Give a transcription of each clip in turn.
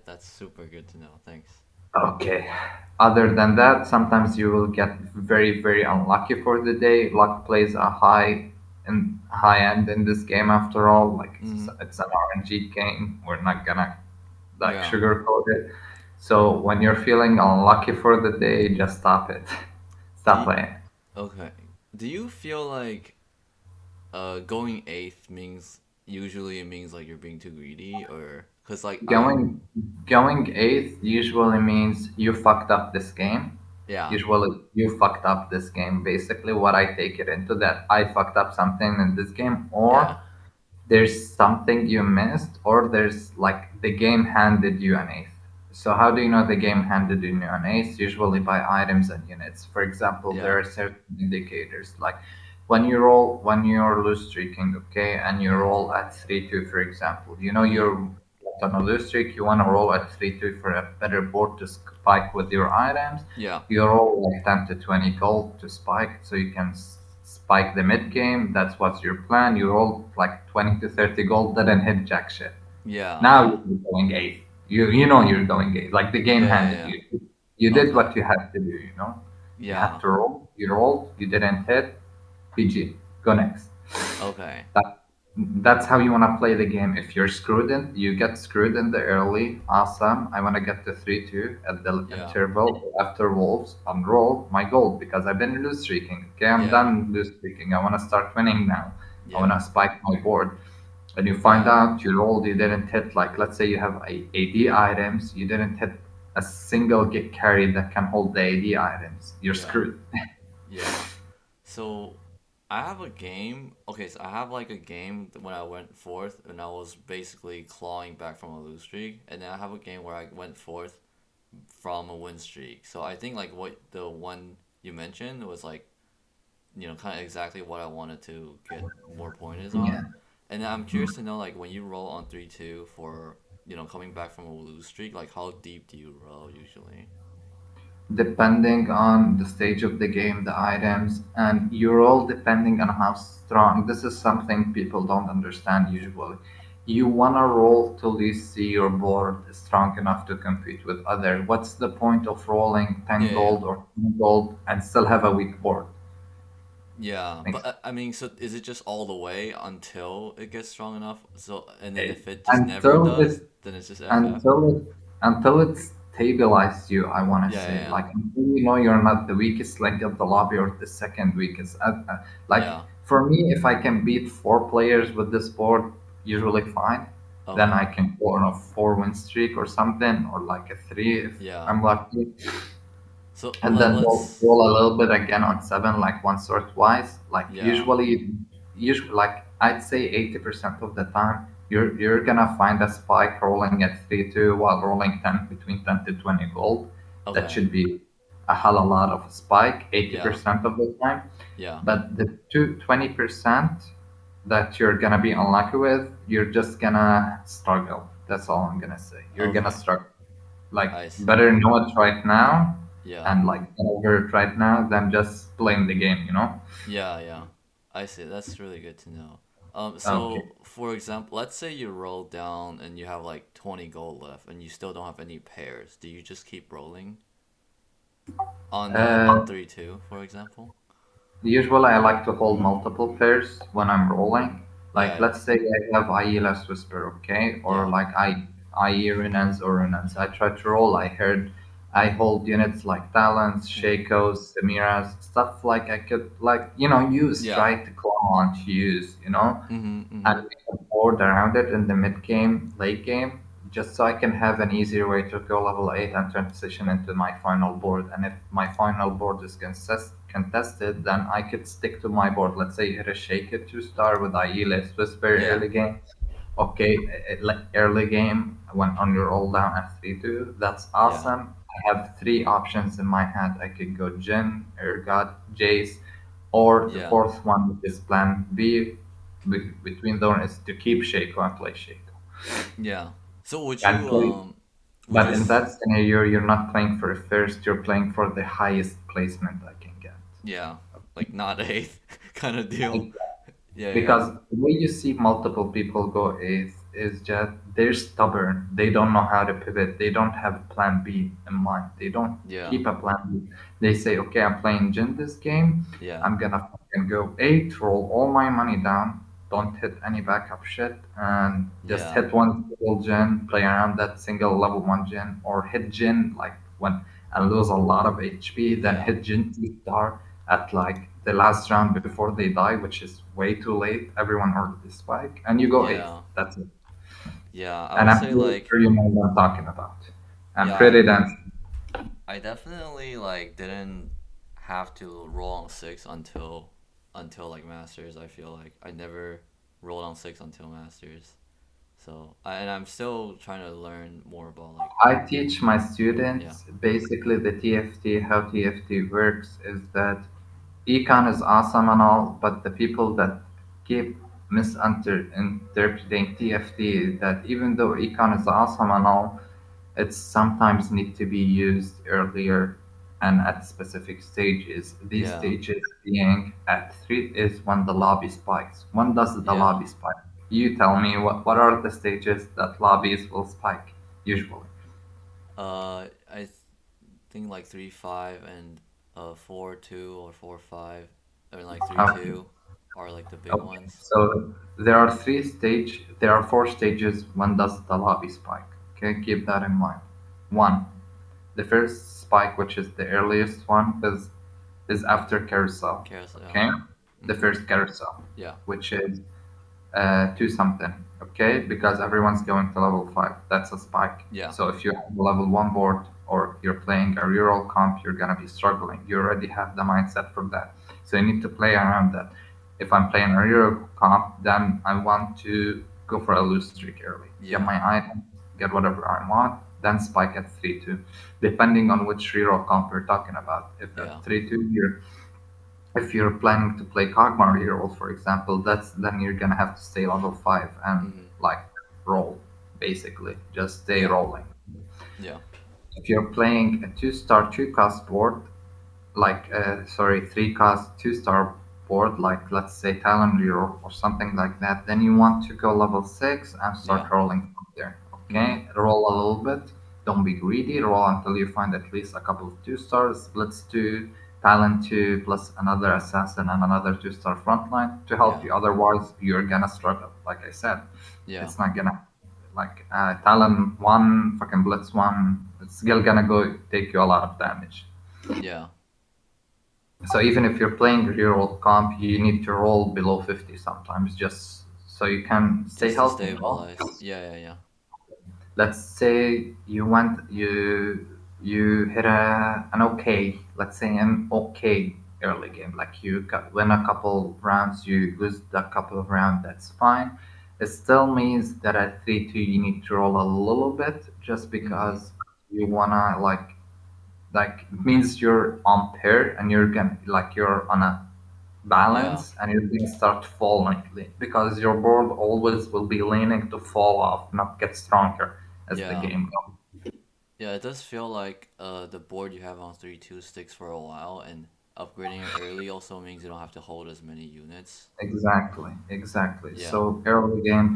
That's super good to know. Thanks. Okay. Other than that, sometimes you will get very, very unlucky for the day. Luck plays a high end in this game after all. Like Mm-hmm. it's an RNG game. We're not gonna like Yeah. sugarcoat it. So when you're feeling unlucky for the day, just stop it. Do Stop you, playing. okay. Do you feel like going eighth means usually it means like you're being too greedy or because like I Going going eighth usually means you fucked up this game. yeah Usually you fucked up this game. Basically, what I take it into that I fucked up something in this game, yeah or there's something you missed, or there's like the game handed you an ace. So how do you know the game handed you an ace? Usually by items and units. For example, yeah there are certain indicators like when you're loose streaking, okay, and you roll at 3-2, for example. You know mm-hmm. you're on a loose streak, you want to roll at 3-2 for a better board to spike with your items. Yeah You roll like 10 to 20 gold to spike so you can spike the mid game. That's what's your plan. You roll like 20 to 30 gold, didn't hit jack shit. yeah Now yeah you're going eighth. You know you're going eighth. Like the game yeah handed yeah you. You did okay what you had to do, you know? You had yeah to roll. You rolled. You didn't hit. PG. Go next. okay That, that's how you want to play the game. If you're screwed in, you get screwed in the early. Awesome. I want to get the 3-2 at the yeah interval after Wolves and roll my gold because I've been lose streaking. Okay, I'm yeah done lose streaking. I want to start winning now. I want yeah to spike my board. And you find yeah out you rolled, you didn't hit, like, let's say you have AD items, you didn't hit a single get carry that can hold the AD items. You're yeah screwed. yeah. So I have a game. Okay, so I have like a game when I went fourth and I was basically clawing back from a lose streak, and then I have a game where I went fourth from a win streak. So I think like what the one you mentioned was like kind of exactly what I wanted to get more pointers Yeah. on. And I'm curious to know like when you roll on 3-2 for coming back from a lose streak, like how deep do you roll usually? Depending on the stage of the game, the items, and your role depending on how strong. This is something people don't understand usually. You wanna roll till you see your board is strong enough to compete with other. What's the point of rolling 10 Yeah, yeah. gold or 10 gold and still have a weak board? Yeah, Makes but I mean, so is it just all the way until it gets strong enough? So, and then it, if it just never until does, it then it's just FF? until it until it stabilizes you. I want to Yeah, say, yeah, like, until you know you're not the weakest link of the lobby or the second weakest. Like, yeah. for me, if I can beat four players with this board, usually fine. Yeah. Then Okay. I can go on a four-win streak or something, or like a three if Yeah. I'm lucky, So and then let's. roll a little bit again on seven, like once or twice. Like Yeah. usually, like I'd say 80% of the time, you're gonna find a spike rolling at 3-2 while rolling 10 between 10 to 20 gold. That Okay. should be a hell of a lot of spike Yeah. 80% of the time. Yeah. But the 20% that you're gonna be unlucky with, you're just gonna struggle. That's all I'm gonna say. You're gonna Okay. struggle. Like, I see. better know it right now Yeah. and like get over it right now than just playing the game, you know? Yeah. Yeah. I see. That's really good to know. Okay. So for example, let's say you roll down and you have like 20 gold left and you still don't have any pairs. Do you just keep rolling on Uh, 3-2, for example? Usually I like to hold multiple pairs when I'm rolling. Yeah. Like, Yeah. let's say I have IE Last Whisper, okay? Or Yeah. like IE Renans or Renans. I try to roll. I hold units like Talons, Mm-hmm. Shakos, Semiras, stuff like I could, like, use, Yeah. try to clone on to use, Mm-hmm. Mm-hmm. and make a board around it in the mid game, late game, just so I can have an easier way to go level 8 and transition into my final board. And if my final board is contested, then I could stick to my board. Let's say hit a Shaker 2-star with IE Let's Whisper Yeah. early game. Okay, like early game, when on your all down at 3-2, that's Yeah. awesome. I have three options in my hand. I could go Jin, Urgot, Jace, or the Yeah. fourth one, which is plan B. Between them is to keep Shaco and play Shaco. Yeah. So And play, would you but in that scenario, you're not playing for a first, you're playing for the highest placement I can get. yeah, like not eighth kind of deal. Like, Yeah, yeah. because the way you see multiple people go eighth, is just they're stubborn. They don't know how to pivot. They don't have a plan B in mind. They don't Yeah. keep a plan B. They say, okay, I'm playing Jin this game. Yeah. I'm gonna fucking go eight, roll all my money down, don't hit any backup shit, and just Yeah. hit one single Jin, play around that single level one Jin, or hit Jin like when and lose a lot of HP, then Yeah. hit Jin 2 star at like the last round before they die, which is way too late. Everyone already spike, and you go eighth. Yeah. That's it. Yeah. I And would I'm say pretty like sure you know what I'm talking about. I'm yeah, pretty damn sure. I definitely like didn't have to roll on six until like masters. I feel like I never rolled on six until masters. So and I'm still trying to learn more about like I teach my yeah. students basically the TFT, how TFT works is that econ is awesome and all, but the people that keep misinterpreting TFT is that even though econ is awesome and all, it sometimes need to be used earlier and at specific stages. These Yeah. stages being at three is when the lobby spikes. When does the Yeah. lobby spike? You tell me what are the stages that lobbies will spike usually? I think like 3-5 and 4-2 or 4-5 or like three Okay. two are like the big Okay, ones. so there are four stages when does the lobby spike. Okay, keep that in mind. One, the first spike, which is the earliest one, is after carousel. Carousel. Okay, the Mhm. first carousel, Yeah. which is two something. Okay, because everyone's going to level five. That's a spike. Yeah. So if you have a level one board or you're playing a reroll comp, you're gonna be struggling. You already have the mindset for that. So you need to play around that. If I'm playing a reroll comp, then I want to go for a loose streak early. Get Yeah. my item, get whatever I want, then spike at 3-2, depending on which reroll comp we're talking about. If at Yeah. 3-2 if you're planning to play Kog'Maw reroll, for example, that's then you're gonna have to stay level five and Mhm. like roll, basically, just stay Yeah. rolling. Yeah. If you're playing a two-star two-cost board, like sorry, three-cost two-star board, like let's say Talon reroll or something like that, then you want to go level six and Yeah. start rolling from there. Mhm. Okay, roll a little bit. Don't be greedy. Roll until you find at least a couple of two stars, splits two, talent two, plus another assassin and another two-star frontline to help Yeah. you. Otherwise, you're gonna struggle. Like I said, Yeah. it's not gonna like talent one, fucking blitz one. It's still gonna go take you a lot of damage. Yeah. So even if you're playing reroll comp, you need to roll below 50 sometimes just so you can stay Just to healthy. You know? stabilize. Yeah. Yeah. Yeah. Let's say you hit an okay, let's say an okay early game, like win a couple rounds, you lose a couple of rounds, that's fine. It still means that at 3-2 you need to roll a little bit just Mhm. because you wanna like it means you're on pair and you're gonna like you're on a Yeah. balance and you're gonna start falling because your board always will be leaning to fall off, not get stronger as the Yeah. game goes. Yeah. It does feel like the board you have on 3-2 sticks for a while, and upgrading it early also means you don't have to hold as many units. Exactly, exactly. Yeah. So early game,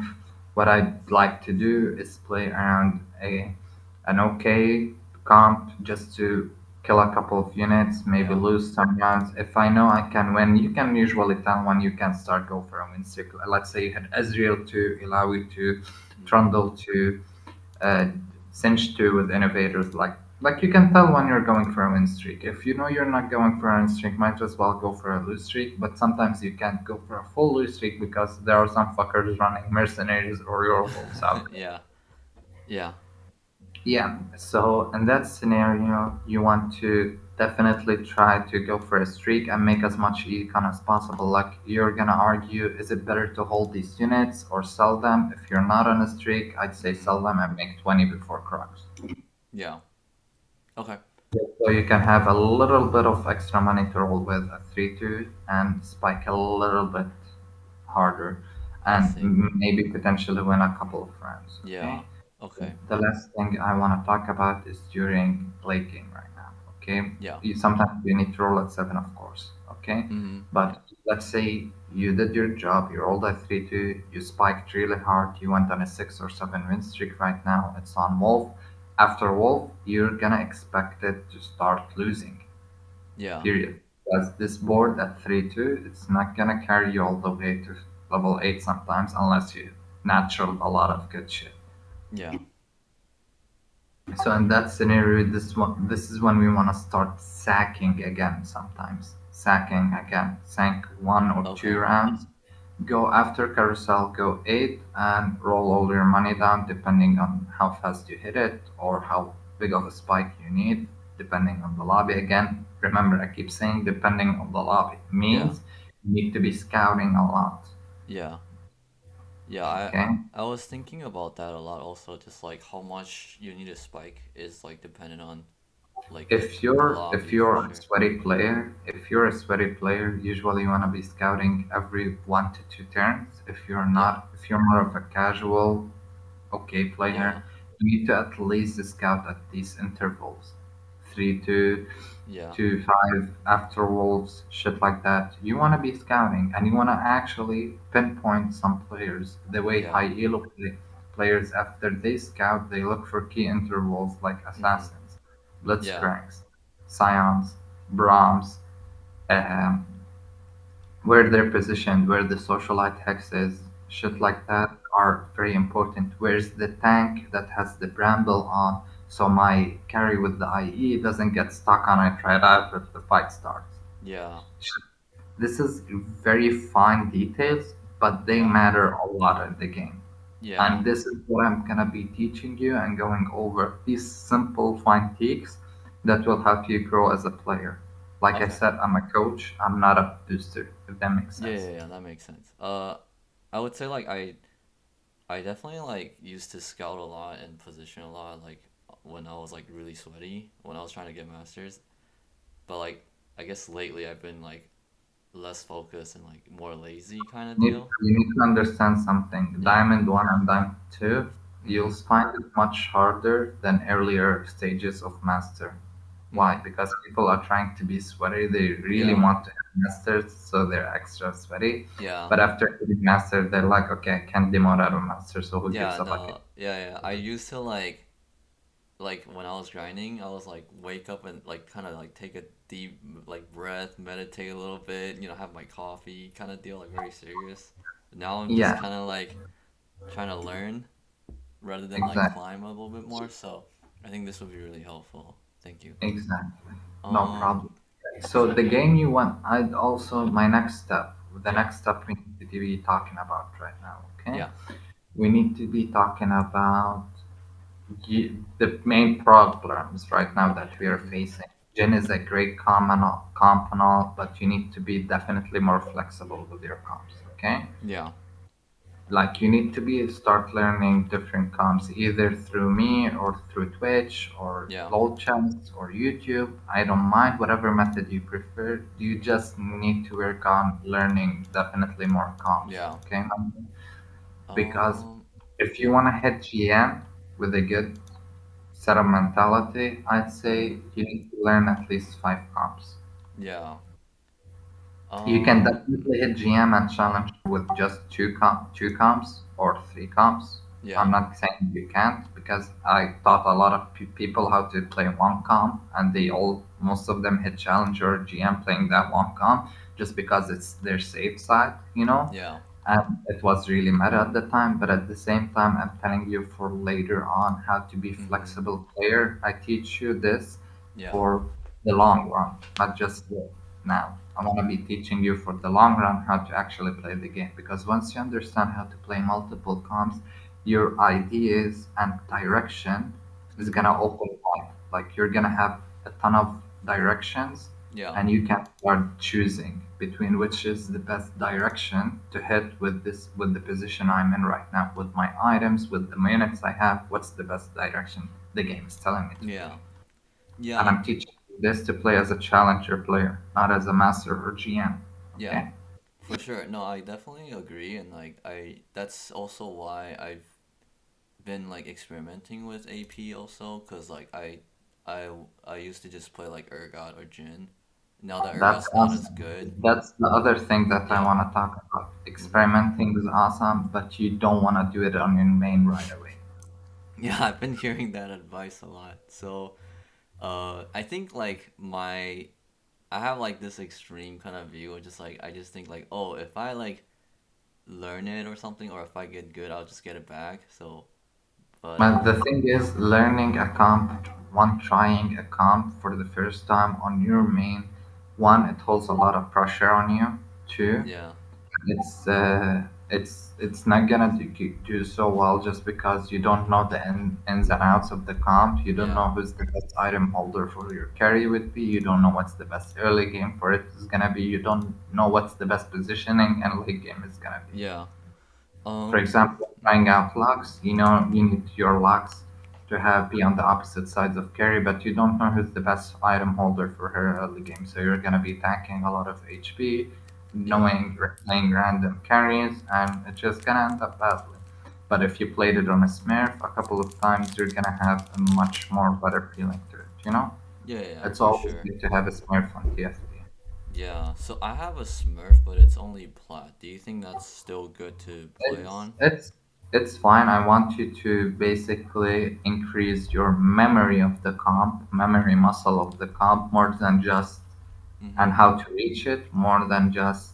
what I'd like to do is play around an okay comp just to kill a couple of units, maybe Yeah. lose some rounds. If I know I can win, you can usually tell when you can start go for a win streak. Let's say you had Ezreal to Ilawi to Mhm. Trundle to uh, cinch to with innovators. Like you can tell when you're going for a win streak. If you know you're not going for a win streak, might as well go for a lose streak. But sometimes you can't go for a full lose streak because there are some fuckers running mercenaries or your wolves out there. Yeah. Yeah. Yeah. So in that scenario, you want to definitely try to go for a streak and make as much econ as possible. Like you're gonna argue, is it better to hold these units or sell them? If you're not on a streak, I'd say Mhm. sell them and make 20 before Crocs. Yeah. Okay. So you can have a little bit of extra money to roll with a 3-2 and spike a little bit harder I and see. maybe potentially win a couple of rounds. Yeah. Okay. Okay. The last thing I want to talk about is during late game right now. Okay. Yeah. Sometimes you need to roll at seven, of course. Okay. Mhm. But let's say You did your job. You rolled a 3-2. You spiked really hard. You went on a 6 or 7 win streak right now. It's on Wolf. After Wolf, you're gonna expect it to start losing. Yeah. Period. Because this board at 3-2, it's not gonna carry you all the way to level 8 sometimes unless you natural a lot of good shit. Yeah. So in that scenario, this is when we want to start sacking again. Sometimes sacking again, sank 1 or 2 Okay. rounds. Go after carousel, go 8, and roll all your money down depending on how fast you hit it or how big of a spike you need, depending on the lobby. Again, remember I keep saying depending on the lobby Yeah. means you need to be scouting a lot. Yeah. Yeah. I Okay. I was thinking about that a lot also. Just like how much you need to spike is like dependent on like the If lobby for you're a sure. sweaty player, if you're a sweaty player, usually you want to be scouting every 1 to 2 turns. Yeah. If you're more of a casual, okay Yeah. player, you need to at least scout at these intervals, 3 to Yeah. 2-5 after wolves, shit like that. You want to be scouting, and you want to actually pinpoint some players. The way Yeah. high elo players, after they scout, they look for key intervals like Mhm. assassins, Yeah. blitzcranks, scions, brahms, um, where they're positioned, where the socialite hex is, shit Mhm. like that are very important. Where's the tank that has the bramble on, so my carry with the IE doesn't get stuck on it right after the fight starts. Yeah. This is very fine details, but they Yeah. matter a lot in the game. Yeah. And this is what I'm gonna be teaching you and going over these simple fine tweaks that will help you grow as a player. Like I Okay. said, I'm a coach, I'm not a booster, if that makes Yeah, sense. yeah, yeah, that makes sense. I would say like I definitely like used to scout a lot and position a lot like when I was like really sweaty when I was trying to get masters. But like I guess lately I've been like less focused and like more lazy kind of deal. You need to understand something. Yeah. Diamond 1 and Diamond 2, you'll Mhm. find it much harder than earlier stages of Master. Why? Mhm. Because people are trying to be sweaty. They really Yeah. want to have Masters, so they're extra sweaty. Yeah. But after hitting Master, they're like, okay, I can't demote out of Master, so who gives Yeah, a fuck? no. Yeah, yeah. I used to like when I was grinding, I was like wake up and like kind of like take a deep like breath, meditate a little bit, have my coffee kind of deal, like very serious. Now I'm just Yeah, kind of like trying to learn rather than like exactly. climb a little bit more. So I think this would be really helpful. Thank you. Exactly. No Um, problem. So the game you want, I'd also, my next step, the yeah, next step we need to be talking about right now, okay? yeah, We need to be talking about the main problems right now that we are mm-hmm. facing. Jin is a great comp and all, but you need to be definitely more flexible with your comps, okay? Yeah, Like you need to be start learning different comps either through me or through Twitch or yeah, LOL chats or YouTube. I don't mind whatever method you prefer. You just need to work on learning definitely more comps, yeah. okay? Because Um, if you yeah, want to hit GM with a good setup mentality, I'd say mm-hmm. you need to learn at least 5 comps. Yeah. You can Um, definitely hit GM and challenge with just two comps or 3 comps. yeah, I'm not saying you can't because I taught a lot of people how to play 1 comp and most of them hit challenger or GM playing that 1 comp just because it's their safe side. yeah, And it was really meta at the time, but at the same time, I'm telling you for later on how to be mm-hmm. flexible player. I teach you this Yeah, for the long run, not just the now. I want to be teaching you for the long run how to actually play the game because once you understand how to play multiple comps, your ideas and direction is mm-hmm. gonna open wide. Like you're gonna have a ton of directions Yeah, and you can start choosing between which is the best direction to hit with the position I'm in right now, with my items, with the minutes I have, what's the best direction the game is telling me to play. yeah, And yeah, I'm teaching you this to play as a challenger player, not as a master or GM. yeah. Okay? For sure. No, I definitely agree, and like that's also why I've been like experimenting with AP also, cause like I used to just play like Urgot or Jin, now that That's Urgot's not as awesome. good. That's the other thing that I Yeah. want to talk about. Hmm. Experimenting is awesome, but you don't want to do it on your main right away. Yeah, I've been hearing that advice a lot. So, I think like I have like this extreme kind of view of just like I just think like, oh, if I like learn it or something, or if I get good, I'll just get it back. So, but But the thing is, learning a comp, one trying a comp for the first time on your main, one, it holds a lot of pressure on you. Two, yeah, it's not gonna do so well just because you don't know the ins and outs of the comp. You don't yeah, know who's the best item holder for your carry would be. You don't know what's the best early game for it is gonna be. You don't know what's the best positioning and late game is gonna be. yeah. For Um, example, trying mhm, out locks, you know you need your locks to have be on the opposite sides of carry, but you don't know who's the best item holder for her early game. So you're gonna be tanking a lot of HP, yeah, knowing playing random carries, and it's just gonna end up badly. But if you played it on a Smurf a couple of times, you're gonna have a much more better feeling to it. You know, yeah, yeah, it's for always sure. good to have a Smurf on TFT. Yeah. So I have a Smurf, but it's only plat. Do you think that's still good to play It's on? it's it's fine. I want you to basically increase your memory of the comp, memory muscle of the comp more than just and Mm-hmm. how to reach it more than just,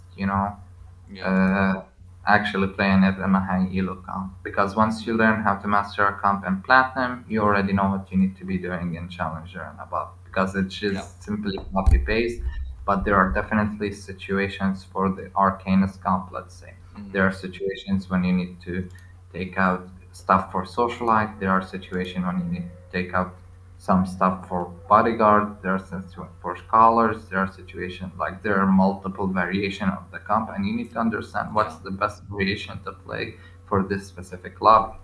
Yeah. uh, actually playing it in a high elo comp. Because once you learn how to master a comp in platinum, you already know what you need to be doing in challenger and above. Because it's Yeah. just simply copy paste. But there are definitely situations for the arcanist comp, let's say. There Mm-hmm. are situations when you need to take out stuff for socialite. There are situations when you need to take out some stuff for bodyguard. There are some for scholars. There are situations like there are multiple variation of the comp, and you need to understand what's Yeah. the best variation to play for this specific lobby.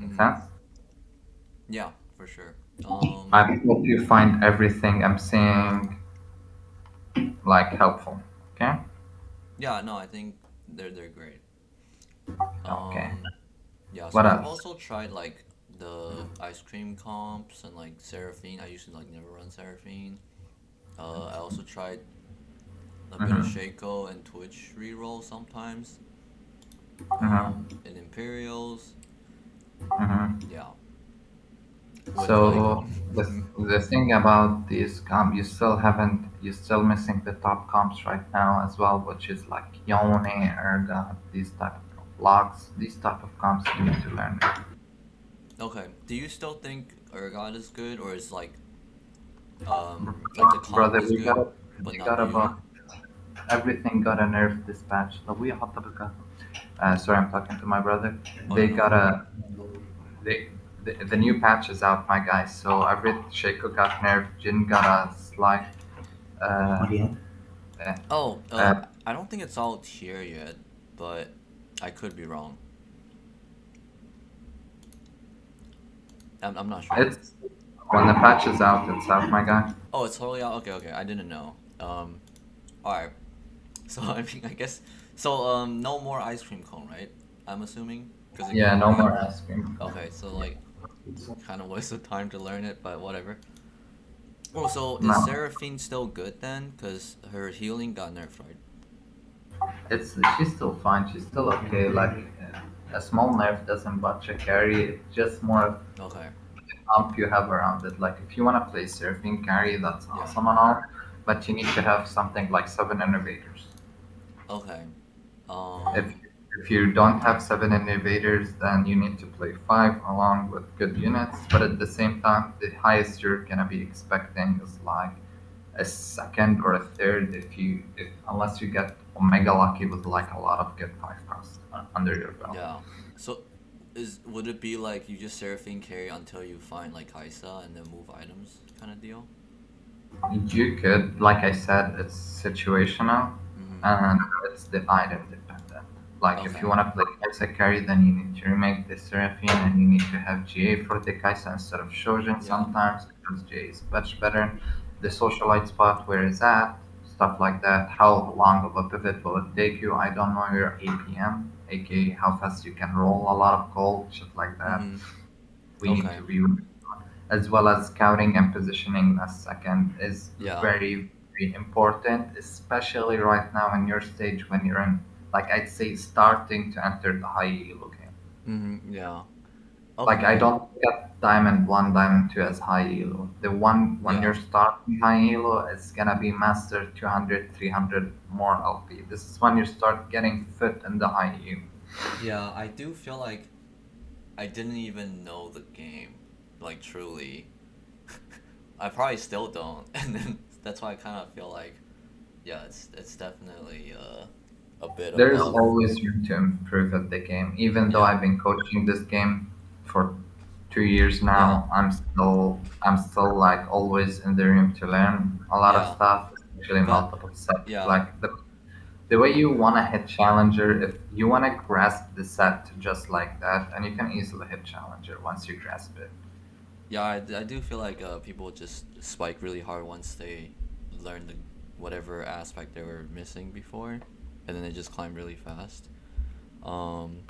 Make Mm-hmm. sense? Yeah, for sure. I hope you find everything I'm saying like helpful. Okay. Yeah, no, I think they're great. Okay. Um, yeah, so What I've else? also tried like the ice cream comps and like Seraphine. I used to like never run Seraphine. I also tried a bit of Mm-hmm. Shaco and Twitch reroll sometimes. Mm-hmm. And Imperials. Mm-hmm. Yeah, with like, So the thing about these comp, you're still missing the top comps right now as well, which is like Yone, Erga, these type of blocks, these type of comps you need to learn. okay. Do you still think Urgot is good, or is like the comp Brother, is good, but we not got the about unit? everything got a nerf dispatch. Sorry, I'm talking to my brother. Oh They yeah, no got worries. a the new patch is out, my guys. So every Shaco got nerfed, Jin got a slight. Uh, uh, Oh, uh, I don't think it's out here yet, but I could be wrong. I'm not sure. it's when the patch is out, it's out, my guy. Oh, it's totally out. Okay, okay. I didn't know. All right. So I mean, I guess so. No more ice cream cone, right? I'm assuming because it Yeah, got no nerfed. more ice cream. Okay, so like, kind of waste of time to learn it, but whatever. Oh, so is No, Seraphine still good then? Because her healing got nerfed, right? she's still fine. She's still okay. Like a small nerf doesn't botch a carry. It's just more of Okay. pump you have around it. Like if you want to play surfing carry, that's Yeah. awesome and all, but you need to have something like seven innovators. Okay. If Um. if you don't have seven innovators, then you need to play five along with good units. But at the same time, the highest you're gonna be expecting is like a second or a third if unless you get Omega Lucky with like a lot of good five costs under your belt. Yeah. So, would it be like you just Seraphine carry until you find like Kaisa and then move items kind of deal? You could, like I said, it's situational Mm-hmm. and it's the item dependent. Like if you Okay. want to play Kaisa carry, then you need to remake the Seraphine and you need to have GA for the Kaisa instead of Shojin Yeah. sometimes because GA is much better. The socialite spot, where is that? Stuff like that. How long of a pivot will it take you? I don't know your APM, aka how fast you can roll a lot of gold, shit like that. Mm-hmm. We need Okay. to be as well as scouting and positioning a second is Yeah. very. very important, especially right now in your stage when you're in, like I'd say, starting to enter the high elo game. Yeah. Like I Okay. don't get Diamond 1, Diamond 2 as high elo. The one when Yeah. you're starting high elo is gonna be Master 200, 300 more LP. This is when you start getting fit in the high elo. Yeah, I do feel like I didn't even know the game, like truly. I probably still don't, and then that's why I kind of feel like, yeah, it's definitely a bit There's above. always room to improve at the game. Even though Yeah, I've been coaching this game for 2 years yeah, now, I'm still like always in the room to learn a lot of yeah. stuff, especially But multiple sets. yeah, Like the way you wanna hit challenger, if you wanna grasp the set just like that, and you can easily hit challenger once you grasp it. yeah, I do feel like people just spike really hard once they learn the whatever aspect they were missing before, and then they just climb really fast. Um,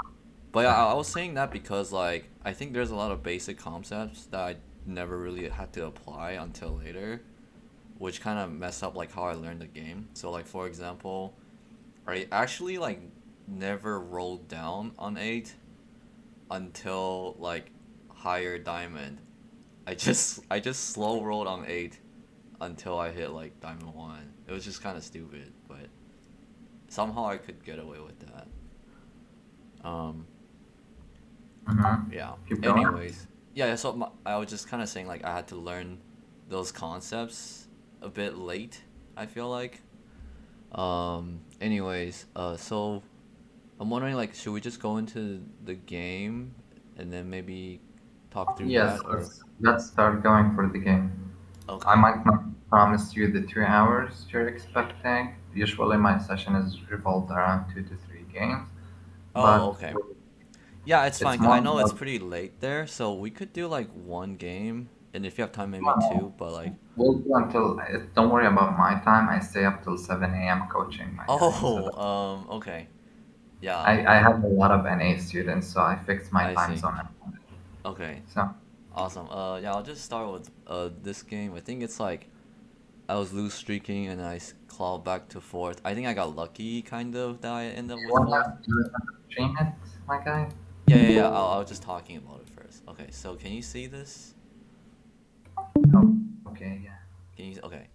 but yeah, I was saying that because like I think there's a lot of basic concepts that I never really had to apply until later, which kind of mess up like how I learned the game. So like for example, I actually like never rolled down on 8 until like higher diamond. I just slow rolled on 8 until I hit like diamond 1. It was just kind of stupid, but somehow I could get away with that. Um yeah. Keep going. Anyways, yeah, so I was just kind of saying like I had to learn those concepts a bit late, I feel like. Anyways, so I'm wondering like should we just go into the game and then maybe talk through Yes, that or let's start going for the game. I okay. might not promise you the 2 hours you're expecting. Usually, my session is revolved around 2 to 3 games, Oh, but okay. Yeah, it's it's fine. 'Cause I more know it's about pretty late there, so we could do like one game and if you have time maybe two, but like we'll do until. Don't worry about my time. I stay up till 7 a.m. coaching my guys. So oh, okay. Yeah, I have a lot of NA students, so I fixed my I time see. zone. Okay. So Awesome. Yeah, I'll just start with this game. I think it's like I was lose streaking and clawed back to fourth. I think I got lucky kind of that I end up you with fourth. wanna stream it, my guy? Yeah, yeah, yeah. I was just talking about it first. Okay, so can you see this? Oh, okay, yeah. Can you? Okay.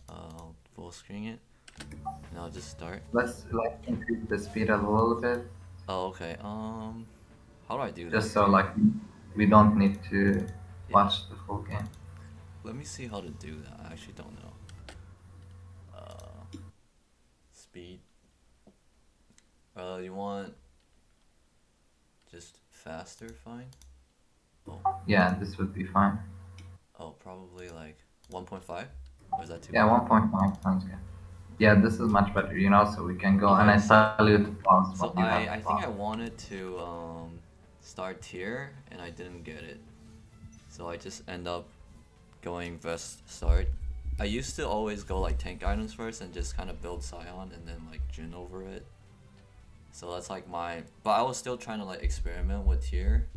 I'll full screen it and I'll just start. Let's increase the speed a little bit, Oh, okay. How do I do that? just so like we don't need to Yeah. watch the full game. Let me see how to do that. I actually don't know. Uh, speed. You want just faster? Fine. Oh, Yeah, this would be fine. oh, probably like 1.5. Or is that too Yeah, high? 1.5 sounds good. Yeah, this is much better, so we can go and Okay, I so tell you to pause so what you have I to I think I pause. wanted to start tier and I didn't get it. So I just end up going vest start. I used to always go like tank items first and just kind of build Scion and then like Jin over it. So that's like my. But I was still trying to like experiment with tier,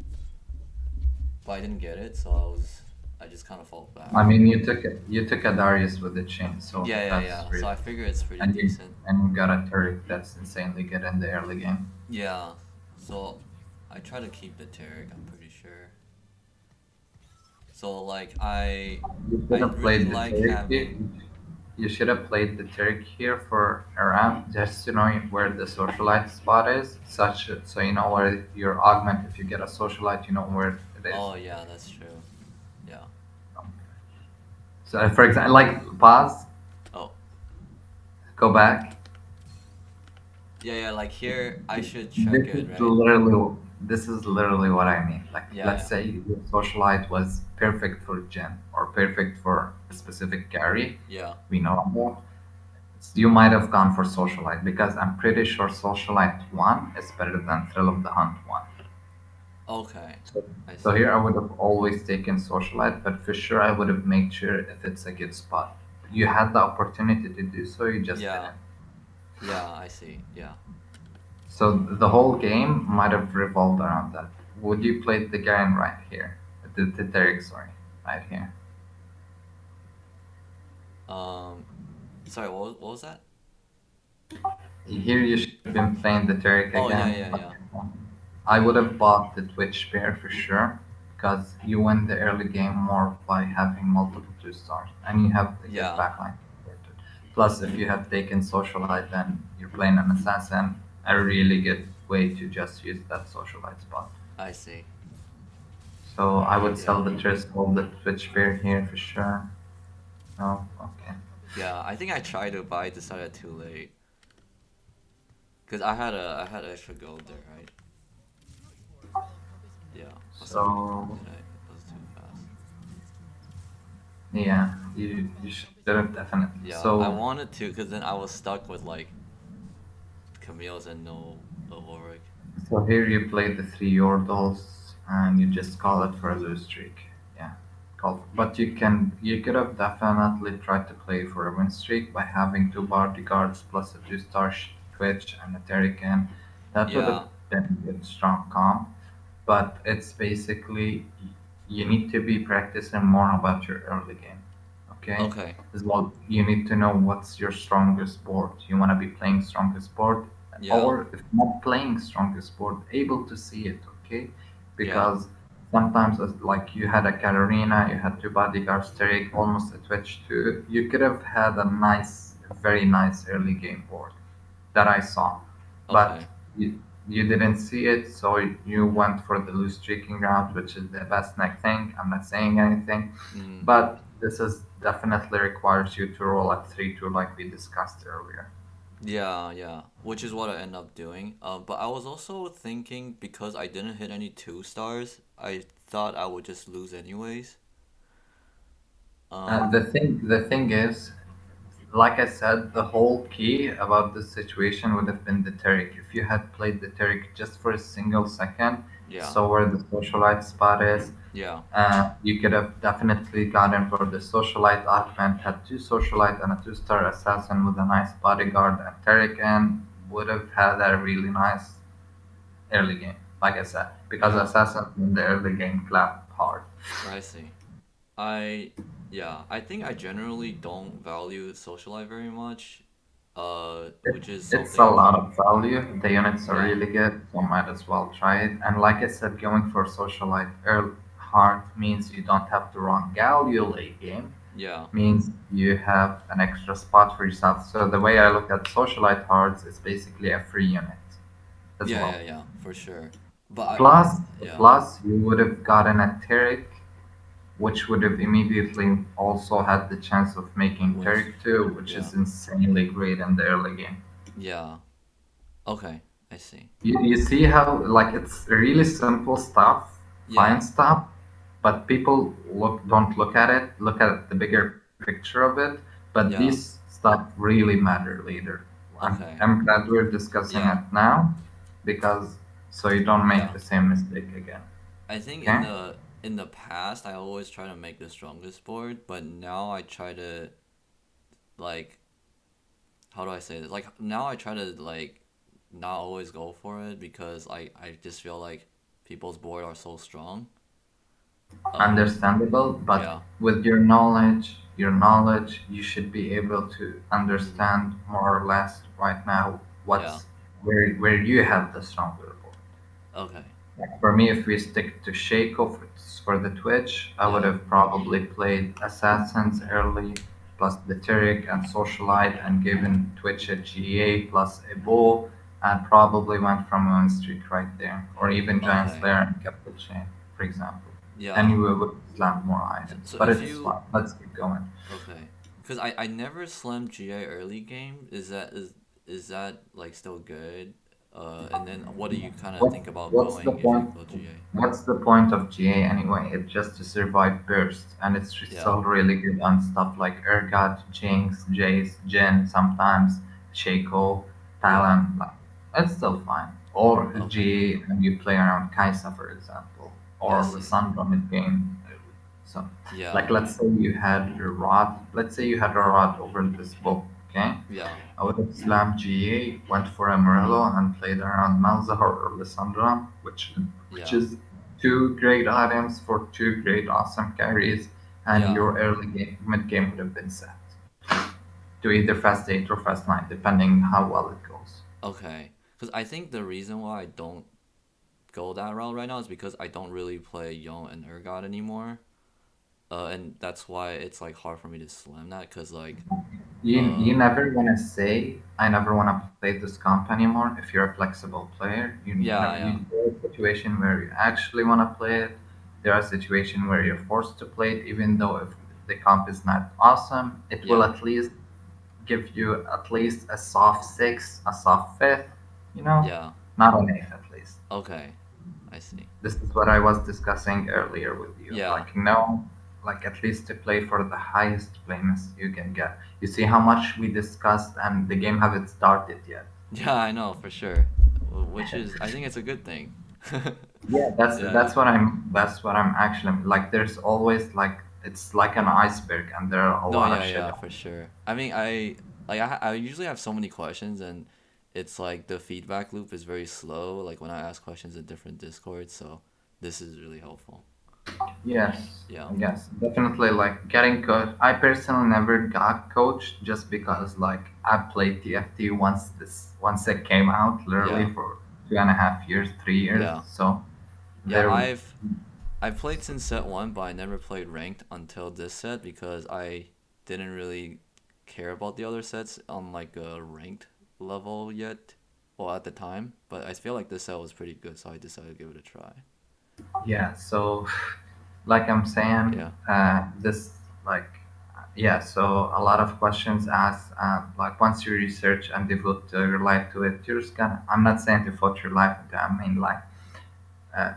but I didn't get it. So I just kind of fall back. I mean, you took a Darius with the chain, so Yeah, yeah, that's yeah. So really I figure it's pretty and you decent. and you got a turret that's insanely good in the early game. Yeah. So I try to keep the Tarek. I'm pretty sure. So like You should I have really played the like turret here. having. You should have played the Turk here for a round, just to know where the socialite spot is, such so you know where your augment. If you get a socialite, you know where it is. Oh yeah, that's true. Yeah. So, for example, like pause, Oh go back. yeah, yeah. Like here, I should check This it, is right? literally this is literally what I mean. Like, Yeah, let's yeah. say your socialite was perfect for Gen or perfect for a specific carry. Yeah. We know you might have gone for socialite because I'm pretty sure socialite one is better than Thrill of the Hunt one. Okay. So, I so see. here I would have always taken socialite, but for sure I would have made sure if it's a good spot. You had the opportunity to do so, you just Yeah. didn't. Yeah, I see. Yeah. So the whole game might have revolved around that. Would you play the Garen right here? The Derek, sorry, right here. Um. Sorry, what was that? Here you should have been playing the Turek Oh yeah, again. yeah, Like, yeah, I would yeah, have bought the Twitch pair for sure because you win the early game more by having multiple 2 stars and you have a good yeah. backline. Plus, if you have taken Socialite and you're playing an assassin, a really good way to just use that Socialite spot. I see. So I would sell Yeah, the Trisk, hold the Twitch pair here for sure. Oh, okay. yeah. I think I tried to buy, decided too late, cause I had extra gold there, right? Yeah. Oh, sorry. So Did I? That was too fast. yeah, you should have definitely. Yeah, So I wanted to, cause then I was stuck with like Camille's and no Warwick. So here you play the 3 Yordles and you just call it for a lose streak. Yeah. But you could have definitely tried to play for a win streak by having 2 bodyguards plus a 2 star Twitch and a Terrican. That would have Yeah. been a strong comp. But it's basically you need to be practicing more about your early game. Okay? Okay. As well, you need to know what's your strongest board. You want to be playing strongest board, Yeah. or if not playing strongest board, able to see it. Okay? Yeah. Because sometimes, like you had a Katarina, you had 2 bodyguards, Tariq, almost a Twitch too. You could have had a nice, very nice early game board that I saw, but Okay. you didn't see it, so you went for the loose streaking route, which is the best neck thing. I'm not saying anything, Mm. but this is definitely requires you to roll at 3-2 like we discussed earlier. Yeah, yeah. Which is what I end up doing. But I was also thinking because I didn't hit any 2 stars, I thought I would just lose anyways. Um. The thing is, like I said, the whole key about this situation would have been the Turek. If you had played the Turek just for a single second, Yeah. saw where the socialite spot is, Yeah. you could have definitely gotten for the socialite augment, had 2 socialite and a 2 star assassin with a nice bodyguard, and Tarek and would have had a really nice early game, like I said, because Yeah. assassins in the early game clap hard. I see. I yeah, I think I generally don't value social life very much. Which is It's a something. lot of value. The units are Yeah. really good, so might as well try it. And like I said, going for socialite early hard means you don't have to run Galio late game. Yeah. Means you have an extra spot for yourself. So the way I look at socialite cards is basically a free unit as Yeah, well. yeah, yeah, for sure. But I Plus, yeah. plus you would have gotten a Taric, which would have immediately also had the chance of making Wins. Taric 2, which Yeah. is insanely great in the early game. Yeah. Okay, I see. You see how like it's really simple stuff, fine Yeah. stuff, but people don't look at it, look at the bigger picture of it. But Yeah. these stuff really matter later. Okay. I'm glad we're discussing Yeah. it now because so you don't make Yeah. the same mistake again. I think Okay? in the past I always try to make the strongest board, but now I try to like how do I say this? Like now I try to like not always go for it because I just feel like people's board are so strong. Um Understandable, but yeah. with your knowledge, you should be able to Mm, understand more or less right now yeah. what's where you have the stronger board. Okay. Like for me, if we stick to Shaco for the Twitch, I would Yeah. have probably played Assassins early, plus the Taric and Socialite, and given Twitch a GA plus a Bow, and probably went from one streak right there, or even Giant Okay. Slayer and kept the chain, for example. Then Yeah. you would slam more items, So but if it's you fun. Let's keep going. okay. Cuz I never slammed GA early game. Is that like still good? And then what do you kind of What think about what's the going if you point? go GA? What's the point of GA anyway? It's just to survive burst, and it's Yeah. still really good on stuff like Urgot, Jinx, Jace, Jin, sometimes Shaco, Yeah. Talon. Like, it's still fine. Or Okay. GA, and you play around Kaisa, for example, I or see. Lissandra mid game. So, like, Yeah. let's say you had a Rod. Let's say you had a Rod over this book. Okay, Yeah. I would have slammed GA, went for Amarillo, and played around Malzahar or Lissandra, which Yeah. is 2 great items for 2 great awesome carries, and Yeah. your early game mid game would have been set. to either fast 8 or fast 9, depending how well it goes. Okay. Because I think the reason why I don't go that route right now is because I don't really play Yon and Urgot anymore. And that's why it's like hard for me to slam that. Cause like, You uh, never want to say, I never want to play this comp anymore. If you're a flexible player, yeah, yeah, there are situations where you actually want to play it. There are situations where you're forced to play it, even though if the comp is not awesome, it will yeah, at least give you at least a soft six, a soft fifth, you know, yeah. not an eighth at least. Okay, I see. This is what I was discussing earlier with you. Yeah, Like, no, like at least to play for the highest playlist you can get. You see how much we discussed, and the game haven't started yet. yeah, I know for sure. Which is, I think it's a good thing. Yeah, Yeah. that's what I'm actually like. There's always like it's like an iceberg, and there are a No, lot of yeah, shit. yeah, for sure. I mean, I usually have so many questions, and it's like the feedback loop is very slow. Like when I ask questions in different discords, so this is really helpful. Yes, Yeah, yes, definitely. Like getting coached. I personally never got coached just because like I played TFT once it came out, literally yeah, for 2.5 years, 3 years. yeah, So yeah. there, I've played since set one, but I never played ranked until this set because I didn't really care about the other sets on like a ranked level yet, well at the time. But I feel like this set was pretty good, so I decided to give it a try. yeah. So like I'm saying, Yeah, this like yeah. So a lot of questions asked. Like once you research and devote your life to it, you're just gonna. I'm not saying to devote your life into. I mean like.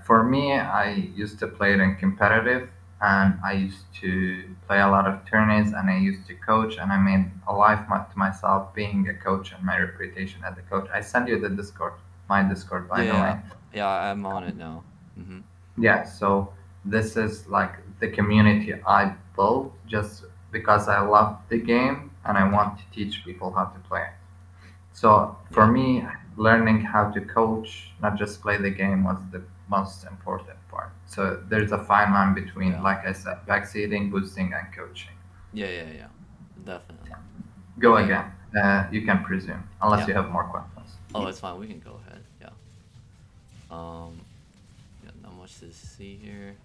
For me, I used to play it in competitive, and I used to play a lot of tourneys, and I used to coach, and I made a life to myself being a coach and my reputation as a coach. I send you the Discord, my Discord, by yeah, the yeah, way. yeah. I'm on it now. Mhm. Yeah, so this is like the community I built just because I love the game and I Yeah, want to teach people how to play it. So for yeah, me, learning how to coach, not just play the game, was the most important part. So there's a fine line between, yeah, like I said, backseating, boosting, and coaching. yeah, yeah, yeah. Definitely. Go Okay. again. You can presume, unless Yeah. you have more questions. Oh, it's fine. We can go ahead. Yeah. Um. Yeah. Not much to see here.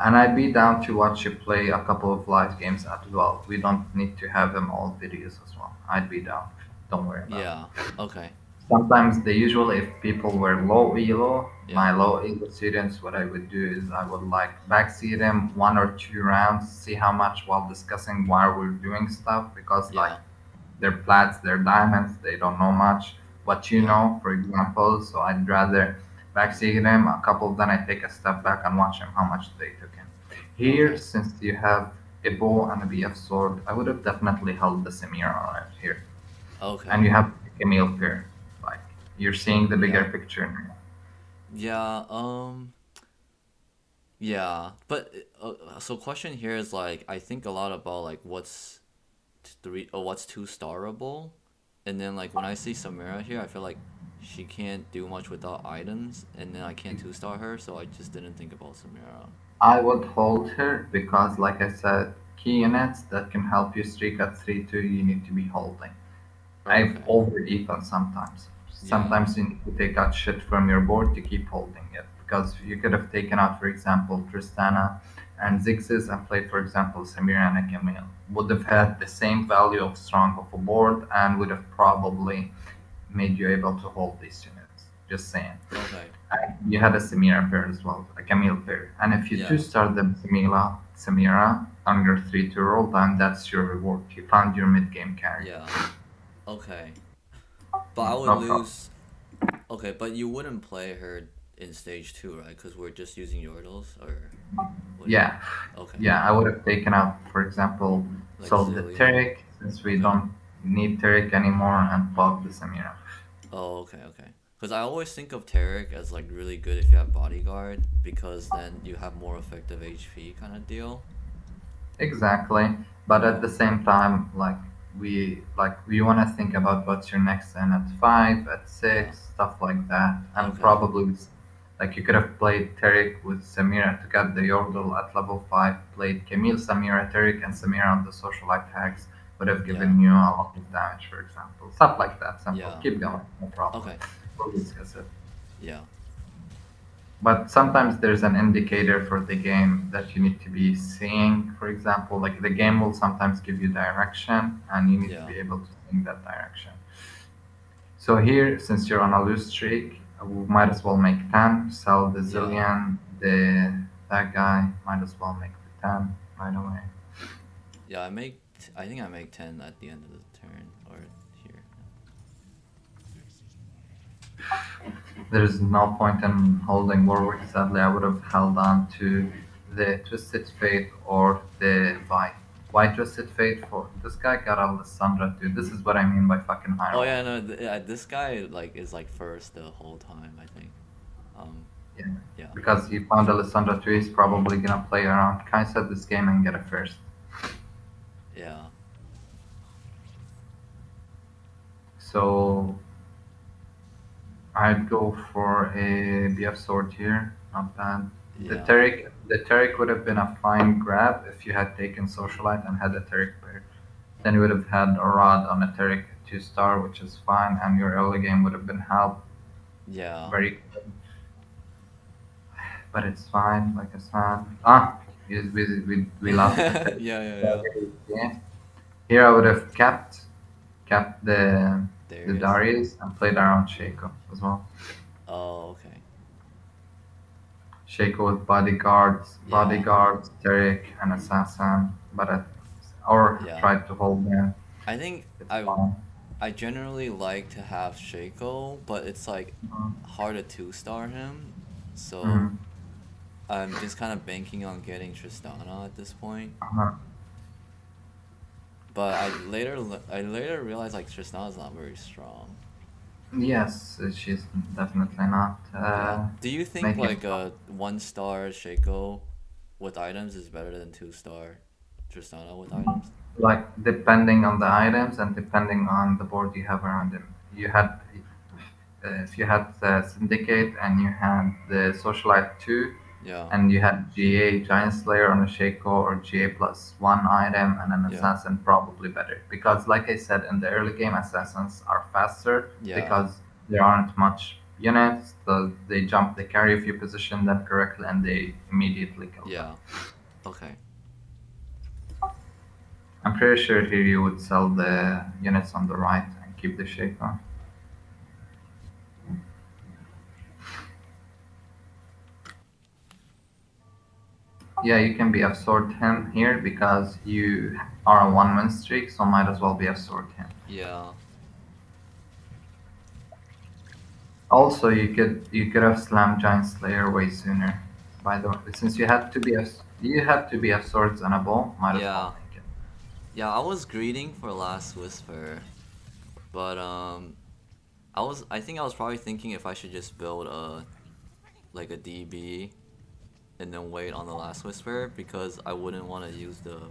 And I'd be down to watch you play a couple of live games as well. We don't need to have them all videos as well. I'd be down. Don't worry about it. Yeah. Okay. Sometimes the usual, if people were low elo, Yeah. my low elo students, what I would do is I would like backseat them 1 or 2 rounds, see how much while discussing while we're doing stuff because like Yeah. they're plats, they're diamonds, they don't know much. What you Yeah. know, for example, so I'd rather backseat them a couple, then I take a step back and watch them how much they took in. Here, Okay. since you have a bow and a BF sword, I would have definitely held the Samira on it here and Okay. you have Camille pair. Like you're seeing the bigger Yeah. picture now. Yeah. Yeah. But so question here is like I think a lot about like what's three or what's two starable, and then like when I see Samira here, I feel like she can't do much without items, and then I can't two star her, so I just didn't think about Samira. I would hold her because, like I said, key units that can help you streak at 3-2, you need to be holding. I've Okay. overeaten sometimes. Yeah. Sometimes you need to take out shit from your board to keep holding it because you could have taken out, for example, Tristana and Zigzag and played, for example, Samira and a Camille. Would have had the same value of strong of a board and would have probably made you able to hold these units. Just saying. Okay. You had a Samira pair as well, a Camille pair. And if you two Yeah. start the Samira on your 3-2 roll, then that's your reward. You found your mid game carry. Yeah. Okay. But I would No problem. lose. Okay, but you wouldn't play her in stage two, right? Because we're just using Yordles, or would you? Yeah, Okay. yeah, I would have taken out, for example, Like sold the Zilean. Taric since we Okay. don't need Taric anymore and bought the Samira. Oh, okay, okay. Because I always think of Tarek as like really good if you have bodyguard, because then you have more effective HP kind of deal. Exactly, but at Yeah. the same time, we want to think about what's your next N at 5, at Yeah. 6, stuff like that, and Okay. probably Like you could have played Tariq with Samira to get the Yordle at level 5, played Camille, Samira, Tariq, and Samira on the socialite tags would have Yeah. given you a lot of damage, for example. Stuff like that, simple. Yeah. Keep going, no problem. Okay. We'll discuss it. Yeah. But sometimes there's an indicator for the game that you need to be seeing. For example, like the game will sometimes give you direction, and you need to Yeah. be able to see that direction. So here, since you're on a loose streak, we might as well make 10, sell the Yeah. zillion, the that guy might as well make the 10 right away. Yeah. I think I make 10 at the end of the turn or here. There's no point in holding Warwick, sadly. I would have held on to the Twisted Fate or the Vi. Why Twisted Fate? For this guy got Alessandra too. This is what I mean by fucking high Oh roll. yeah, no, yeah, this guy like is like first the whole time, I think. Um, Yeah. yeah, Because he found Alessandra too, he's probably gonna play around Kaisa this game and get a first. yeah, So I'd go for a BF sword here. Not bad. yeah, The Taric would have been a fine grab if you had taken Socialite and had a Taric pair. Then you would have had a Rod on a Taric 2-star, which is fine, and your early game would have been help. yeah, Very good. But it's fine, like I said. Ah, we lost the yeah, Taric. yeah, yeah. Yeah. Here I would have kept the Darius. Darius and played around Shaco as well. Oh, okay. Shaco with bodyguards, Yeah, Derek, and assassin, but or yeah. tried to hold them. I think It's fine. I generally like to have Shaco, but it's like Mhm. hard to two-star him, so Mhm. I'm just kind of banking on getting Tristana at this point. Uh-huh. But I later realized like Tristana's not very strong. Yes, she's definitely not Yeah. Do you think making like a 1-star Shaco with items is better than 2-star Tristana with items? like depending on the items and depending on the board you have around him. You had if you had the Syndicate and you had the Socialite 2 Yeah. and you had GA Giant Slayer on a Shaco or GA plus one item and an Yeah. assassin, probably better. Because, like I said, in the early game, assassins are faster Yeah. because there aren't much units. So they jump, they carry if you position them correctly, and they immediately kill them. Yeah. Okay. I'm pretty sure here you would sell the units on the right and keep the Shaco. Yeah, you can be absorbed him here because you are on one win streak, so might as well be absorbed him. Yeah. Also, you could have slammed Giant Slayer way sooner. By the way, since you had to be a swords and a bow, might as well Yeah. make it. Yeah, I was greeting for Last Whisper, but I think I was probably thinking if I should just build a like a DB and then wait on the Last Whisper because I wouldn't want to use But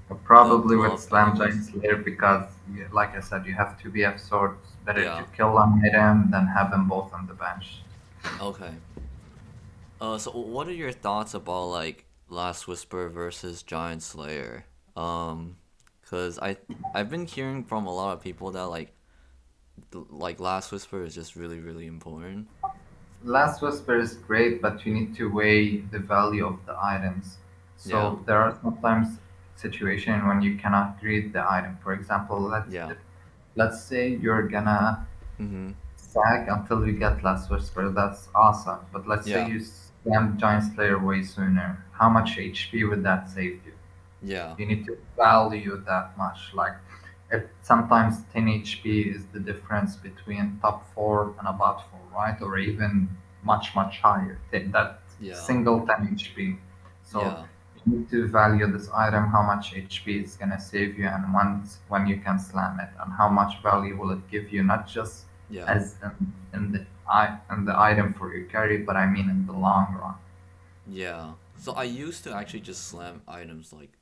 the probably with bluff slam Giant anyways. Slayer because, like I said, you have to be a swords. Better to Yeah. kill an item than have them both on the bench. Okay. So what are your thoughts about like Last Whisper versus Giant Slayer? Cause I've been hearing from a lot of people that like Last Whisper is just really really important. Last Whisper is great, but you need to weigh the value of the items. Yeah. So there are sometimes situations when you cannot greed the item. For example, Yeah. let's say you're gonna Mhm. stack until you get Last Whisper. That's awesome. But let's say Yeah. you slam Giant Slayer way sooner. How much HP would that save you? Yeah. You need to value that much. Like, if sometimes 10 HP is the difference between top 4 and a bot 4, right? Or even much higher. That Yeah. single 10 HP. So Yeah. you need to value this item, how much HP it's gonna save you, and once when you can slam it, and how much value will it give you, not just Yeah. as in the item for your carry, but I mean in the long run. Yeah. So I used to actually just slam items like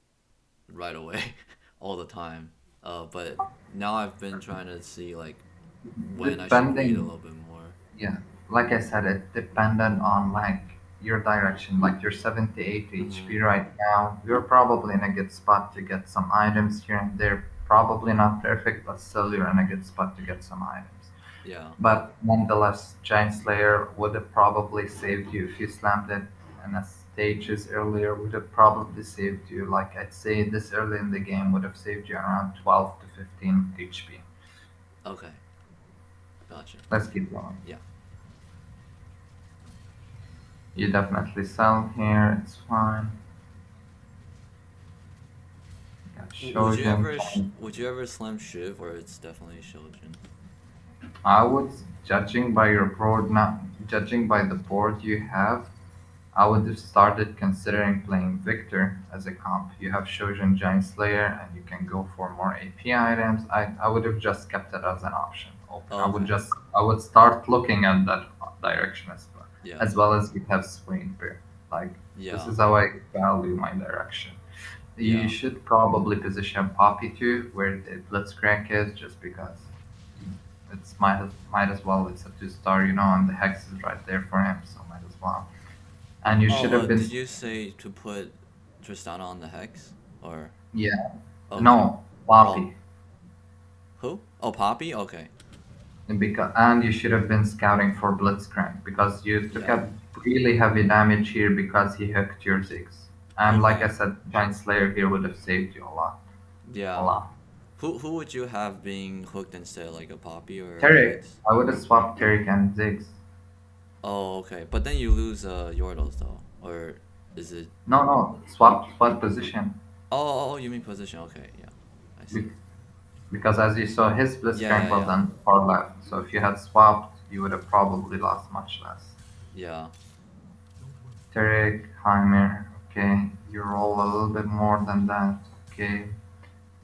right away all the time. But now I've been trying to see like when I should greed a Depending little bit more. Yeah. like I said, it depended on like your direction. Like you're 78 Mm-hmm. HP right now. You're probably in a good spot to get some items here and there. Probably not perfect, but still you're in a good spot to get some items. Yeah. But nonetheless, Giant Slayer would have probably saved you if you slammed it in a stages earlier. Would have probably saved you, like I'd say, this early in the game would have saved you around 12 to 15 HP. Okay. Gotcha. Let's keep going. Yeah. You definitely sell here. It's fine. Got Shojin. Would you ever slam Shiv, or it's definitely Shojin? I would, judging by your board, not judging by the board you have, I would have started considering playing Victor as a comp. You have Shojin Giant Slayer, and you can go for more AP items. I would have just kept it as an option open. Oh, okay. I would start looking at that direction Yeah. as well as you have Swain Bear. Like this Yeah. is how I value my direction. You Yeah. should probably position Poppy too, where the Blitzcrank is, just because it's might as well. It's a 2 star, and the hex is right there for him, so might as well. And you should Oh, have been, did you say to put Tristana on the hex? Or yeah, okay. no, Oh, Poppy, who? Oh, Poppy. Okay. and you should have been scouting for Blitzcrank because you took Yeah. a really heavy damage here because he hooked your Ziggs. And like I Okay. said, Giant Slayer here would have saved you a lot, a Yeah. lot. Who would you have being hooked instead, like a Poppy or a Terry, Hex? I would have swapped Terry and Ziggs. Oh, okay. But then you lose Yordles though, or is it? No, no, swap position. Oh, you mean position? Okay, yeah, I see. Be- Because as you saw, his Yeah, Blitzcrank yeah, was yeah, on far left. So if you had swapped, you would have probably lost much less. yeah. Tarek, Heimer, okay. You roll a little bit more than that. Okay.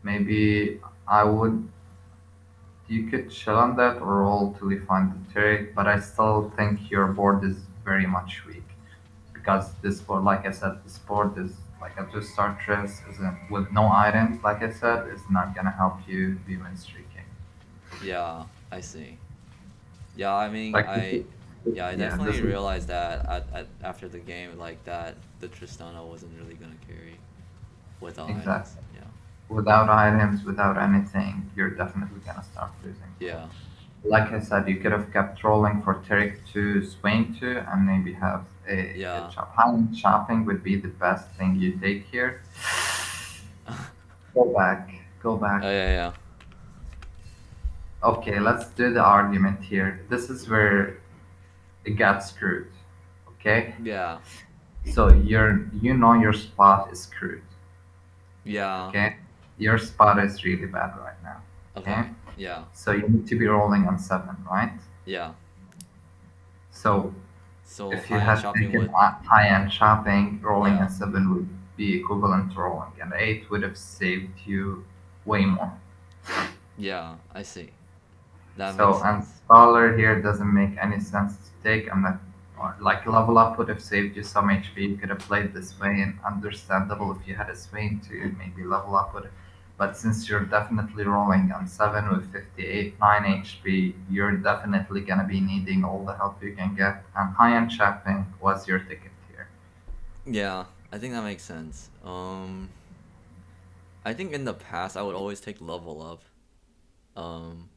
Maybe I would. You could chill on that or roll till you find the Tarek, but I still think your board is very much weak. Because this board, like I said, this board is like a 2 star Triss, isn't with no items, like I said, is not gonna help you be win streaking. Yeah, I see. Yeah, I mean, Like this yeah, I yeah, this definitely is realized that after the game, like that, the Tristana wasn't really gonna carry without items. exactly. Yeah, Without items, without anything, you're definitely gonna start losing. yeah, Like I said, you could have kept rolling for Tarek to Swain to and maybe have a good yeah. shop. High shopping would be the best thing you take here. Oh Go back, go yeah, back. yeah, Okay, let's do the argument here. This is where it got screwed. Okay? yeah, So your spot is screwed. yeah. Okay? Your spot is really bad right now. Okay? Okay, yeah, So you need to be rolling on 7, right? yeah. So So if you high end had shopping taken would, high-end shopping, rolling yeah, a 7 would be equivalent to rolling an 8 would have saved you way more. yeah. I see. That makes So sense. installer here doesn't make any sense to take. I'm not or like level up would have saved you some HP. You could have played this way and understandable if you had a Swain to maybe level up with it. But since you're definitely rolling on 7 with 58, 9 HP, you're definitely gonna be needing all the help you can get. And high-end shopping was your ticket here. Yeah, I think that makes sense. I think in the past I would always take level up. Um,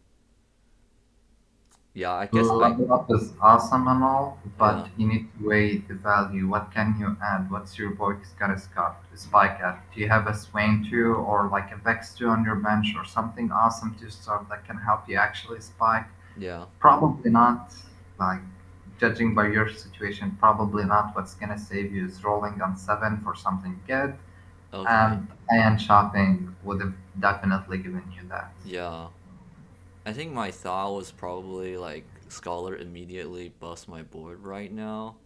yeah, I guess Level up is awesome and all, but yeah, you need to weigh the value. What can you add? What's your boy's got a spike at? Do you have a Swain 2 or like a Vex 2 on your bench or something awesome to start that can help you actually spike? yeah. Probably not. Like, judging by your situation, probably not. What's gonna save you is rolling on 7 for something good, Okay, and high-end shopping would have definitely given you that. yeah. I think my thought was probably like Scholar immediately bust my board right now,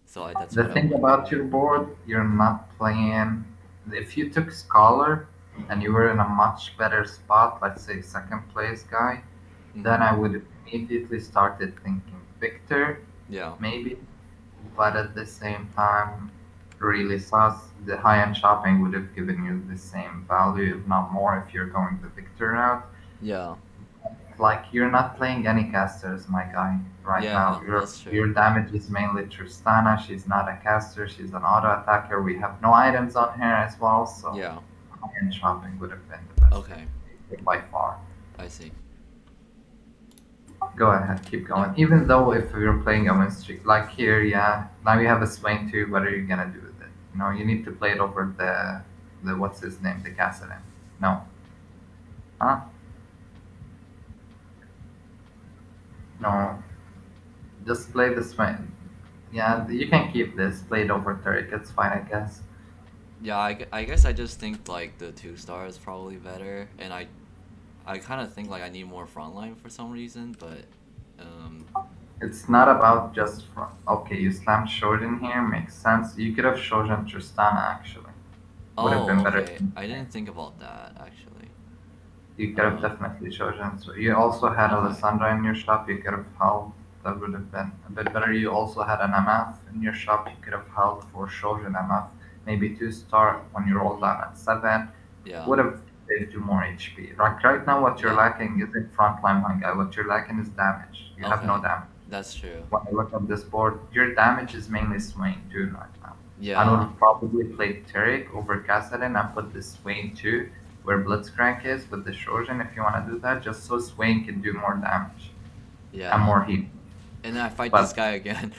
so that's The what I thing went about for. your board, you're not playing. If you took Scholar and you were in a much better spot, let's say second place guy, then Mm-hmm. I would immediately started thinking Victor, Yeah, maybe. But at the same time, really sus. The high-end shopping would have given you the same value, if not more, if you're going the Victor route. yeah, like you're not playing any casters, my guy, right Yeah, now. that's Your true. damage is mainly Tristana. She's not a caster. She's an auto attacker. We have no items on her as well, so Yeah. high-end shopping would have been the best Okay. thing by far. I see. Go ahead, keep Yeah. going. Even though if you're playing a win streak, like here, yeah, now you have a Swain too. What are you gonna do with it? You know, you need to play it over the what's his name, the Cassidy. No, huh? No, just play the Swain. Yeah, you can keep this. Play it over Turek. It's fine, I guess. Yeah, I guess I just think like the 2 star is probably better, and I kind of think like I need more frontline for some reason, but um It's not about just from. Okay, you slammed Shoujin here. Makes sense. You could have Shoujin Tristana actually. Would have been oh, better. okay. I didn't think about that actually. You could have Um definitely chosen. So you also had okay. Alessandra in your shop. You could have held. That would have been a bit better. You also had an MF in your shop. You could have held for Shogun MF. Maybe 2 star when you roll down at 7. Yeah. Would have saved you more HP. Right now, what you're Yeah. lacking isn't frontline, my guy. What you're lacking is damage. You have no Okay. damage. That's true. When I look at this board, your damage is mainly Swain 2 right now. I Yeah. would probably play Taric over Kassadin and put the Swain 2 where Blitzcrank is with the Shogun if you want to do that, just so Swain can do more damage and Yeah. more heat. And then I fight this But guy again.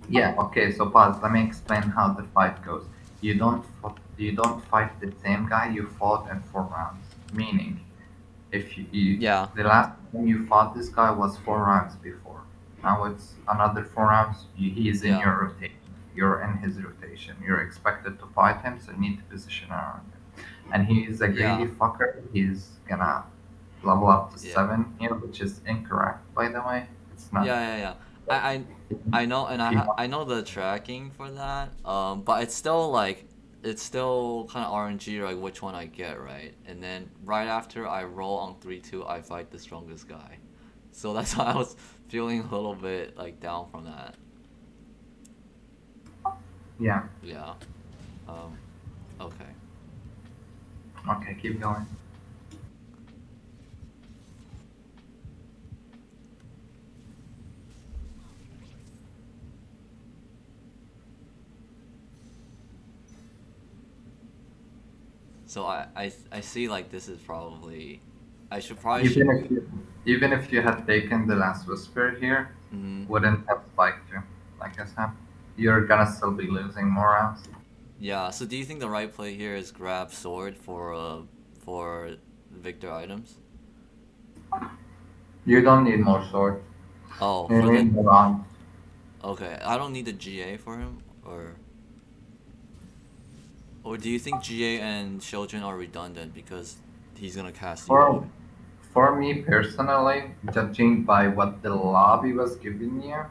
yeah, okay, so pause. Let me explain how the fight goes. You don't fight the same guy you fought in 4 rounds. Meaning, if Yeah. the last time you fought this guy was 4 rounds before. Now it's another 4 rounds. He is in Yeah. your rotation. You're in his rotation. You're expected to fight him, so you need to position around him. And he is a greedy Yeah. fucker. He's gonna level up to Yeah. 7 here, which is incorrect, by the way. It's not. Yeah, yeah, yeah. I I know, and If you I know the tracking for that. But it's still like it's still kind of RNG like which one I get, right? And then right after I roll on 3-2, I fight the strongest guy. So that's why I was feeling a little bit like down from that. yeah, Yeah. Um. Okay. okay, keep going. So I see like this is probably I should probably should. Even if you even if you had taken the last whisper here, Mm, wouldn't have spiked you. Like I said, you're gonna still be losing more rounds. yeah. So do you think the right play here is grab sword for Victor items? You don't need more sword. Oh, You for the need more rounds. okay. I don't need the GA for him, or do you think GA and Shojin are redundant because he's gonna cast For UI? for me personally, judging by what the lobby was giving you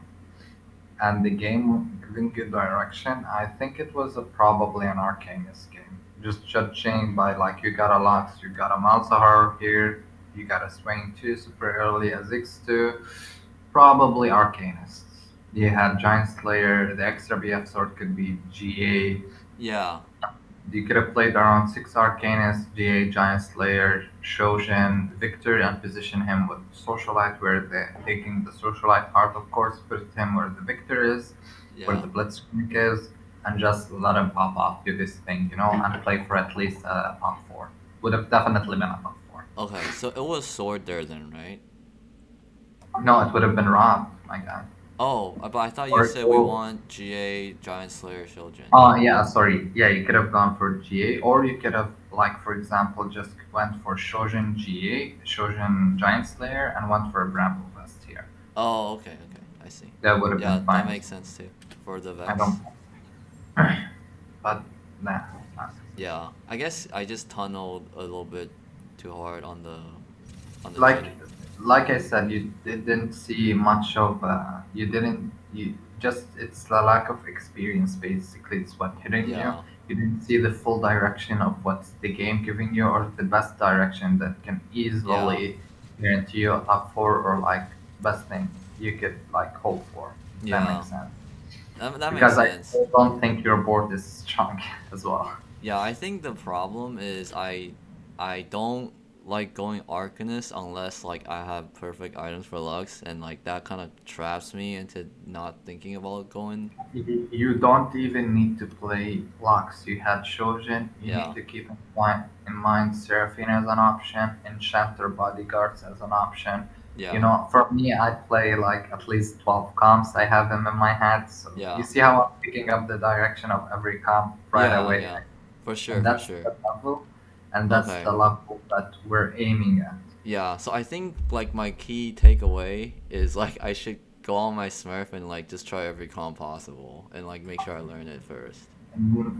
and the game giving you direction, I think it was probably an Arcanist game. Just judging by like you got a Lux, you got a Malzahar here, you got a Swain 2 super early, a Ziggs 2, probably Arcanists. You had Giant Slayer, the extra BF sword could be GA. Yeah, You could have played around 6 Arcanists, GA, Giant Slayer, Shojin, Victor, and position him with Socialite, where they're taking the Socialite heart, of course, put him where the Victor is, where yeah. the Blitzcrank is, and just let him pop off, do this thing, and play for at least a top 4. Would have definitely been a top 4. Okay, so it was sword there then, right? No, it would have been robbed, my guy. Oh, but I thought you Or, said we or want GA, Giant Slayer, Shojin. Oh, yeah, sorry. Yeah, you could have gone for GA, or you could have, like, for example, just went for Shojin GA, Shojin Giant Slayer, and went for a Bramble Vest here. Oh, okay, okay. I see. That would have Yeah, been that fine. makes sense too. For the I don't, Vex. but nah. Yeah, I guess I just tunneled a little bit too hard on the Like, Jin. like I said, you didn't see much of, you just, it's the lack of experience basically. It's what hitting you. Yeah, You didn't see the full direction of what's the game giving you, or the best direction that can yeah, easily guarantee you a top 4, or like best thing you could like hope for. If that yeah. makes sense. That makes Because I sense. still don't think your board is strong as well. Yeah, I think the problem is I don't. like going Arcanist unless like I have perfect items for Lux, and like that kind of traps me into not thinking about going. You don't even need to play Lux. You had Shojin. You need Yeah, to keep in mind Seraphine as an option, Enchanter Bodyguards as an option. You yeah, know, for me, I play like at least 12 comps. I have them in my head. So you yeah, see how I'm picking up the direction of every comp right yeah, away. yeah. For sure, And for that's sure. the level, and that's Okay. the level that we're aiming at. Yeah, so I think like my key takeaway is like I should go on my Smurf and like just try every comp possible and like make sure I learn it first.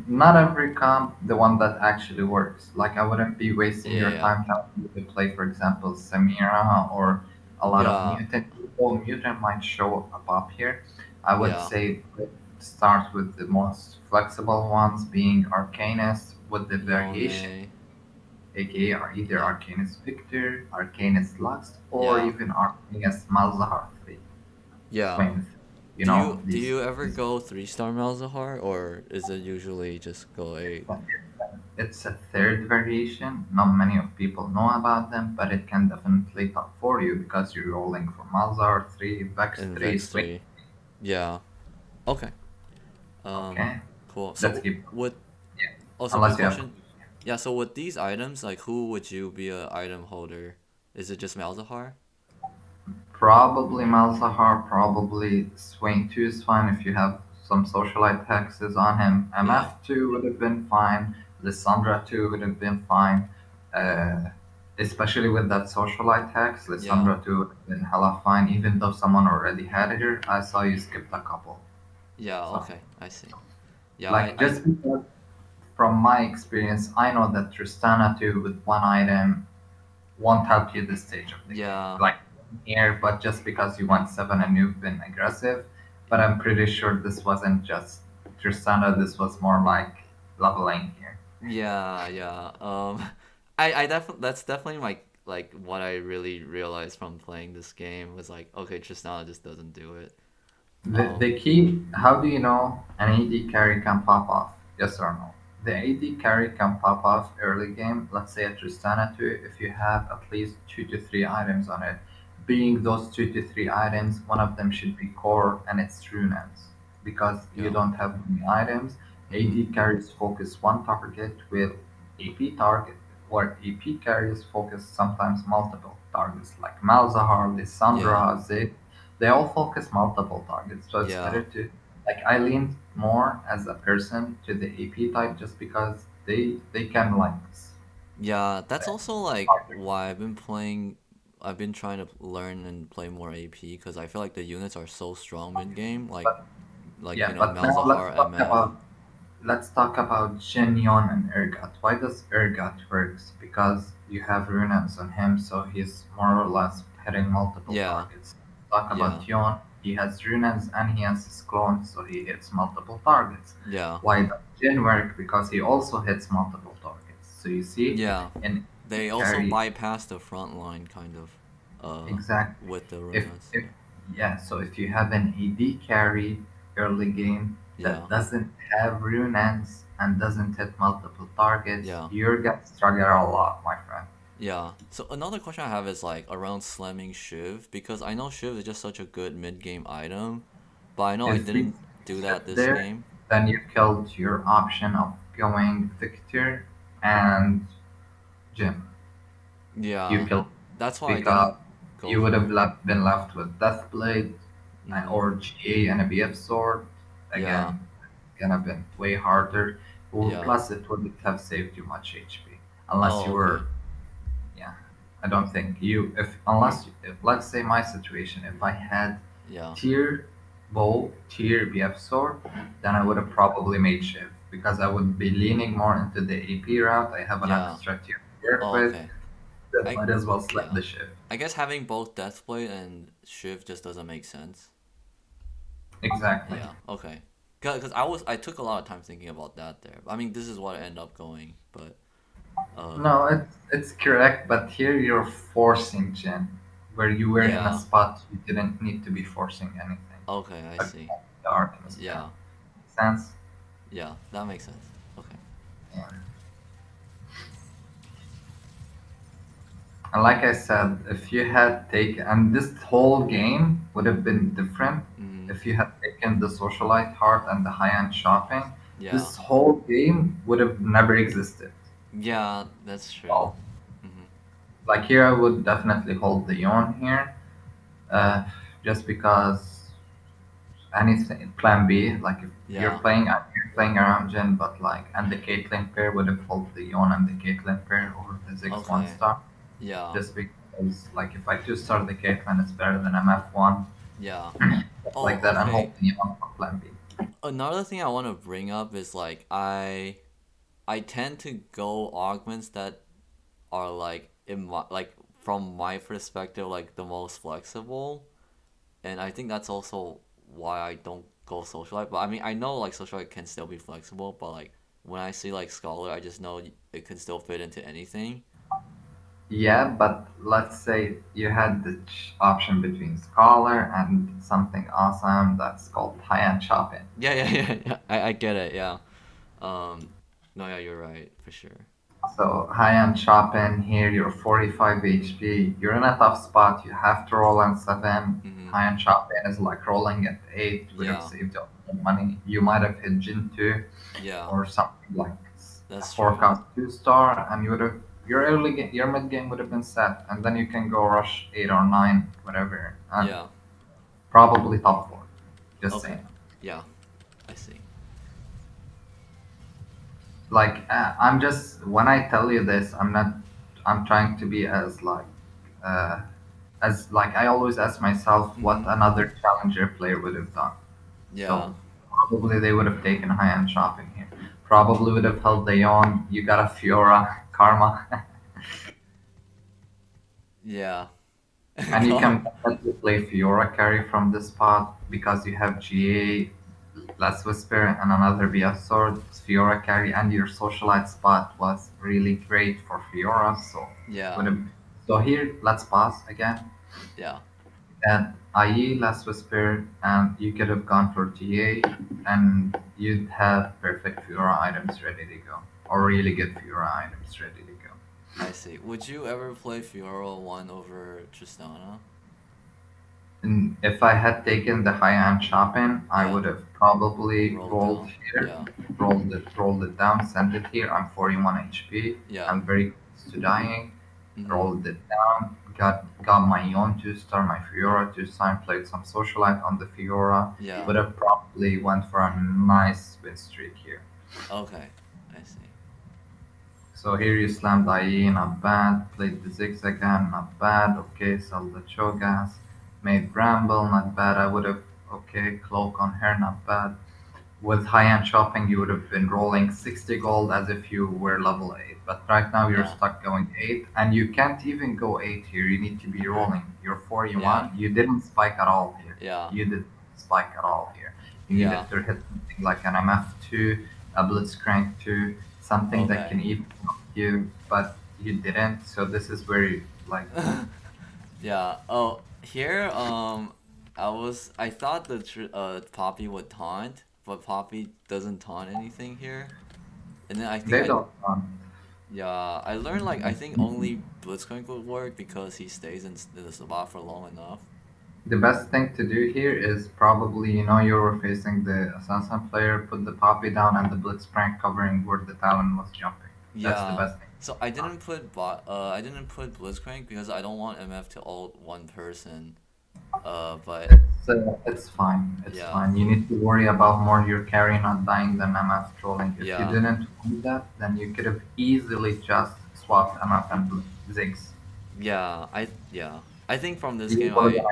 Not every comp, the one that actually works. Like I wouldn't be wasting your Yeah, time telling you to play, for example, Samira or a lot of yeah, mutant. Well, mutant might show up here. I would yeah, say start with the most flexible ones, being Arcanist with the variation, Yone, aka are either yeah, Arcanist Victor, Arcanist Lux, or yeah, even Arcanist Malzahar 3, yeah. Swing. You know, Do these. you ever go 3-star Malzahar or is it usually just go 8? It's a third variation. Not many of people know about them, but it can definitely top for you because you're rolling for Malzar 3, Vex And 3, Vex Swing. 3? Yeah. Okay. Okay, Cool. let's So keep. with Yeah, also quick unless you have. question. Yeah, so with these items, like who would you be a item holder? Is it just Malzahar? Probably Malzahar, probably Swain 2 is fine if you have some socialite hexes on him. Yeah. MF2 would have been fine. Lissandra 2 would have been fine. Uh, Especially with that socialite hex, Yeah. Lissandra 2 would have been hella fine, even though someone already had her. I saw you skipped a couple. Yeah, So, okay. I see. Yeah, like, I just because from my experience, I know that Tristana 2 with one item won't help you this stage of the game. yeah. Like here, but just because you went seven and you've been aggressive. But I'm pretty sure this wasn't just Tristana, this was more like leveling here. Yeah, yeah. I definitely that's definitely like what I really realized from playing this game was like, okay, Tristana just doesn't do it. The key, how do you know an AD carry can pop off? Yes or no? The AD carry can pop off early game, let's say at Tristana 2, if you have at least 2 to 3 items on it. Being those 2 to 3 items, one of them should be core and it's Runans. Because you Yeah. don't have many items, Mhm. AD carries focus one target with AP target, where AP carries focus sometimes multiple targets, like Malzahar, Yeah. Lissandra, Zed. They all focus multiple targets, so it's Yeah. better to like I lean more as a person to the AP type just because they can like Yeah, that's uh, also like target. why I've been trying to learn and play more AP because I feel like the units are so strong mid game, But like yeah, you know but now Malzahar MF. let's talk about Jinyon and Urgot. Why does Urgot works? Because you have Runans on him, so he's more or less hitting multiple Yeah. targets. Talk about Yeah. Yon, he has Runans and he has his clones, so he hits multiple targets. Yeah. Why does Jin work? Because he also hits multiple targets. So you see, Yeah. in They also carry bypass the front line kind of exactly. with the If runas. if yeah, so if you have an AD carry early game that Yeah. doesn't have runes and doesn't hit multiple targets, Yeah. you're gonna struggle a lot, my friend. Yeah. So another question I have is like around slamming Shiv because I know Shiv is just such a good mid game item, but I know I If we didn't do that sit this there, game. then you killed your option of going Victor and Jim. You Yeah. killed That's why I because didn't go you would for have it. been left with Deathblade Mhm. or GA and a BF sword. Yeah. Again, gonna been way harder. Yeah. Plus, it wouldn't have saved you much HP unless Oh, you okay. were. Yeah, I don't think you. If unless if let's say my situation, if I had Yeah. tier bow, tier BF sword, then I would have probably made shift because I would be leaning more into the AP route. I have an Yeah. extra tier to work Oh, with. okay. Then I might as well slip yeah. the shift. I guess having both Deathblade and Shiv just doesn't make sense. Exactly. Yeah. Okay. Cause I took a lot of time thinking about that there. I mean, this is what I end up going, but No, it's correct, but here you're forcing Jen, where you were in a yeah. spot you didn't need to be forcing anything. Okay, I Again, see. the Artemis camp. Yeah. Sense? Yeah, that makes sense. Okay. Yeah. And like I said, if you had taken, and this whole game would have been different Mm-hmm. if you had taken the socialite heart and the high-end shopping. Yeah. This whole game would have never existed. Yeah, that's true. Well, Mm-hmm. like here, I would definitely hold the yawn here, uh, just because anything plan B. Like if Yeah. you're playing around Jin, but like and the Caitlyn pair would have held the yawn and the Caitlyn pair over the Ziggs one Okay. star. Yeah. Just because like if I two star the Caitlyn, it's better than MF1 Yeah. like Oh, that and okay. holding on for plan B. Another thing I want to bring up is like I tend to go augments that are like in my like from my perspective like the most flexible, and I think that's also why I don't go socialite. But I mean I know like socialite can still be flexible, but like when I see like scholar, I just know it can still fit into anything. Yeah, but let's say you had the option between Scholar and something awesome that's called high-end shopping. Yeah, yeah, yeah, yeah. I get it. Yeah. Um. No, yeah, you're right for sure. So high-end shopping here, you're 45 HP. You're in a tough spot. You have to roll on 7. Mm-hmm. High-end shopping is like rolling at 8. Would have Yeah. saved a lot of money. You might have hit Jin 2 Yeah. or something like a That's true. forecast 2 star, and you would have your mid game would have been set, and then you can go rush 8 or 9, whatever, and Yeah. probably top 4. Just Okay. saying. Yeah. I see. Like I'm just when I tell you this, I'm not. I'm trying to be uh, as like I always ask myself what Mm-hmm. another challenger player would have done. Yeah. So probably they would have taken high-end shopping here. Probably would have held Dayon. You got a Fiora, Karma, Yeah. and you Car. can definitely play Fiora carry from this spot because you have GA, Last Whisper, and another BF sword. Fiora carry and your socialite spot was really great for Fiora. So would Yeah. have. So here, let's pause again. Yeah. And IE Last Whisper, and you could have gone for GA, and you'd have perfect Fiora items ready to go, or really good Fiora items ready to go. I see. Would you ever play Fiora 1 over Tristana? And if I had taken the high-end shopping, I Yeah. would have probably Roll rolled down. here, Yeah. rolled it down, sent it here. I'm 41 HP. Yeah. I'm very close to dying. Mm-hmm. Rolled it down. Got my Yon 2 star, my Fiora 2 star, played some socialite on the Fiora. Yeah. Would have probably went for a nice win streak here. Okay. I see. So here you slammed IE, not bad. Played the Ziggs again, not bad. Okay, sell the Cho'Gath. Made Bramble, not bad. I would have, okay, Cloak on her, not bad. With high-end shopping, you would have been rolling 60 gold as if you were level 8. But right now you're Yeah. stuck going 8, and you can't even go 8 here. You need to be rolling. You're Yeah. 41. You didn't spike at all here. Yeah. You didn't spike at all here. You Yeah. needed to hit something like an MF2, a Blitzcrank 2, something that Okay. can even help you, but you didn't. So this is where you, like, Yeah. Oh, here, I thought the Poppy would taunt, but Poppy doesn't taunt anything here. And then I think they don't. yeah, I learned like I think only Blitzcrank would work because he stays in the spot for long enough. The best thing to do here is probably, you were facing the assassin player, put the poppy down and the blitzcrank covering where the talon was jumping. That's the Yeah. best thing. So I didn't put Blitzcrank because I don't want MF to ult one person. But It's fine. It's yeah. fine. You need to worry about more your carry not dying than MF trolling. If you Yeah. didn't do that, then you could have easily just swapped MF and Ziggs. Yeah. I think from this game Usually I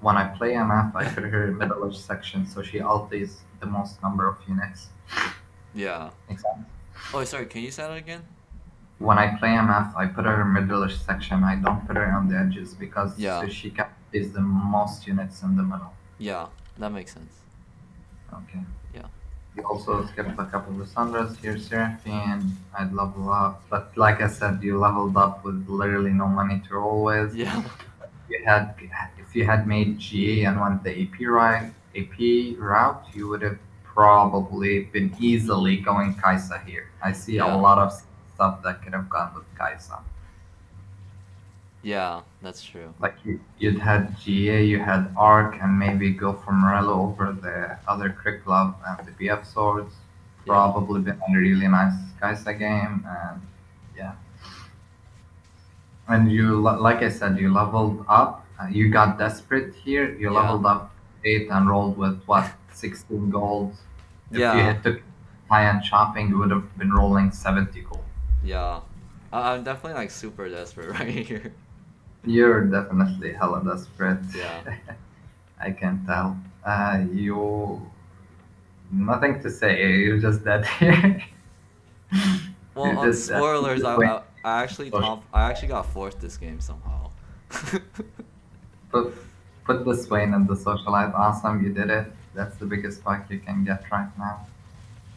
when I play MF, I put her middle-ish section, so she ulties the most number of units. yeah. Exactly. Oh, sorry, can you say that again? When I play MF, I put her in middle-ish section. I don't put her on the edges because so Yeah. she can place the most units in the middle. Yeah, that makes sense. Okay. Yeah. You also skipped a couple of Sandras here, Seraphine. I'd level up, but like I said, you leveled up with literally no money to roll with. Yeah. You had, if you had made GA and went the AP route, you would have probably been easily going Kaisa here. I see a Yeah. lot of stuff that could have gone with Kaisa. Yeah, that's true. Like you'd had GA, you had Arc, and maybe go for Morello over the other Crick Glove and the BF swords. Yeah, Probably been a really nice Kaisa game, and yeah. And like I said, you leveled up. You got desperate here. You yeah, leveled up 8 and rolled with what 16 gold. If you yeah, had took high-end shopping, you would have been rolling 70 gold. yeah. I'm definitely like super desperate right here. You're definitely hella desperate. Yeah. I can tell. You nothing to say. You're just dead here. Well, You just spoilers. wait. I actually got fourth this game somehow. Put put the Swain and the socialite. Awesome, you did it. That's the biggest spike you can get right now.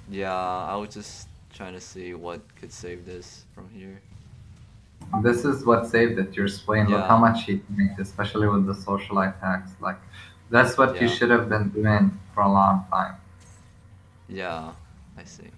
Yeah, I was just trying to see what could save this from here. This is what saved it. Your Swain. Look how Yeah, much he made, especially with the socialite hacks. Like that's what you yeah, should have been doing for a long time. yeah. I see.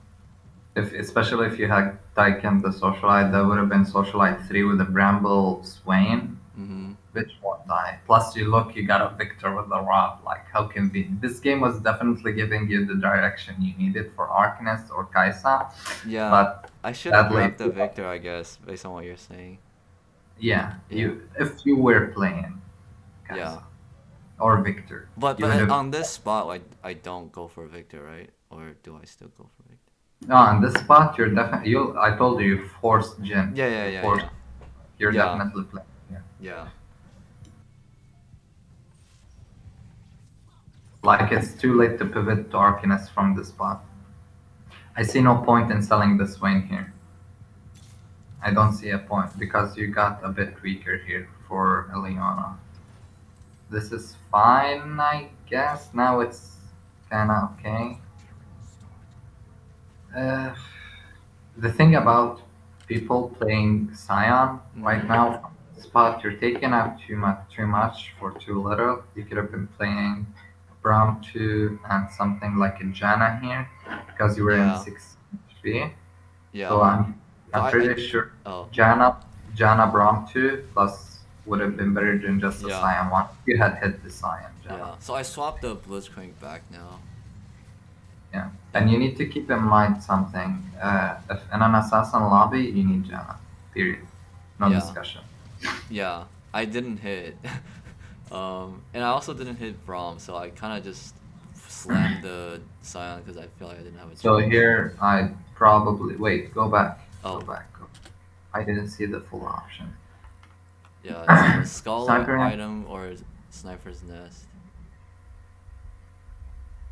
If especially if you had taken the socialite, that would have been socialite 3 with the Bramble Swain. Mm-hmm. Bitch won't die. Plus, you got a victor with the rod. Like, how convenient. This game was definitely giving you the direction you needed for Arcanist or Kaisa, Yeah, but I should have sadly, grabbed the victor, I guess, based on what you're saying. yeah, Yeah, if you were playing yeah. Kaisa or Victor, you would But have. on this spot, like I don't go for victor, right? Or do I still go for victor? No, on this spot, you're definitely. You. I told you, you forced Jin. Yeah, yeah, You yeah, forced. yeah, You're yeah, definitely playing. Yeah. yeah. Like it's too late to pivot to Arcanist from this spot. I see no point in selling the Swain here. I don't see a point because you got a bit weaker here for Eliana. This is fine, I guess. Now it's kinda okay. Uh, the thing about people playing Scion right Mm-hmm. now from the spot, you're taking out too much for too little. You could have been playing Braum 2 and something like a Janna here because you were in Yeah, 6 HP. So yeah. I'm I pretty sure oh Jana Bromtu plus would have been better than just a yeah, Cyan one. You had hit the Cyan Jana. yeah. So I swapped the Blitzcrank back now. Yeah. And And you need to keep in mind something. If in an assassin lobby, you need Jana. Period. No yeah, discussion. yeah. I didn't hit. And I also didn't hit Braum, so I kind of just slammed the Scion because I feel like I didn't have a So choice. here I probably wait. Go back. Go Oh, back. I didn't see the full option. yeah. It's a Scholar Sniper item or Sniper's Nest.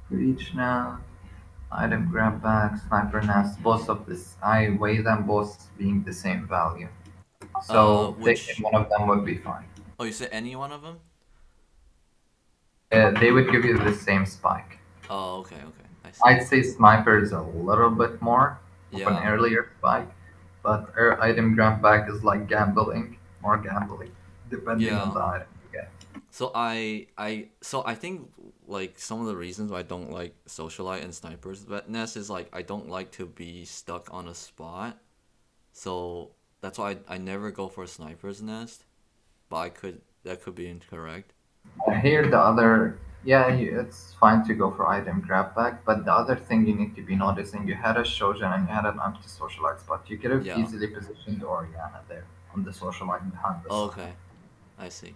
reach now. Item grab bag, sniper nest. Both of this, I weigh them both being the same value. So taking Which one of them would be fine. oh, you said any one of them? They would give you the same spike. Oh, okay, okay. I see. I'd say sniper is a little bit more of an Yeah, earlier spike, but item grab bag is like gambling, more gambling, depending on yeah. the item you get. So I think like some of the reasons why I don't like Socialite and Sniper's Nest is like I don't like to be stuck on a spot. So that's why I never go for Sniper's Nest. But that could be incorrect. Here, the other, yeah, it's fine to go for item grab bag, but the other thing you need to be noticing, you had a Shojan and you had an anti-socialite spot. You could have Yeah. easily positioned Oriana there on the socialite behind the sun. Okay. I see.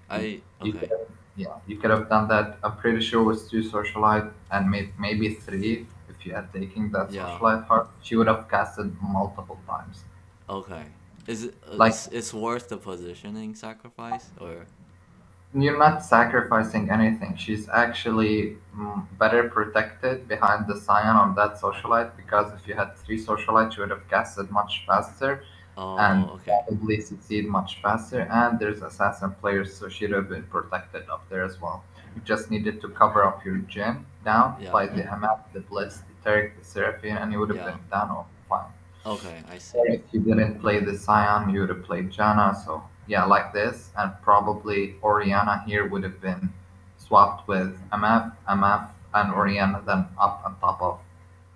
You could Okay. have, yeah, you could have done that. I'm pretty sure with two socialite and maybe three if you had taken that Yeah. socialite heart. She would have casted multiple times. Okay. Is it Like it's worth the positioning sacrifice or you're not sacrificing anything. She's actually better protected behind the Scion on that socialite because if you had three socialites, you would have casted much faster and oh, okay. probably succeed much faster. And there's assassin players, so she'd have been protected up there as well. You just needed to cover up your gen down Yeah. by the Amat, the Blitz, the Turk, the Seraphine, and you would have Yeah. been down all fine. Okay, I Or see. if you didn't play the Scion, you would have played Janna. So yeah, like this, and probably Oriana here would have been swapped with Amaf, and Oriana then up on top of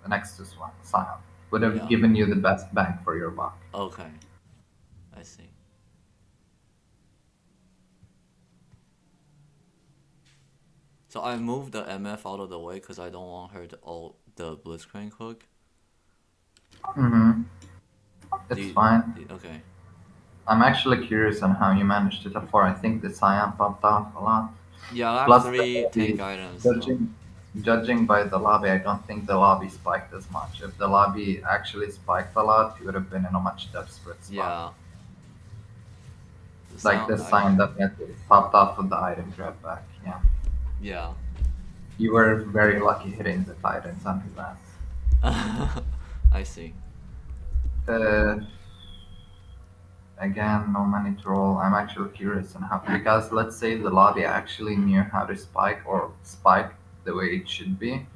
the next to Scion. Would have Yeah. given you the best bang for your buck. Okay. I see. So I moved the MF out of the way because I don't want her to ult the Blitzcrank hook. Mm-hmm. Do It's you, fine. okay. I'm actually curious on how you managed it before. I think the Cyan popped off a lot. Yeah, I have Plus, the three tank lobby, items, so judging by the lobby, I don't think the lobby spiked as much. If the lobby actually spiked a lot, you would have been in a much desperate spot. yeah. The Like sound, this sign definitely popped off with the item grab back. Yeah, yeah. you were very lucky hitting the Titans on his ass. I see. Uh, Again, no money to roll. I'm actually curious on how, because let's say the lobby actually knew how to spike or spike the way it should be,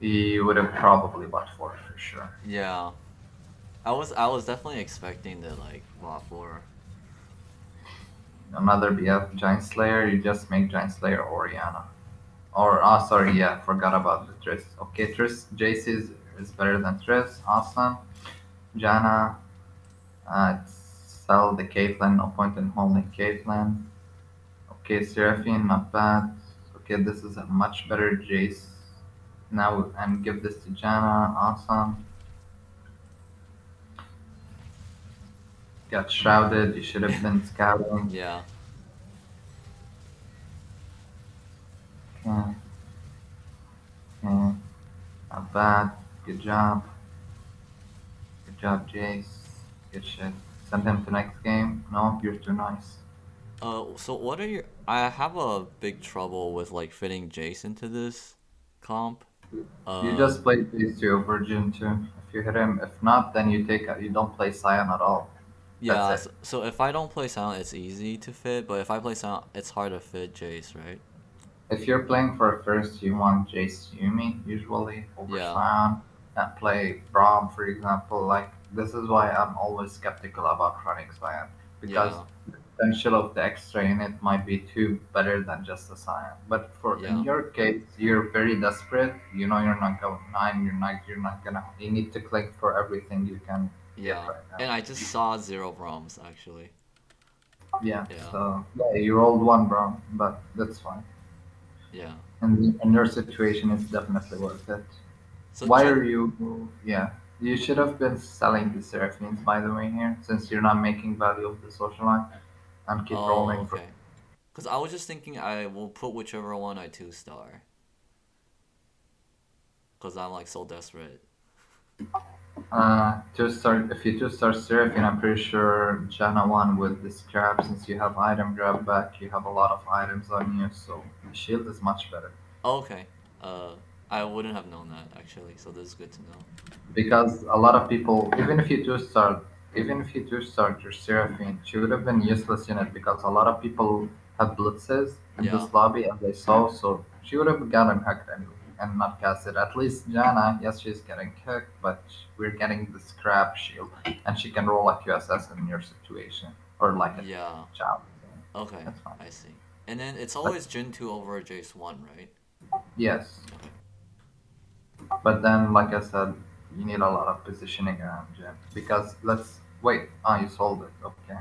he would have probably bought for sure. Yeah, I was definitely expecting the like bot four. Another BF Giant Slayer, you just make Giant Slayer Oriana. Or, oh, sorry, yeah, forgot about the Triss. Okay, Triss, Jace is better than Triss, awesome. Janna, sell the Caitlyn, no point in holding Caitlyn. Okay, Seraphine, not bad. Okay, this is a much better Jace. Now, and give this to Janna, awesome. Got shrouded, you should have been scouting. Yeah. Okay, okay, not bad. Good job. Good job, Jace. Good shit. Send him to next game. No, you're too nice. So what are your? I have a big trouble with like fitting Jace into this comp. You Uh, just play these two over Jin 2. If you hit him, if not, then you don't play Sion at all. That's yeah. it. So if I don't play Silent, it's easy to fit, but if I play Silent, it's hard to fit Jace, right? If you're playing for a first, you want Jace Yumi usually over Yeah. Sion and play Braum, for example. Like this is why I'm always skeptical about running Sion because Yeah. the potential of the extra unit might be too better than just a Sion. But for in Yeah. your case, you're very desperate. You know you're not going nine. You're not gonna. You need to click for everything you can get Yeah. right now. And I just saw zero Broms actually. Yeah. Yeah. So yeah, you rolled one Braum, but that's fine. Yeah. And in your situation, it's definitely worth it. So Why are Jin. you? Yeah, you should have been selling the Seraphines, by the way, here, since you're not making value of the social line, and keep Oh, rolling for. okay. Cause I was just thinking I will put whichever one I two star. Cause I'm like so desperate. To start, if you just start Seraphine, I'm pretty sure Janna won with this grab, since you have item grab back, you have a lot of items on you, so the shield is much better. Oh, okay. Uh, I wouldn't have known that actually. So this is good to know. Because a lot of people, even if you do start your Seraphine, she would have been useless in it because a lot of people have blitzes in Yeah. this lobby and they saw, so she would have gotten hooked anyway and not cast it. At least Jana, yes, she's getting hooked, but we're getting the scrap shield and she can roll a QSS in your situation or like a Yeah. child. Okay. That's fine. I see. And then it's But always Jin 2 over Jace 1, right? yes, Okay. but then like I said, you need a lot of positioning around Jim because let's wait. Ah, you sold it. Okay.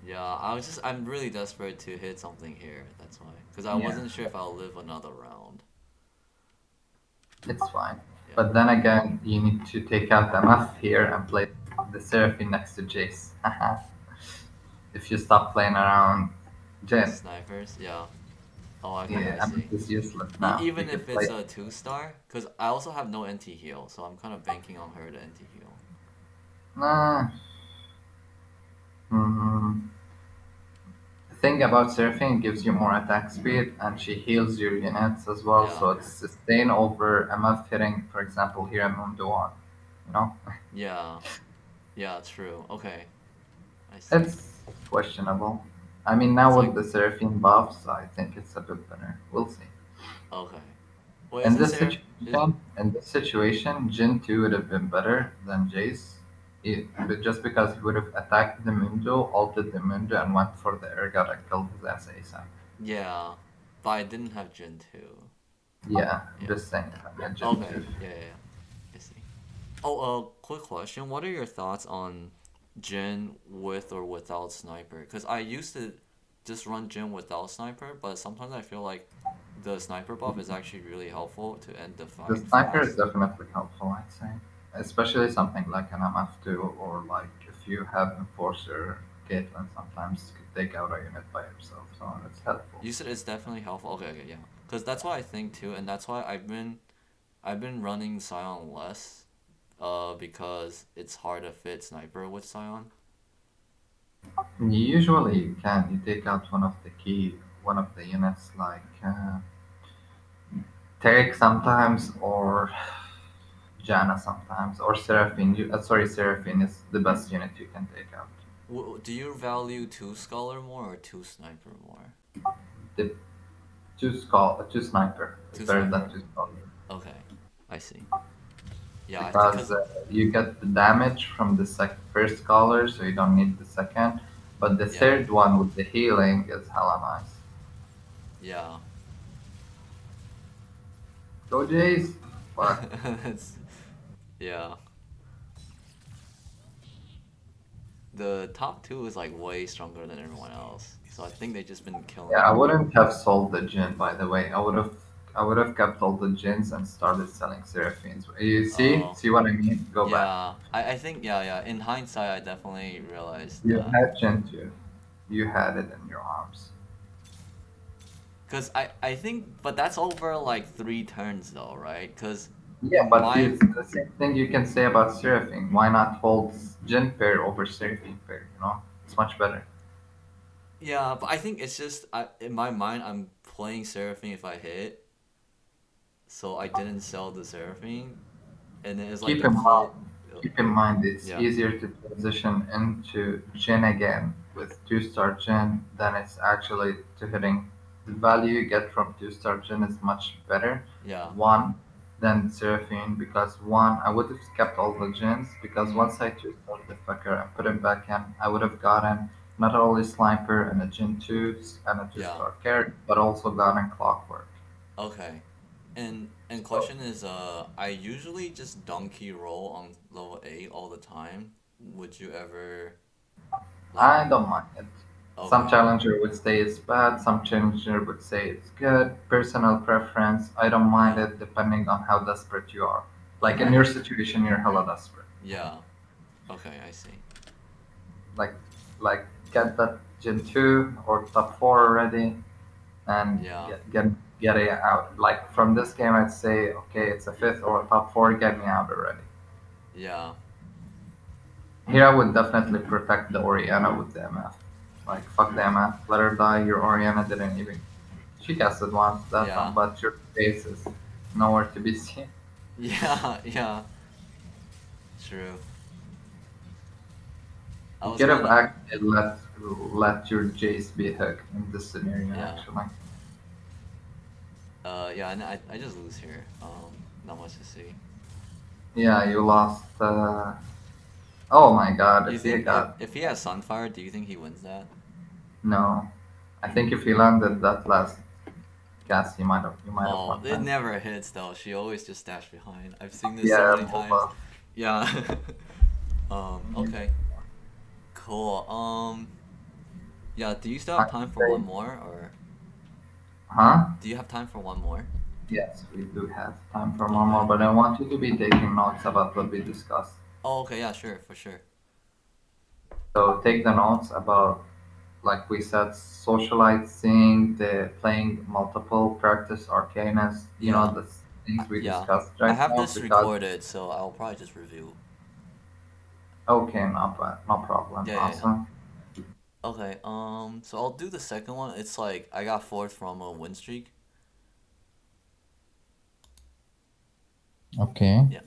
Yeah, I'm really desperate to hit something here. That's why. Because I Yeah, wasn't sure if I'll live another round. it's fine. Yeah. But then again, you need to take out the MF here and play the Seraphine next to Jace. If you stop playing around Jin, Snipers? Yeah. Oh, okay, I yeah, MF see. is useless now. You Even if could it's play. a 2 star? Because I also have no NT heal, so I'm kind of banking on her to NT heal. Nah. hmm The thing about Seraphine gives you more attack speed and she heals your units as well, Yeah. so it's sustain over MF hitting, for example, here in Mundo 1. You know? Yeah. Yeah, true. Okay, I see. It's questionable. I mean, It's now with like, the Seraphine buffs, I think it's a bit better. We'll see. okay. Well, In isn't this Seraph. Is, situation, Jin 2 would have been better than Jace. But just because he would have attacked the Mundo, altered the Mundo, and went for the Ergot and killed his ass ASAP. yeah. But I didn't have Jin 2. Yeah, Yeah. just saying. Yeah, Jin Okay, 2. yeah, yeah, yeah. I see. Oh, quick question. What are your thoughts on Jin with or without sniper? Because I used to just run Jin without sniper, but sometimes I feel like the sniper buff is actually really helpful to end the The fight sniper is fast. definitely helpful, I'd say. Especially something like an MF2, or like if you have Enforcer, Caitlyn sometimes could take out a unit by herself, so it's helpful. You said it's definitely helpful. Okay, okay, yeah. Cause that's what I think too, and that's why I've been running Scion less, because it's hard to fit sniper with Scion. Usually you can, you take out one of the units like Tarek sometimes, or Janna sometimes, or Seraphine. Sorry, Seraphine is the best unit you can take out. Do you value two scholar more or two sniper more? The two sniper is Two better than sniper. two scholar. Okay, I see. Yeah, I think Because cause you get the damage from the first scholar, so you don't need the second. But the yeah, third one with the healing is hella nice. yeah. Go Jace! Fuck. It's, yeah. The top two is like way stronger than everyone else, so I think they just been Yeah, I killing. wouldn't have sold the gin, by the way. I would have kept all the gins and started selling Seraphines. You see? Oh, See what I mean? Go back. yeah. I think yeah, yeah. In hindsight, I definitely realized You that. had gin too. You had it in your arms. Cause I think, but that's over like 3 turns though, right? Cause Yeah, but my it's the same thing you can say about Seraphine. Why not hold gin pair over Seraphine pair? It's much better. yeah, but I think it's just in my mind I'm playing Seraphine if I hit, so I didn't sell the Seraphine, and then it's like Keep a in mind, full. keep in mind, it's Yeah, easier to transition into Jin again with two-star Jin than it's actually to hitting. The value you get from two-star Jin is much better. yeah. One than Seraphine, because one, I would have kept all the Jins, because Mm-hmm. once I two-star the fucker and put him back in, I would have gotten not only Sniper and a Jin 2 and a Yeah. two-star character, but also gotten Clockwork. Okay. And So question is, I usually just donkey roll on level 8 all the time. Would you ever like? I don't mind it. Some Okay. challenger would say it's bad, some challenger would say it's good. Personal preference, I don't mind Yeah. it depending on how desperate you are. Like in Okay. your situation, you're hella desperate. Yeah. Okay, I see. Like, like get that Gen 2 or top 4 already and Yeah. get it out. Like from this game, I'd say, okay, it's a fifth or a top 4, get me out already. Yeah. Here, I would definitely protect the Oriana with the MF. Like, fuck the MF, let her die. Your Oriana didn't even. She casted once, that one, Yeah. but your face is nowhere to be seen. Yeah. Yeah. True. I You was could have gonna. actually let your Jace be hooked in this scenario, Yeah. actually. Yeah. And I just lose here. Not much to see. Yeah, you lost. Oh my god, You if he think if got. if he has Sunfire, do you think he wins that? No. I think if he landed that last cast, you might have Oh, won it that. never hits though. She always just dash behind. I've seen this so Yeah, many times. Boba. Yeah. Okay. Cool. Yeah, do you still have I'd time for one say, more or huh? do you have time for one more? Yes, we do have time for one more, Okay. but I want you to be taking notes about what we discussed. Oh, okay, yeah, sure, for sure. So take the notes about, like we said, socializing, the playing multiple practice arcanas, Yeah. the things we Yeah. discussed I right have now, this because, recorded, so I'll probably just review. okay, not bad, no problem, Yeah, yeah, yeah. awesome. Okay, so I'll do the second one. It's like I got fourth from a win streak. Okay. Yeah.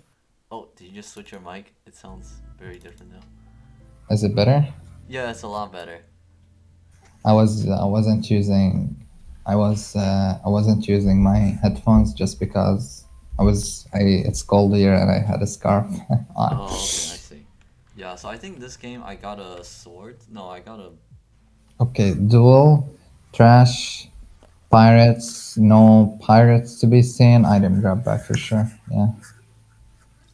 Oh, did you just switch your mic? It sounds very different now. Is it better? Yeah, it's a lot better. I wasn't using my headphones just because it's cold here and I had a scarf on. Oh, okay, I see. Yeah, so I think this game I got a sword. No, I got a. Okay, duel, trash, pirates, no pirates to be seen. Item grab back for sure. Yeah.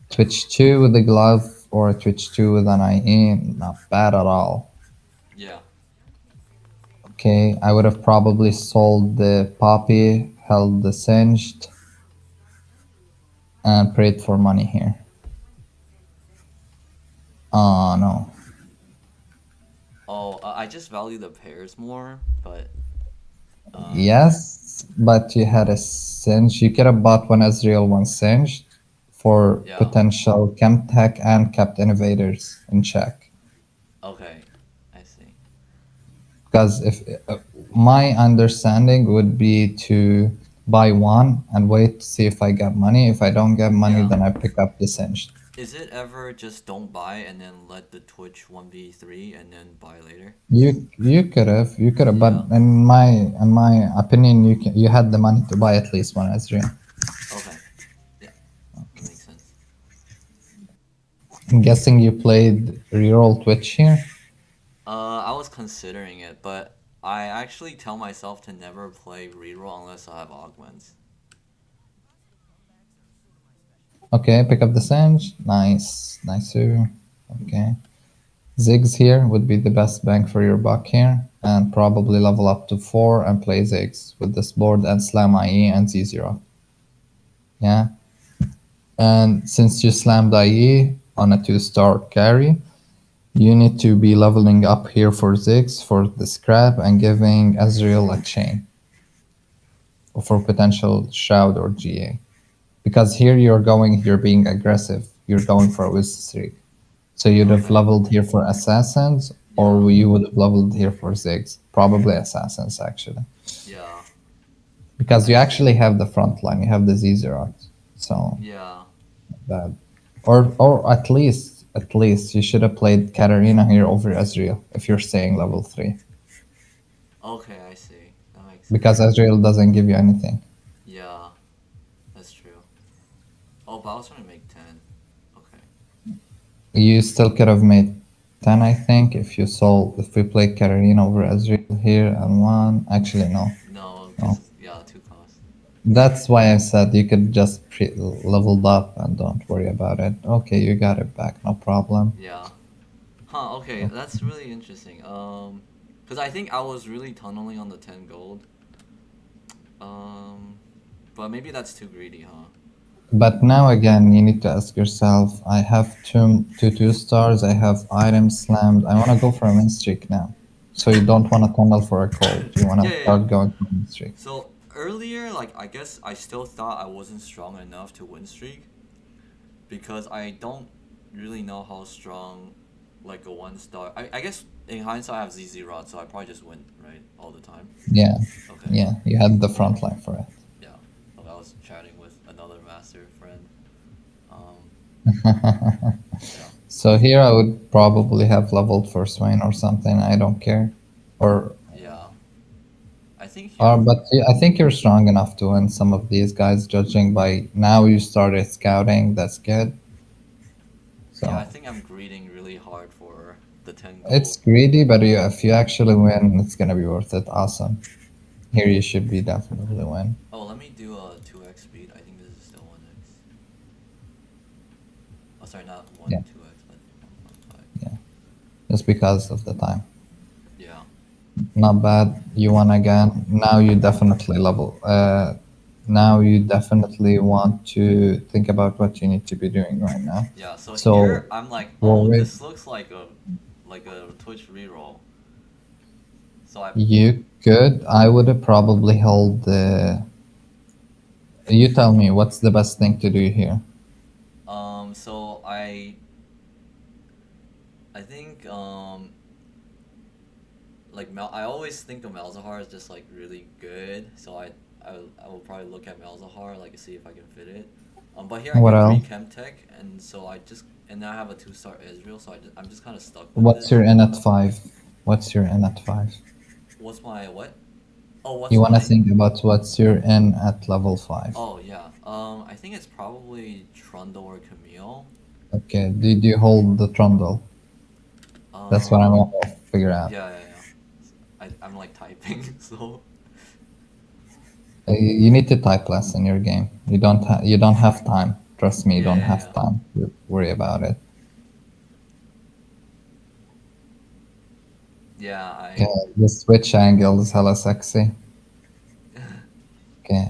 Twitch 2 with the glove or Twitch 2 with an IE, not bad at all. Yeah. Okay, I would have probably sold the Poppy held the singed and prayed for money here. Oh no. Oh, I just value the pairs more, but Yes, but you had a cinch. You could have bought one Ezreal, one singed for yeah. potential chem tech and kept innovators in check. Okay, I see. Because if my understanding would be to buy one and wait to see if I get money. If I don't get money, Yeah. then I pick up the cinched. Is it ever just don't buy and then let the Twitch 1v3 and then buy later? You could have, but Yeah. in my opinion, you had the money to buy at least one Ezreal. Okay. Yeah, that makes sense. I'm guessing you played reroll Twitch here. I was considering it, but I actually tell myself to never play reroll unless I have augments. Okay, pick up the Singe. Nice, nicer. Okay. Ziggs here would be the best bang for your buck here, and probably level up to 4 and play Ziggs with this board and slam IE and Z0. Yeah. And since you slammed IE on a 2-star carry, you need to be leveling up here for Ziggs for the scrap and giving Ezreal a chain for potential Shroud or GA. Because here you're being aggressive. You're going for a Wiz streak. So you'd have Okay. leveled here for assassins, Yeah. or you would have leveled here for Ziggs. Probably assassins, actually. Yeah. Because I you see. actually have the front line, you have the Zerot. So Yeah. that, or at least you should have played Katarina here over Ezreal if you're staying level 3. Okay, I see. That makes Because sense. Ezreal doesn't give you anything. Yeah, that's true. Oh, but I was trying to make 10. Okay. You still could have made 10, I think, if we played Katarina over Ezreal here and one. Actually, no. No, No. because, yeah, 2 costs. That's why I said you could just leveled up and don't worry about it. Okay, you got it back, no problem. Yeah. Huh, okay, that's really interesting. Because I think I was really tunneling on the 10 gold. Um, but maybe that's too greedy, huh? But now again, you need to ask yourself, I have two stars, I have items slammed. I want to go for a win streak now. So you don't want to tunnel for a cold. You want Yeah, to yeah, yeah. start going for a win streak. So earlier, like, I guess I still thought I wasn't strong enough to win streak because I don't really know how strong, like, a 1 star. I guess in hindsight, I have ZZ Rod, so I probably just win, right? All the time. Yeah, Okay. yeah, you had the front line for Yeah. Okay, I was chatting with another master friend. Um, it. yeah. So here I would probably have leveled for Swain or something. I don't care. Or Yeah. I think here. but I think you're strong enough to win some of these guys, judging by now you started scouting. That's good. Yeah, I So think I'm greeting really hard for the 10 it's gold. greedy, but if you actually win, it's gonna be worth it. Awesome. Here you should be definitely win. Oh, let me do a 2x speed. I think this is still 1x. Oh, sorry, not 1 Yeah, 2x, but 1.5. yeah. Just because of the time. Yeah. Not bad. You won again. Now you definitely level. Now you definitely want to think about what you need to be doing right now. Yeah, so So here I'm like, oh, for it, this looks like a Twitch reroll. So I you could. I would have probably held the. You tell me what's the best thing to do here. so I think like I always think of Malzahar as just like really good, so I will probably look at Malzahar like see if I can fit it. But here I What get 3 else? Chem Tech, and so and now I have a 2 star Israel, so I'm just kind of stuck with What's this. your N at 5? What's your N at 5? What's my what? Oh, You what's want to my? think about what's your N at level 5. Oh yeah. I think it's probably Trundle or Camille. Okay, did you hold the trundle? That's what I Um, want to figure out. yeah, yeah, yeah. I'm like typing, so You need to type less in your game. You don't have time. Trust me, you yeah, don't yeah, have yeah. time to worry about it. Yeah, Okay, the switch angle is hella sexy. Okay,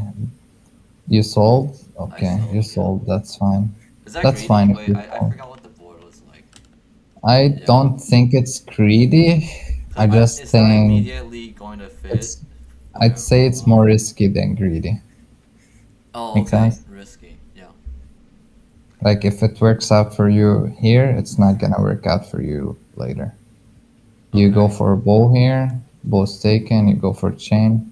You sold? I Okay, you sold, yeah. sold. That's fine. Is that That's greedy? fine if Wait, you I sold. forgot what the board was like. I Yeah. don't think it's greedy. Cause I just it's not think immediately going to fit it's. for I'd for say a it's while. more risky than greedy. Oh, Make okay. sense? Risky. Yeah. Like if it works out for you here, it's not gonna work out for you later. You go Okay. for a bow here, bow's taken. You go for chain.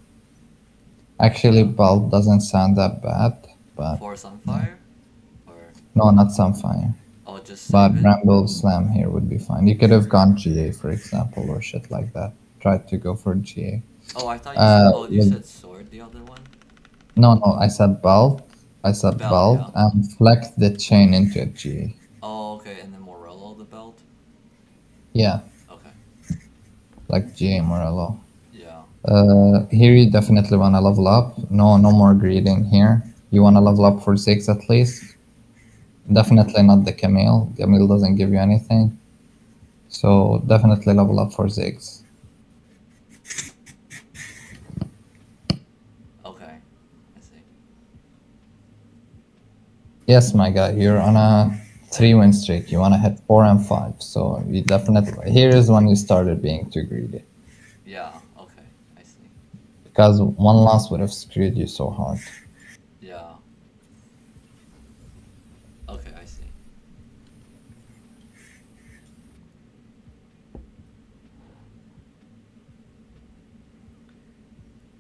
Actually, Yeah. bulb doesn't sound that bad, but For yeah. Sunfire? Or No, not Sunfire. oh, just save But it? Bramble Slam here would be fine. You could have gone GA, for example, or shit like that. Tried to go for Oh, I thought GA. you said. Oh, you With said sword. The other one. no, no, I said belt. I said Belt. belt Yeah. and flex the chain into a GA. Oh, okay. And then Morello the belt. Yeah, Okay. like GA Morello. Yeah. Here you definitely want to level up. No, no more greeting here. You want to level up for 6 at least. Definitely not the Camille. Camille doesn't give you anything. So definitely level up for Ziggs. Okay. I see. Yes, my guy, you're on a 3-win streak. You want to hit 4 and 5. So you definitely. Here is when you started being too greedy. Yeah. Okay. I see. Because one loss would have screwed you so hard. Yeah. Okay. I see.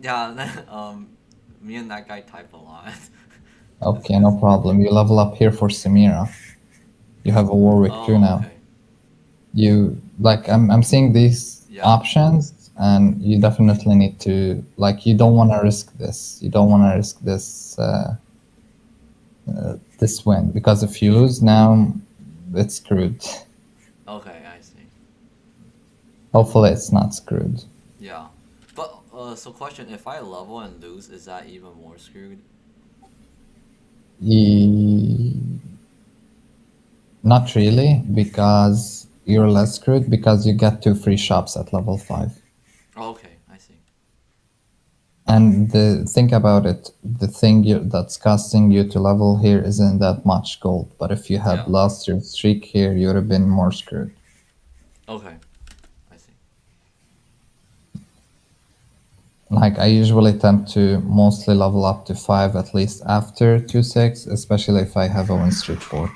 Yeah. Me and that guy type a lot. It's Okay, no cause. problem. You level up here for Samira. You have a Warwick too Oh. now. Okay. You like I'm seeing these Yeah. options and you definitely need to like you don't want to risk this. You don't want to risk this win because if you lose now, it's screwed. Okay. I see. Hopefully, it's not screwed. Yeah. But so question: if I level and lose, is that even more screwed? Ye- Not really, because you're less screwed because you get 2 free shops at level 5. Oh, okay. I see. And think about it, the thing that's costing you to level here isn't that much gold. But if you had Yeah. lost your streak here, you would have been more screwed. Okay. I see. Like I usually tend to mostly level up to 5 at least after 2-6, especially if I have a win streak board.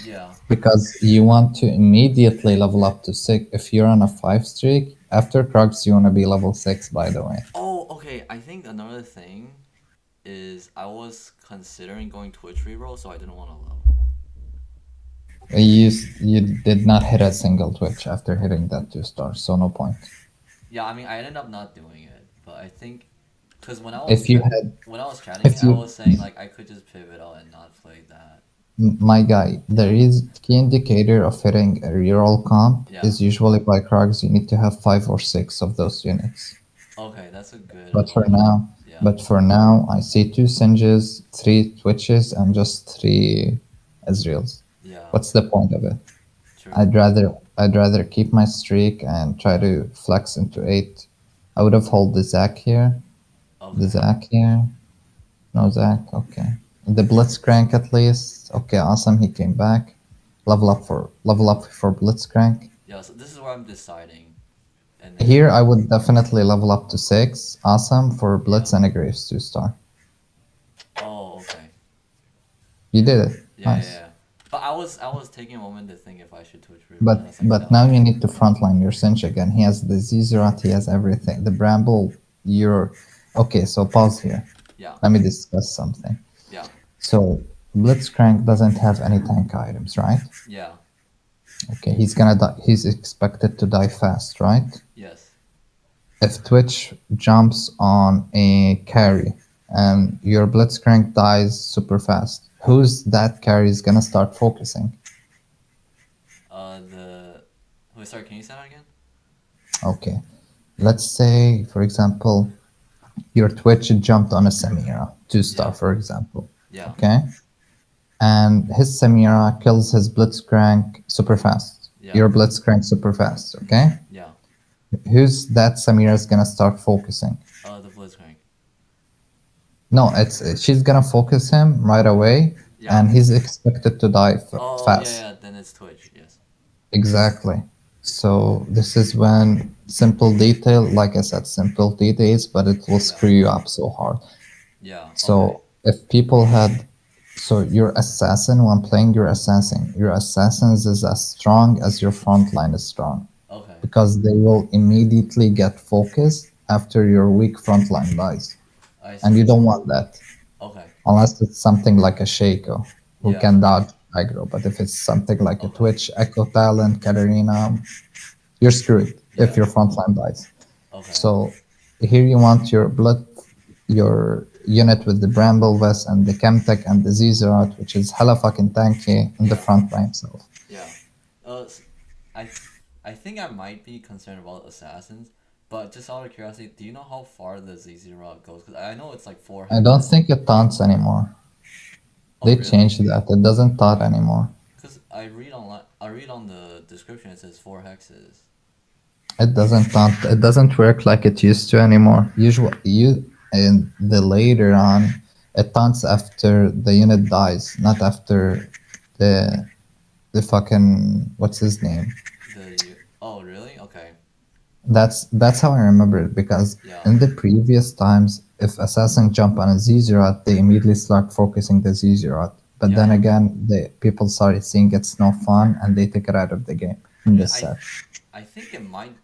Yeah. Because you want to immediately level up to 6. If you're on a 5 streak, after Krugs, you want to be level 6, by the way. Oh, okay. I think another thing is I was considering going Twitch reroll, so I didn't want to level. You did not hit a single Twitch after hitting that 2 stars, so no point. Yeah, I mean, I ended up not doing it, but I think because If you had, when I was chatting it, if I you, was saying like I could just pivot out and not play that. my guy, there Yeah. is key indicator of hitting a reroll comp Yeah. is usually by Krugs. You need to have 5 or 6 of those units. Okay, that's a good. But for now, Yeah. but for now, I see 2 Singes, 3 Twitches, and just 3 Ezreals. Yeah. What's the point of it? True. I'd rather keep my streak and try to flex into 8. I would have hold the Zac here, the Okay. Zac here. No Zac, okay. The Blitzcrank at least. Okay, awesome. He came back. Level up for Blitzcrank. Yeah. So this is where I'm deciding, and Here then I would definitely level up to 6. Awesome for yeah. Blitz and a Graves 2 star. Oh, okay. You did it. Yeah, yeah, Nice. yeah. But I was taking a moment to think if I should Twitch reroll, and I But was like, but no. now you need to frontline your Cinch again. He has the Zezerat, he has everything. The Bramble, you're okay. So pause here. Yeah. Let me discuss something. Yeah. So Blitzcrank doesn't have any tank items, right? Yeah. Okay, he's gonna die. He's expected to die fast, right? Yes. If Twitch jumps on a carry and your Blitzcrank dies super fast, who's that carry is gonna start focusing? The. Wait, sorry. Can you say that again? Okay, let's say, for example, your Twitch jumped on a Samira, 2 star, Yeah. for example. Yeah. Okay, and his Samira kills his Blitzcrank super fast. Yeah. Your Blitzcrank super fast. Okay, Yeah. who's that Samira is gonna start focusing? The Blitzcrank. No, it's she's gonna focus him right away, Yeah. and he's expected to die Oh yeah, fast. yeah. Then it's Twitch. Yes. Exactly. So this is when simple detail, like I said, simple details, but it will Yeah. screw you up so hard. Yeah. Okay. So if people had, so your assassin, when playing your assassins is as strong as your front line is strong, Okay. because they will immediately get focused after your weak front line dies, I and you see. don't want that Okay. unless it's something like a Shaco who Yeah. can dodge aggro. But if it's something like a Okay. Twitch, Echo Talent, Katarina, you're screwed if Yeah. your front line dies. Okay. So here you want your unit with the Bramble Vest and the Chemtech and the Zezerat, which is hella fucking tanky in the Yeah. front by himself. Yeah. Uh, s- I, th- I think I might be concerned about assassins, but just out of curiosity, do you know how far the ZZ route goes? Because I know it's like four I don't hexes. think it taunts anymore. Oh They really? changed that. It doesn't taunt anymore. Because I read on the description it says four hexes. It doesn't taunt. It doesn't work like it used to anymore. Usually, you in the later on, it taunts after the unit dies, not after the the fucking what's his name. Oh really? Okay. That's how I remember it because Yeah. in the previous times, if assassin jump on a Zezerat, they immediately start focusing the Zezerat. But then Yeah. again, the people started seeing it's no fun and they take it out of the game in Yeah. this set. I think it might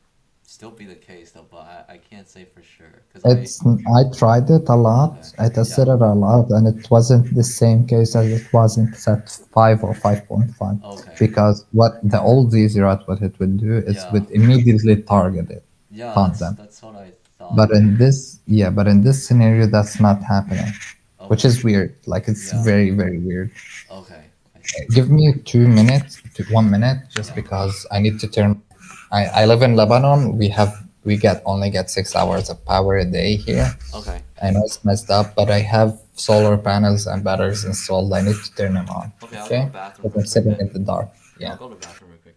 still be the case though, but I can't say for sure. Cause I tried it a okay. lot. I Yeah. tested it a lot, and it wasn't the same case as it was in set 5 or 5.5. Okay. Because what the old Zezerat, what it would do is Yeah. would immediately target it, Yeah. taunt them. That's what I thought. But in this, yeah, but in this scenario, that's not happening, which Okay. is weird. Like it's Yeah. very, very weird. Okay. I see. Give me 2 minutes to 1 minute, just Yeah. because I need to turn. I live in Lebanon. We get only get 6 hours of power a day here. Okay. I know it's messed up, but I have solar panels and batteries installed. I need to turn them on. Okay. I'll go to the Okay, bathroom because real I'm quick sitting then. in the dark. Yeah. I'll Yeah. go to the bathroom real quick.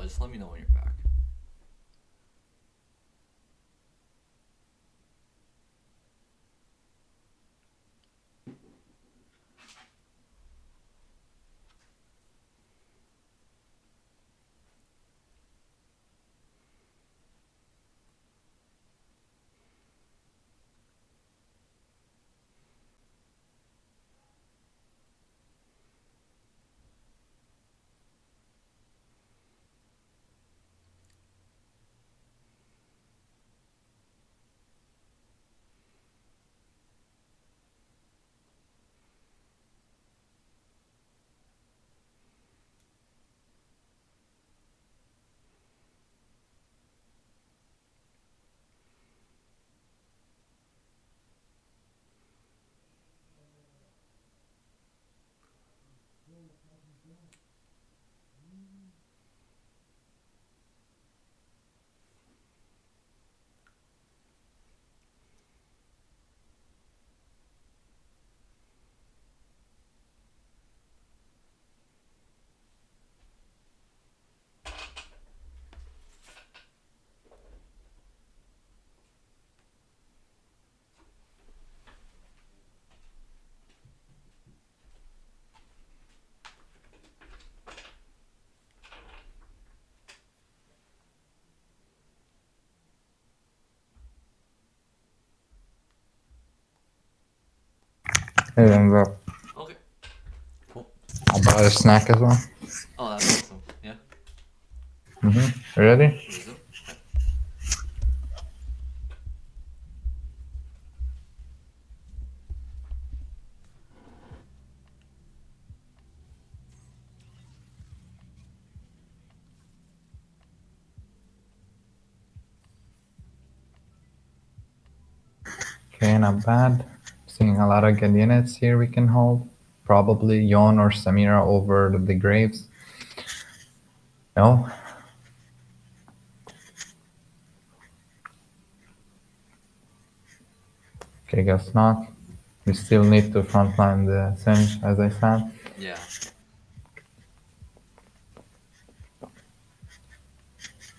Just let me know when you're back. And Okay, cool. I brought a snack as well. Oh, that's awesome. Yeah. Ready? Resume. Okay. Okay, not bad. Seeing a lot of good units here we can hold. Probably Yon or Samira over the Graves. No? Okay, guess not. We still need to frontline the Singe, as I said. Yeah.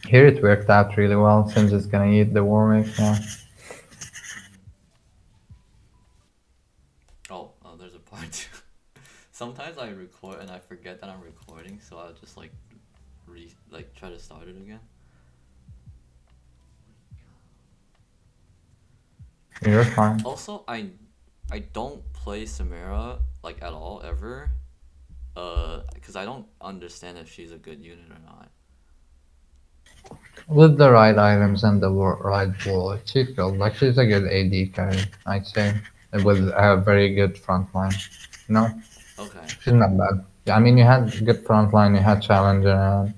Here it worked out really well. Singe is gonna eat the Warwick, yeah. Mhm. Oh, there's a part. Sometimes I record and I forget that I'm recording, so I'll just like try to start it again. You're fine. Also, I don't play Samira like at all ever. Because I don't understand if she's a good unit or not. With the right items and the right wall, she's good. Like, she's a good AD carry, I'd say. With a very good front line. No, Okay. she's not bad. Yeah, I mean, you had good front line, you had Challenger, and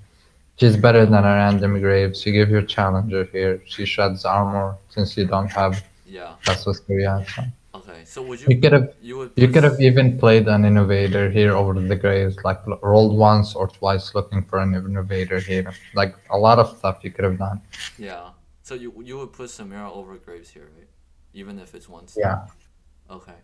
she's better than a random Graves. You give your Challenger here, she shreds armor since you don't have Yeah. Tesla Korea. So. Okay. So would You could have you would you put could have even played an innovator here over the Graves, like rolled once or twice looking for an innovator here. Like a lot of stuff you could have done. yeah. So you would put Samira over Graves here, right? Even if it's 1 star. Yeah. Okay.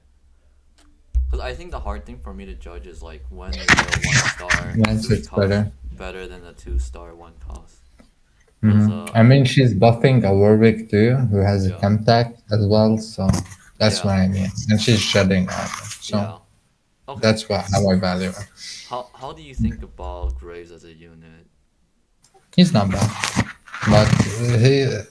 Because I think the hard thing for me to judge is like when is a 1 star Yes, three it's cost better. better than a 2 star 1 cost. Because I mean, she's buffing a Warwick too, who has a yeah, Temtac as well, so that's yeah, what I mean. And she's shedding armor, so yeah. Okay. that's what how I value her. How do you think about Graves as a unit? He's not bad, but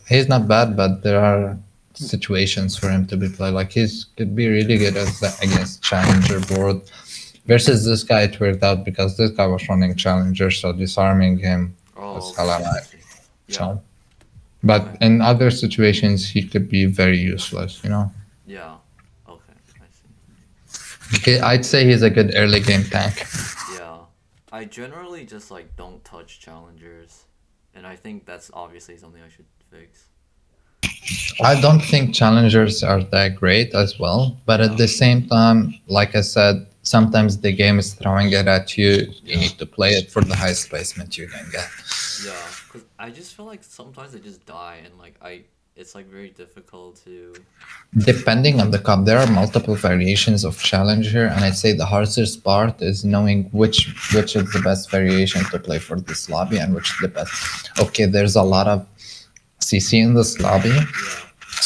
he's not bad. But there are situations for him to be played. Like he's could be really good as against challenger board. Mm-hmm. Versus this guy, it worked out because this guy was running challenger, so disarming him Oh, was okay. hella I nice. see. Yeah. So, but Okay. in other situations, he could be very useless. You know. Yeah. Okay. I see. Okay, I'd say he's a good early game tank. Yeah. I generally just like don't touch challengers, and I think that's obviously something I should fix. I don't think challengers are that great as well, but at Yeah. the same time, like I said, sometimes the game is throwing it at you. You Yeah. need to play it for the highest placement you can get. Yeah. Cause I just feel like sometimes they just die, and like it's like very difficult to. Depending on the cup, there are multiple variations of challenger, and I'd say the hardest part is knowing which is the best variation to play for this lobby and which is the best. Okay, there's a lot of CC in this lobby, Yeah.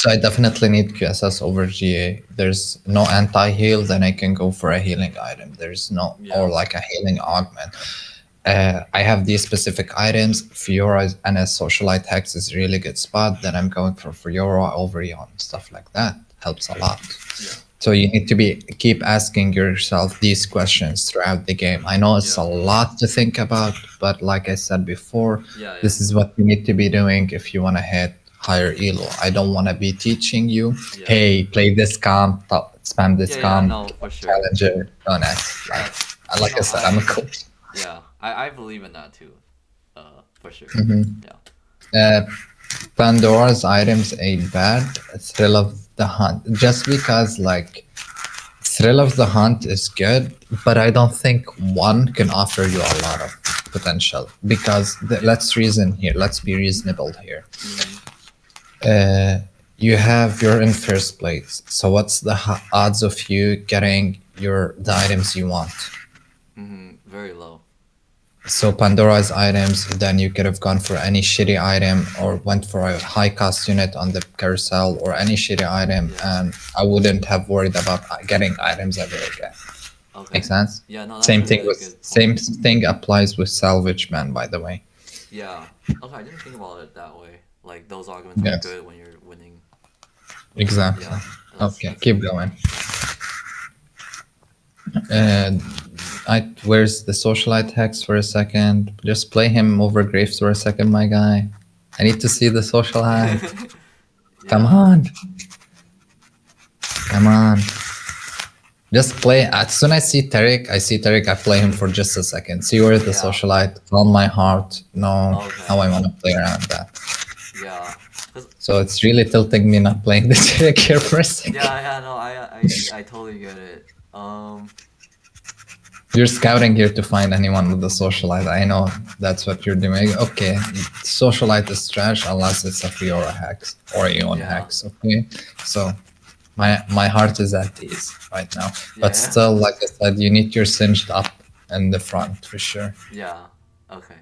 so I definitely need QSS over GA. There's no anti-heal, then I can go for a healing item. There's no, or Yeah. like a healing augment. I have these specific items. Fiora and a socialite hex is really good spot. Then I'm going for Fiora over Yon, stuff like that. Helps a lot. Yeah. So you need to be keep asking yourself these questions throughout the game. I know it's a Yeah. lot to think about, but like I said before, Yeah. Yeah. this is what you need to be doing if you want to hit higher elo. I don't want to be teaching you, Yeah. hey, play this comp, spam this Yeah. Yeah. comp, No, for sure. challenger, don't like That. like No, I said, I'm a I. coach. Yeah. I believe in that too. For sure. Yeah. Uh, Pandora's items ain't bad. Thrill of the Hunt, just because like Thrill of the Hunt is good, but I don't think one can offer you a lot of potential because Yeah. let's reason here. Let's be reasonable here. Mm-hmm. You have you're in first place, so what's the odds of you getting the items you want? Mm-hmm. Very low. So Pandora's items, then you could have gone for any shitty item or went for a high cost unit on the carousel or any shitty item, Yeah. and I wouldn't have worried about getting items ever again. Make Okay. sense? Yeah. No, that's Same a thing really with good same point. thing applies with salvage man, by the way. Yeah. Okay. I didn't think about it that way. Like those arguments are Yes, good when you're winning. exactly. Yeah. Okay, That's keep good. going. Uh, where's the socialite hex for a second? Just play him over Graves for a second, my guy. I need to see the socialite. Come Yeah, on, come on. Just play. As soon as I see Tarek, I play him for just a second. See where the yeah. socialite, calm my heart. No, how Okay. I want to play around that. Yeah. Cause So it's really tilting me not playing the Tarek here for a second. yeah, no, I totally get it. You're scouting here to find anyone with a socialite. I know that's what you're doing. Okay, socialite is trash unless it's a Fiora hex or a Ion Yeah, hex. Okay, so my heart is at ease right now. But yeah, still, like I said, you need your singed up in the front for sure. yeah. Okay.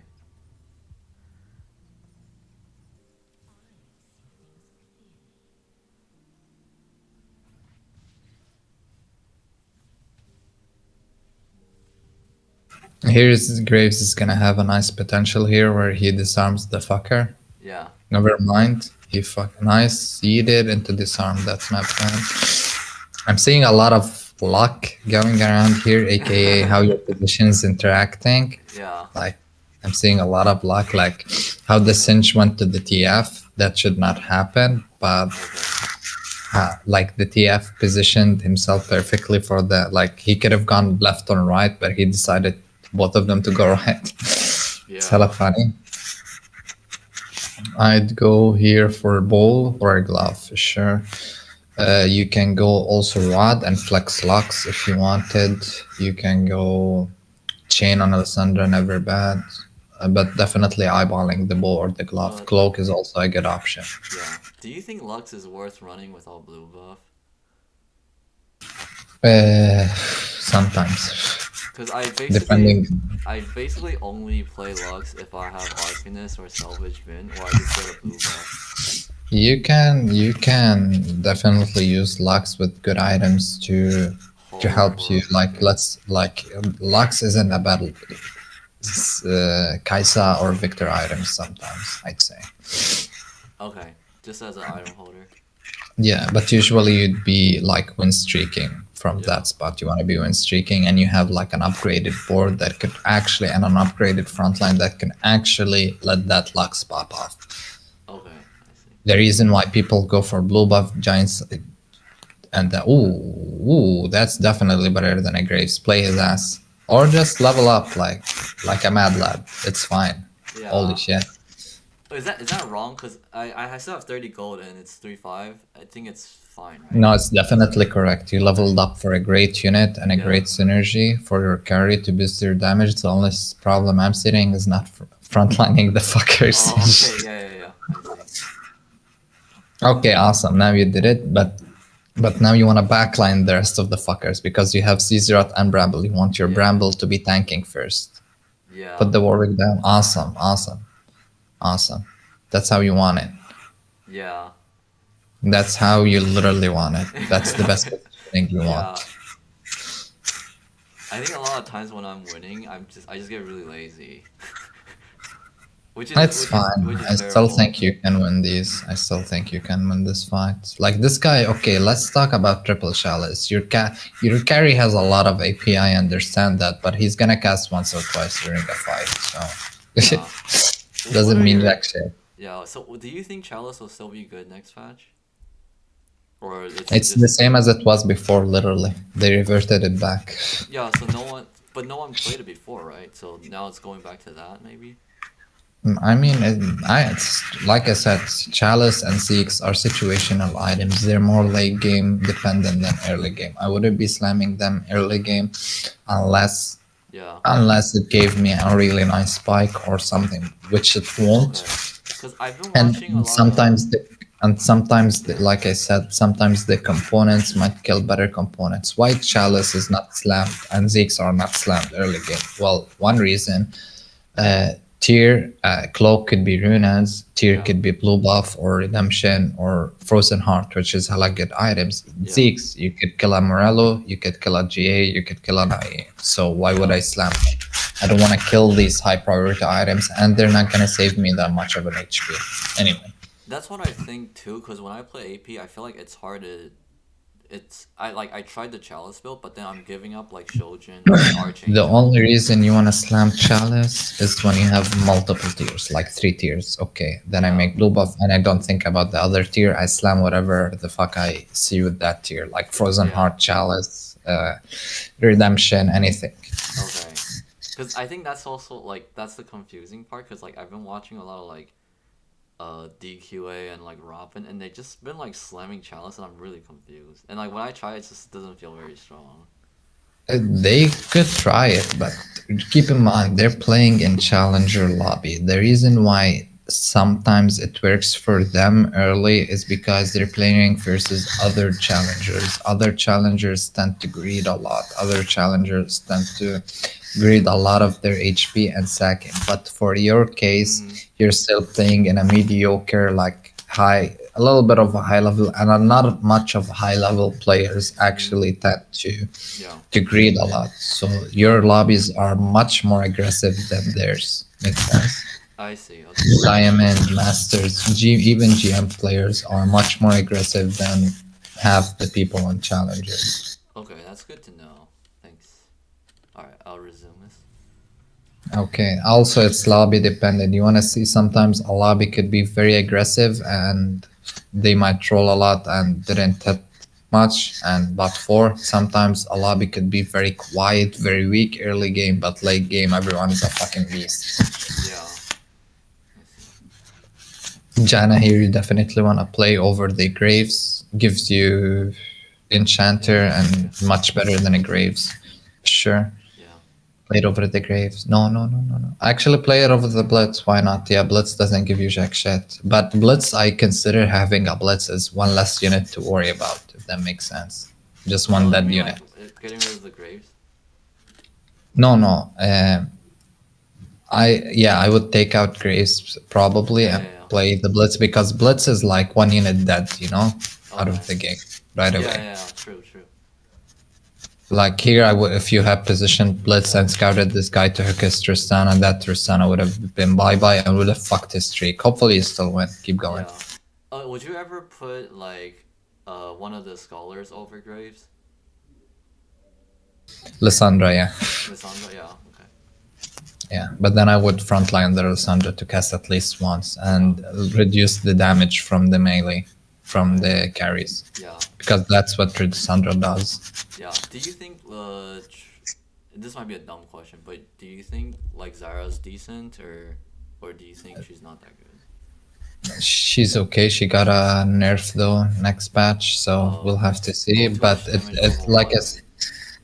Here's Graves is gonna have a nice potential here where he disarms the fucker. Yeah. Never mind. He fuck nice seeded into disarm. That's my plan. I'm seeing a lot of luck going around here, aka how your position is interacting. Yeah. Like I'm seeing a lot of luck, like how the cinch went to the TF. That should not happen, but Okay. like the TF positioned himself perfectly for the like he could have gone left or right, but he decided both of them to go right. It's hella Yeah. funny. I'd go here for a ball or a glove for sure. You can go also rod and flex locks if you wanted. You can go chain on Alessandra, never bad. But definitely eyeballing the ball or the glove. But Cloak is also a good option. yeah. Do you think Lux is worth running with all blue buff? Sometimes, Cause depending. I basically only play Lux if I have Arcanist or Salvage Min, or I just get a blue buff. You can definitely use Lux with good items to Hold help you. for Like okay. Lux isn't a battle. It's Kaisa or Victor items sometimes, I'd say. Okay. Just as an item holder. Yeah, but usually you'd be like win streaking from Yeah. that spot. You want to be win streaking, and you have like an upgraded board that could actually, and an upgraded front line that can actually let that Lux pop off. Okay. I see. The reason why people go for blue buff giants and that's definitely better than a Graves. Play his ass. Or just level up like a mad lad. It's fine. Holy Yeah. shit. Is that wrong? Cause I still have 30 gold and it's 3-5. I think it's fine, right? No, it's definitely correct. You leveled up for a great unit and a Yeah. great synergy for your carry to boost your damage. The only problem I'm seeing is not frontlining the fuckers. Oh, okay. Yeah. I see. Okay, awesome. Now you did it, but now you want to backline the rest of the fuckers because you have Caesar and Bramble. You want your Yeah. Bramble to be tanking first. Yeah. Put the Warwick down. Awesome, awesome, awesome. That's how you want it. Yeah. That's how you literally want it. That's the best positioning you Yeah. want. I think a lot of times when I'm winning, I just get really lazy. It's fine. Which is I still terrible. think you can win these. I still think you can win this fight. Like this guy, okay, let's talk about triple chalice. Your carry has a lot of AP, I understand that, but he's gonna cast once or twice during a fight, so Yeah. What doesn't are mean your jack shit. yeah? So do you think Chalice will still be good next patch, or it's It's the just same as it was before, literally. They reverted it back. yeah? So no one played it before, right? So now it's going back to that maybe. I mean, it's like I said, Chalice and Zeeks are situational items. They're more late game dependent than early game. I wouldn't be slamming them early game unless Yeah. unless it gave me a really nice spike or something, which it won't. Okay. Because I've been And watching a lot of like I said, sometimes the components might kill better components. Why Chalice is not slammed and Zeeks are not slammed early game? Well, one reason uh, tier cloak could be runas, tier yeah could be blue buff or redemption or frozen heart, which is hella good items. yeah Zeeks, you could kill a Morello, you could kill a GA, you could kill an IE. So why would yeah I slam them? I don't want to kill these high priority items, and they're not gonna save me that much of an HP. Anyway, that's what I think too. Because when I play AP, I feel like it's hard to I tried the chalice build, but then I'm giving up like Shojin or The Archangel. only reason you want to slam Chalice is when you have multiple tiers, like 3 tiers. Okay, then I Yeah, make blue buff and I don't think about the other tier. I slam whatever the fuck I see with that tier, like Frozen yeah, Heart, Chalice, Redemption, anything. okay. Because I think that's also like that's the confusing part. Because like I've been watching a lot of like DQA and like Robin, and they just been like slamming chalice, and I'm really confused. And like when I try, it just doesn't feel very strong. They could try it, but keep in mind they're playing in challenger lobby. The reason why sometimes it works for them early is because they're playing versus other challengers. Other challengers tend to greed a lot. Other challengers tend to greed a lot of their HP and sacking. But for your case, Mm-hmm. you're still playing in a mediocre, like high, a little bit of a high level, and not much of high level players Mm-hmm. actually tend to Yeah, greed a lot. So your lobbies are much more aggressive than theirs. Makes sense. I see. Okay. Diamond, Masters, even GM players are much more aggressive than half the people on Challengers. Okay, that's good to know. Thanks. All right, I'll resume this. Okay. Also, it's lobby dependent. You want to see sometimes a lobby could be very aggressive and they might troll a lot and didn't hit much and bot four. Sometimes a lobby could be very quiet, very weak early game, but late game everyone is a fucking beast. Yeah, I see. Jana here, you definitely want to play over the Graves. Gives you Enchanter Enchanter, and yeah, much better than a Graves. Sure. yeah, Play it over the Graves. No, no, no, no, no. Actually, play it over the Blitz. Why not? Yeah, Blitz doesn't give you jack shit. But Blitz, I consider having a Blitz as one less unit to worry about, if that makes sense. Just one Oh, you dead mean unit. like getting rid of the graves? No, no. I would take out Graves probably Yeah, and yeah, yeah. play the Blitz because Blitz is like one unit dead, out of Okay. the game right Yeah, away. yeah, yeah. True, true. Like here, I would if you have positioned Blitz and scouted this guy to hook his Tristana, that Tristana would have been bye bye and would have fucked his streak. Hopefully, you still win. Keep going. Yeah. Would you ever put like one of the scholars over graves? Lissandra, yeah, Lissandra, yeah. Okay. yeah. But then I would frontline the Lissandra to cast at least once Yeah. and reduce the damage from the melee, from Okay. the carries, Yeah. because that's what Lissandra does. Yeah. Do you think this might be a dumb question, but do you think like Zara's decent or do you think she's not that good? She's okay. She got a nerf though next patch, so we'll Oh. have to see. Oh, too But much damage it level one, right?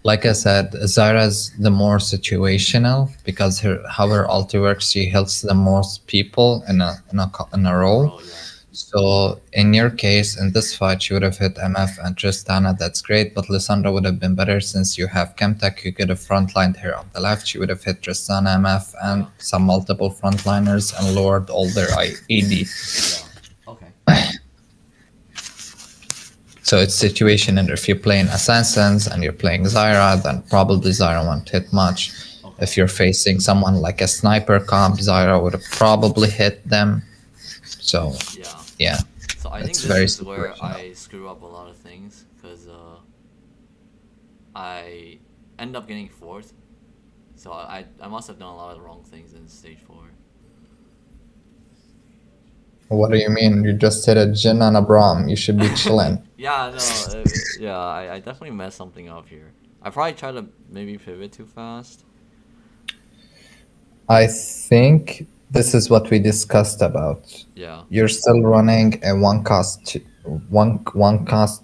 like I said, Zara's the more situational because how her ulti works. She heals the most people in a In a row. row, yeah. So in your case, in this fight, you would have hit MF and Tristana. That's great, but Lissandra would have been better since you have Chemtech. You could have frontlined her on the left. She would have hit Tristana, MF, and Yeah. some multiple frontliners and lowered all their AD. Yeah. Okay. So it's situation, and if you're playing Assassins and you're playing Zyra, then probably Zyra won't hit much. Okay. If you're facing someone like a sniper comp, Zyra would have probably hit them. So Yeah. yeah, So I think it's this very is where situational. I screw up a lot of things because I end up getting fourth. So I must have done a lot of wrong things in stage four. What do you mean? You just hit a Jin and a Braum. You should be chilling. Yeah, no, yeah, I definitely messed something up here. I probably tried to maybe pivot too fast. I think this is what we discussed about. Yeah, You're still running a one cost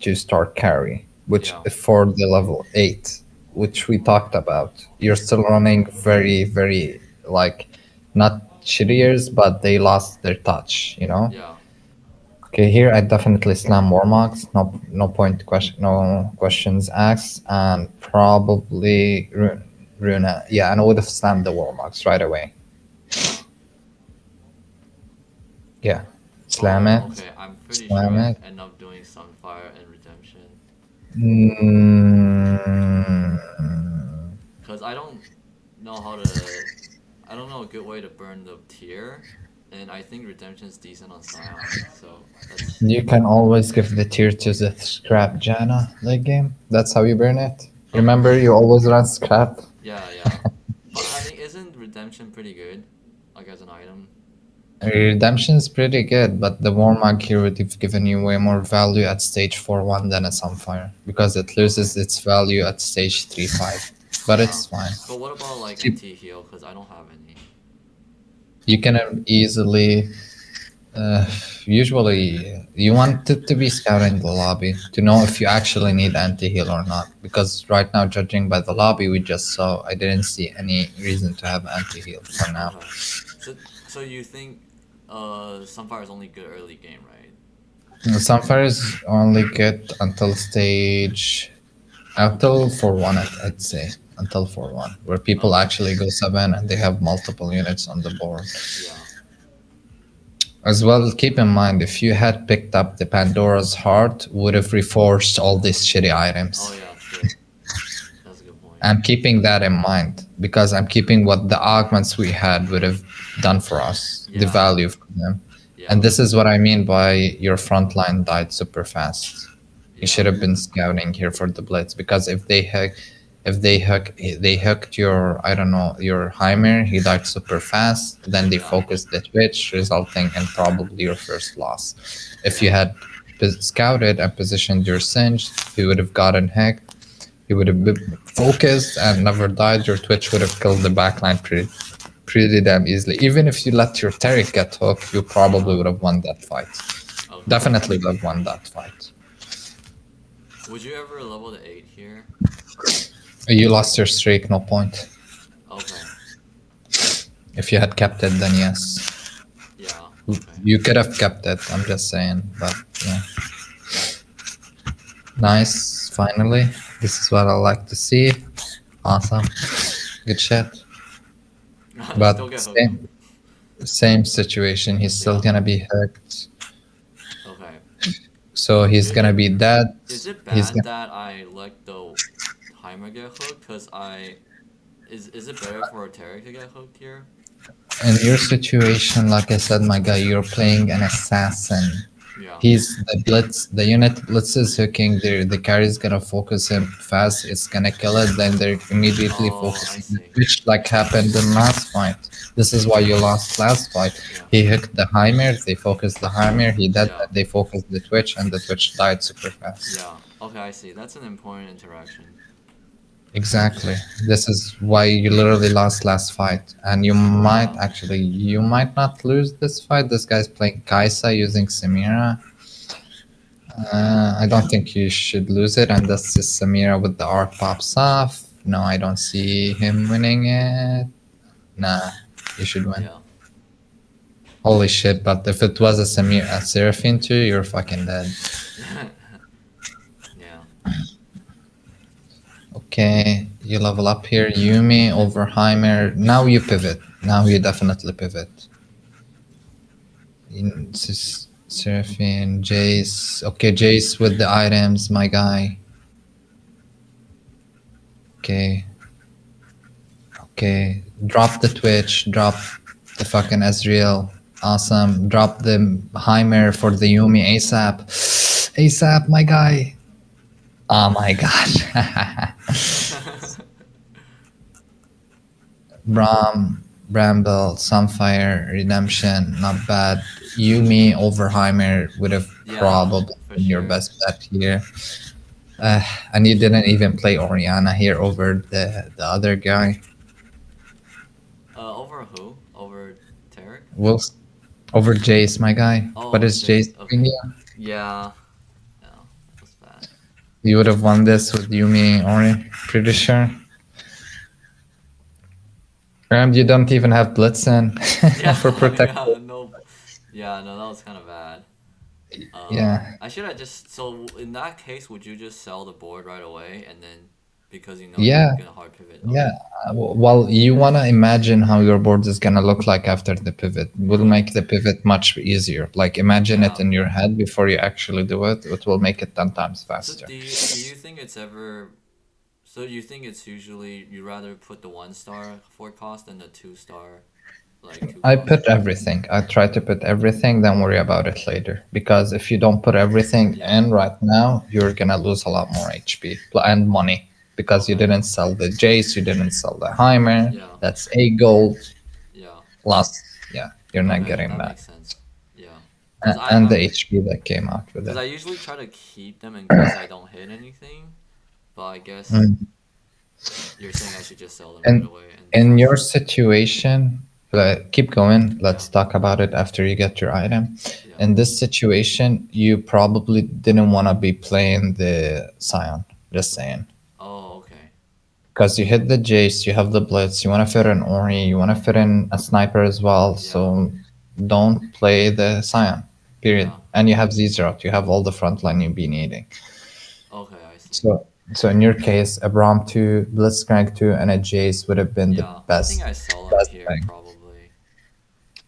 to start carry, which yeah, for the level 8, which we talked about. You're still running very like not shittiers, but they lost their touch. yeah, Okay, here I definitely slam Warmogs. No point question, no questions asked, and probably Runa. Yeah, and I would have slammed the Warmogs right away. Yeah, slam Oh, it, okay. I'm pretty sure slam I it. end up doing Sunfire and Redemption Mm, because I don't know how to. I don't know a good way to burn the tier. and I think Redemption's decent on Scion. So that's You can always give the tier to the scrap Jana late game. That's how you burn it. okay. Remember, you always run scrap. Yeah, yeah. But I think isn't Redemption pretty good, like as an item? Redemption's pretty good, but the Warmog here would have given you way more value at stage 4-1 than a Sunfire, because it Okay. loses its value at stage 3-5. But Yeah. it's fine. But what about like See, NT heal? Because I don't have any. you can easily Uh, usually, you want it to be scouting the lobby to know if you actually need anti-heal or not. Because right now, judging by the lobby we just saw, I didn't see any reason to have anti-heal for now. Okay. So so you think Sunfire is only good early game, right? Sunfire is only good until stage, until 4-1, I'd say. Until 4-1, where people Okay. actually go 7 and they have multiple units on the board. Yeah. As well, keep in mind, if you had picked up the Pandora's Heart, would have reforged all these shitty Oh items. yeah, true. That's a good point. I'm keeping that in mind because I'm keeping what the augments we had would have done for us, the Yeah. value for them. Yeah. And this is what I mean by your front line died super fast. You Yeah. should have been scouting here for the blitz because if they hooked your I don't know your Heimer, he died super fast. Then they Yeah. focused the Twitch, resulting in probably your first loss. If you Yeah. had scouted and positioned your Singe, he would have gotten hacked. He would have been focused and never died. Your Twitch would have killed the backline pretty damn easily. Even if you let your Taric get hooked, you Yeah. probably would have won that fight. Okay. Definitely would have won that fight. Would you ever level to 8 here? You lost your streak, no point. Okay. If you had kept it, then yes. Yeah. Okay. You could have kept it, I'm just saying. But yeah. Nice, finally. This is what I like to see. Awesome. Good shit. Still But get hooked though. same situation. He's still Yeah. gonna be hooked. Okay. So he's Is gonna it be dead. is it He's bad gonna that I let the timer get hooked? Cause I is it better for a Tarek to get hooked here? in your situation, like I said, my guy, you're playing an assassin. Yeah. He's the blitz. The unit blitz is hooking. The carry's gonna focus him fast. It's gonna kill it. Then they're immediately Oh, I focusing the see. Twitch, like happened in last fight. This is why you lost last fight. Yeah. He hooked the Heimer. They focused the Heimer. He dead. Yeah. They focused the Twitch, and the Twitch died super fast. Yeah. Okay, I see. That's an important interaction. Exactly. This is why you literally lost last fight, and Yeah. you might not lose this fight. This guy's playing Kaisa using Samira. I don't think you should lose it unless this Samira with the arc pops off. No, I don't see him winning it. Nah, you should win. Yeah. Holy shit! But if it was a Samira, a Seraphine too, you're fucking dead. Yeah. Okay, you level up here. Yumi over Heimer. Now you pivot. Now you definitely pivot. Seraphine, Jace. Okay, Jace with the items, my guy. Okay. Okay. Drop the Twitch. Drop the fucking Ezreal. Awesome. Drop the Heimer for the Yumi ASAP. ASAP, my guy. Oh my god. Bramble, Sunfire, Redemption, not bad. Yumi over Heimer would have Yeah, probably for been your sure. best bet here. And you didn't even play Oriana here over the other guy. Over who? Over Tarek? Well, over Jace, my guy. Oh, What over is Jace Jace. doing Okay. here? Yeah. Yeah. That's bad. You would have won this with Yumi Ori, pretty sure. And you don't even have Blitzen for Yeah, protection. yeah, no. Yeah, no, that was kind of bad. Yeah. I should have just. So, in that case, would you just sell the board right away and then because you know you're Yeah. gonna hard pivot? Yeah. Okay. Well, you want to imagine how your board is going to look like after the pivot. Will make the pivot much easier. Like imagine it Yeah. in your head before you actually do it. It will make it 10 times So, faster. do you think it's ever. So, you think it's usually you rather put the 1 star for cost than the 2 star like too I put costly? everything. I try to put everything, then worry about it later. Because if you don't put everything Yeah. in right now, you're gonna lose a lot more HP and money because you Okay. didn't sell the Jace, you didn't sell the Heimer. Yeah. That's 8 gold. Yeah. Lost. Yeah, you're not Okay, getting that that. makes sense. Yeah. Cause And I the HP that came out with cause it. I usually try to keep them in case I don't hit anything, but I guess Mm. you're saying I should just sell them right And away and in your trust. situation, keep going. Yeah. Let's talk about it after you get your item. Yeah. In this situation, you probably didn't want to be playing the Scion. Just saying. Oh, okay. Because you hit the Jace, you have the Blitz, you want to fit an Ori, you want to fit in a sniper as well. Yeah. So don't play the Scion, period. Yeah. And you have Zerot, you have all the frontline you'll be needing. Okay, I see. So in your case, a Braum 2, Blitzcrank 2, and a Jace would have been the Yeah, I think best I sell them best here thing. probably.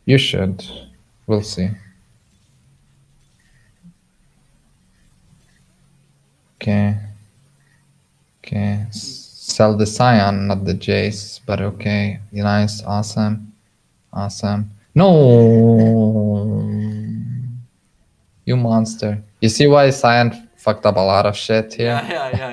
You should. We'll Yeah. see. Okay. Okay. Sell the Scion, not the Jace, but okay. Nice. Awesome. Awesome. No! You monster. You see why Scion fucked up a lot of shit Yeah, here? yeah, yeah,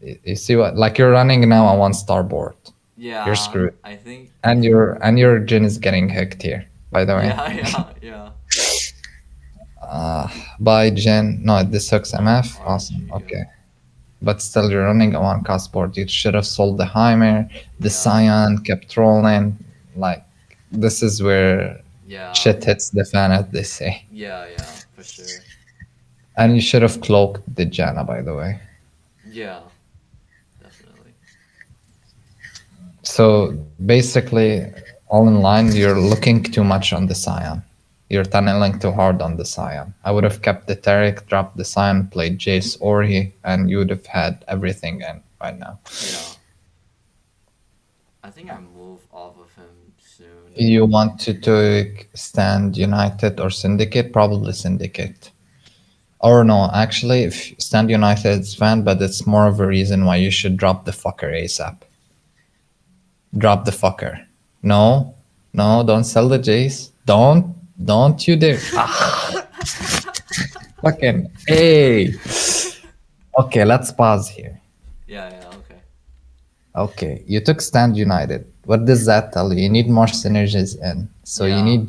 yeah. You see what? Like you're running now on one starboard. You're Yeah, screwed. I think. And your Jin is getting hooked here, by the way. Yeah, yeah, yeah. By Jin. No, this hooks Oh, MF. Awesome. RNG, yeah. Okay. But still, you're running a one cost board. You should have sold the Heimer, the Yeah, Scion, kept trolling. Like, this is where yeah, shit hits the fan, as they say. yeah, yeah, for sure. And you should have cloaked the Janna, by the way. Yeah, definitely. So basically, all in line, you're looking too much on the Scion. You're tunneling too hard on the Scion. I would have kept the Taric, dropped the Scion, played Jace Ori, and you would have had everything in right now. Yeah. I think I move off of him soon. You want to stand United or Syndicate? Probably Syndicate. Or no, actually, if Stand United is fine, but it's more of a reason why you should drop the fucker ASAP. Drop the fucker. No, no, don't sell the Jace. Don't you dare. Fucking, hey. Okay, let's pause here. Yeah, yeah, okay. Okay, you took Stand United. What does that tell you? You need more synergies in. So you Yeah, need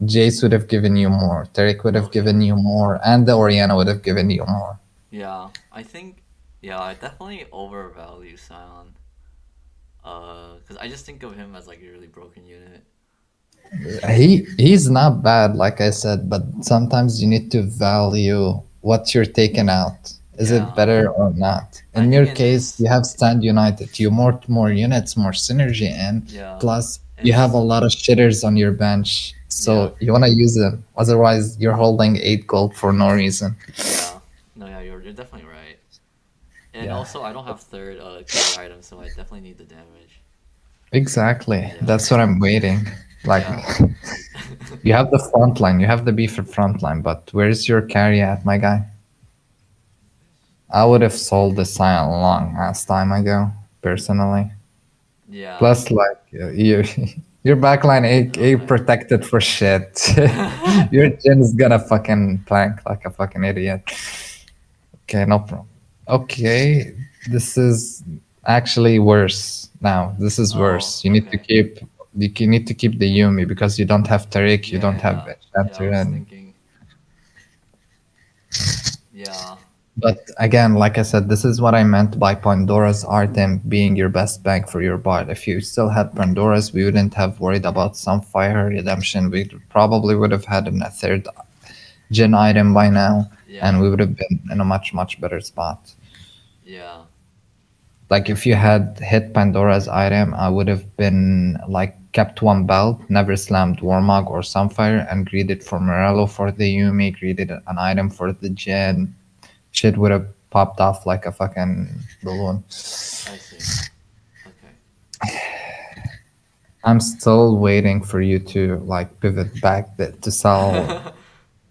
Jace would have given you more. Tarek would have okay. given you more, and the Oriana would have given you more. Yeah, I think, yeah, I definitely overvalue Sion. Because I just think of him as like a really broken unit. He's not bad, like I said, but sometimes you need to value what you're taking out. Is it Yeah, better or not? I In think your in case, this, you have Stand United. You more units, more synergy, and yeah, plus in you have a this, lot of shitters on your bench, yeah, so you want to use them. Otherwise, you're holding 8 gold for no reason. yeah. No, yeah, you're definitely right. And Yeah, also, I don't have third carry item, so I definitely need the damage. exactly. Yeah, That's what I'm waiting. Like, yeah. you have the front line, you have the beef at front line, but where's your carry at, my guy? I would have sold the Scion a long ass time ago, personally. Yeah. Plus, like you, your backline ain't Okay. protected for shit. Your Jin's gonna fucking plank like a fucking idiot. Okay, no problem. Okay, this is actually worse now. This is Oh, worse. okay. You need to keep the Yumi because you don't have Tariq, you Yeah, don't have yeah. Yeah, I Enchanter, was and thinking. Yeah. but again, like I said, this is what I meant by Pandora's item being your best bang for your bot. If you still had Pandora's, we wouldn't have worried about some fire redemption. We probably would have had a third gen item by now, and Yeah. we would have been in a much better spot. Yeah. Like if you had hit Pandora's item, I would have been like kept one belt, never slammed Warmog or Sunfire, and greeted for Morello for the Yumi, greeted an item for the gen. Shit would have popped off like a fucking balloon. I see. Okay. I'm still waiting for you to like pivot back to sell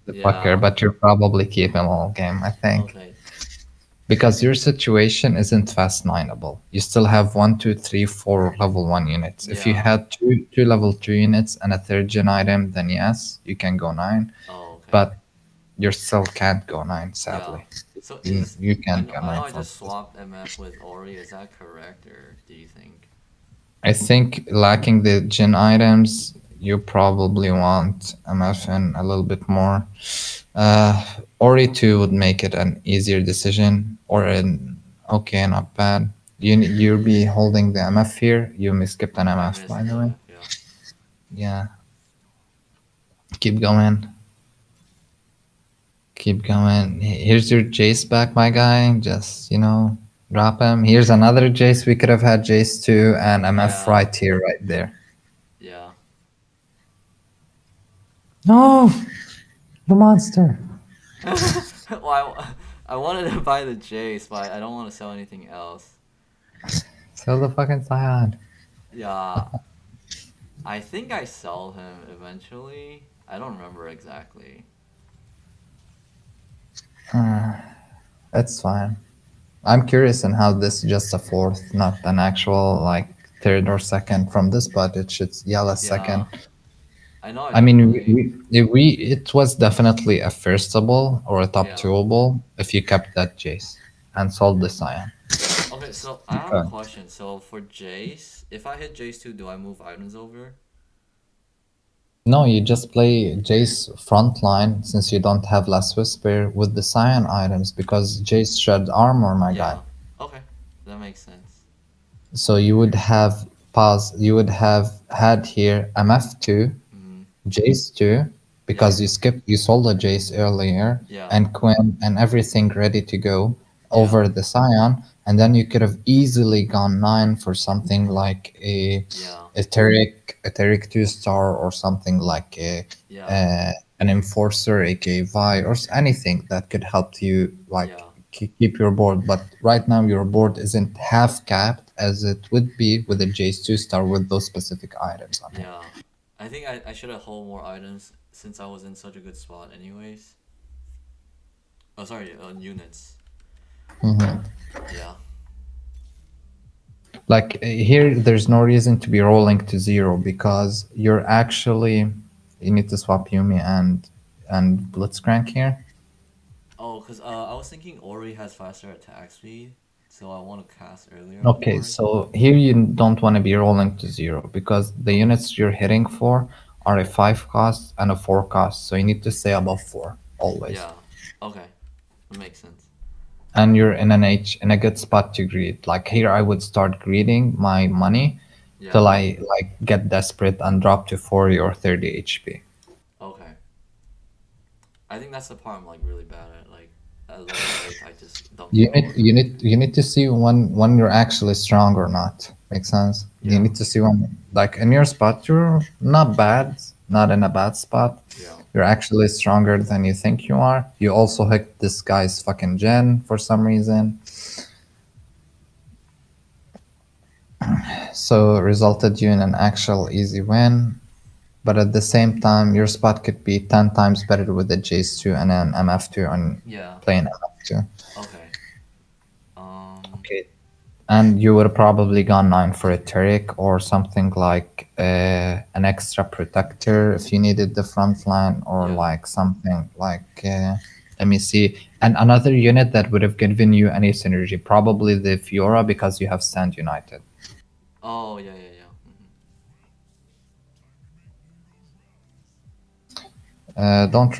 the fucker, Yeah. but you're probably keeping all game, I think. Okay. Because your situation isn't fast mineable. You still have one, two, three, four level one units. If you Yeah. had two level two units and a third gen item, then yes, you can go nine. Oh, okay. But you still can't go nine, Yeah. sadly. So You is you I can't know go I know nine I for just this. swapped MF with Ori. Is that correct, or do you think? I think lacking the gen items, you probably want MFN a little bit more. Ori 2 would make it an easier decision, or an okay, not bad. You'll be holding the MF here. You skipped an I MF, missed by the the way. MF. Yeah. Yeah, keep going. Keep going. Here's your Jace back, my guy. Just, drop him. Here's another Jace. We could have had Jace 2 and MF Yeah. right here, right there. Yeah. No, you monster. Well, I wanted to buy the Jace, but I don't want to sell anything else. Sell the fucking Scion. Yeah. I think I sell him eventually. I don't remember exactly. It's fine. I'm curious in how this is just a fourth, not an actual like third or second from this, but it should yell a second. Yeah. I know I I mean, we, definitely. we, if we it was definitely a firstable or a top Yeah. twoable if you kept that Jace and sold the Scion. Okay, so I have a Okay. question. So for Jace, if I hit Jace 2, do I move items over? No, you just play Jace frontline since you don't have Last Whisper with the Scion items because Jace shed armor, my guy. Yeah. Okay. That makes sense. So you would have you would have had here MF2, Mm-hmm. Jace 2, Yeah. because you sold a Jace earlier, Yeah. and Quinn and everything ready to go Yeah. over the Scion, and then you could have easily gone 9 for something like Yeah. etheric 2 star or something like Yeah. uh, an Enforcer, aka Vi, or anything that could help you like Yeah. keep your board. But right now your board isn't half capped as it would be with a Jace 2 star with those specific items on him. Yeah. I think I should have hold more items since I was in such a good spot, anyways. Oh, sorry, units. Yeah. Like here, there's no reason to be rolling to zero because you're actually you need to swap Yumi and Blitzcrank here. Oh, because I was thinking Ori has faster attack speed, so I want to cast earlier on Okay, Ori. so here you don't want to be rolling to zero because the Okay. units you're hitting for are a 5 cost and a 4 cost, so you need to stay above 4 always. Yeah. Okay. That makes sense. And you're in in a good spot to greed. Like here, I would start greeding my money Yeah. till I like get desperate and drop to 40 or 30 HP. Okay. I think that's the part I'm like really bad at. Like at lower rate, I just don't You care need about you greed. need you need to see when you're actually strong or not. Makes sense. You Yeah. need to see when like in your spot you're not bad, not in a bad spot. Yeah. You're actually stronger than you think you are. You also hit this guy's fucking gen for some reason, so it resulted you in an actual easy win. But at the same time, your spot could be 10 times better with a Jace 2 and an MF2 on Yeah. playing MF2. Okay. Um. Okay, and you would have probably gone 9 for a Turek or something like an extra protector if you needed the front line, or Yeah. like something like, let me see, and another unit that would have given you any synergy, probably the Fiora because you have Stand United. Oh yeah yeah yeah. Don't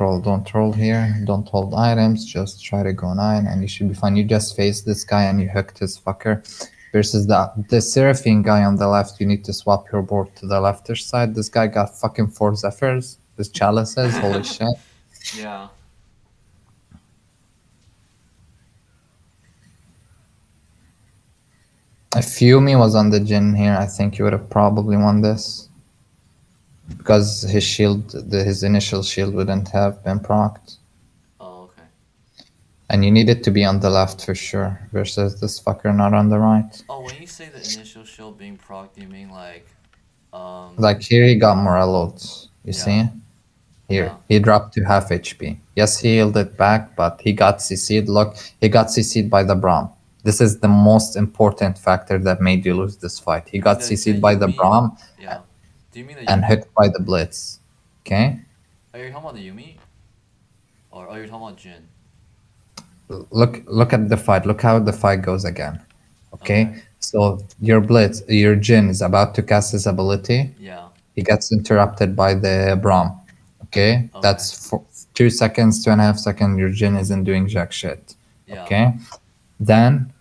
roll here, don't hold items, just try to go 9 and you should be fine. You just face this guy and you hooked his fucker. Versus the Seraphine guy on the left, you need to swap your board to the leftish side. This guy got fucking 4 Zephyrs, his chalices, holy Mm-hmm. shit. Yeah. If Fumi was on the Jin here, I think he would have probably won this. Because his shield, his initial shield wouldn't have been procced. Oh okay. And you need it to be on the left for sure, versus this fucker not on the right. Oh, when you say the initial shield being proc, do you mean like, Like here he got Morello's, you yeah, see? Here, Yeah. he dropped to half HP. Yes, he healed it back, but he got CC'd. Look, he got CC'd by the Braum. This is the most important factor that made you lose this fight. He You mean got the CC'd by the Yumi? Braum Yeah. Do you mean the and Yumi? hit by the Blitz. Okay? Are you talking about the Yumi? Or are you talking about Jin? Look at the fight. Look how the fight goes again. Okay? Okay. So your Blitz, your Jin is about to cast his ability. Yeah. He gets interrupted by the Braum. Okay? Okay. That's for 2 seconds, 2.5 seconds. Your Jin isn't doing jack shit. Yeah. Okay? Then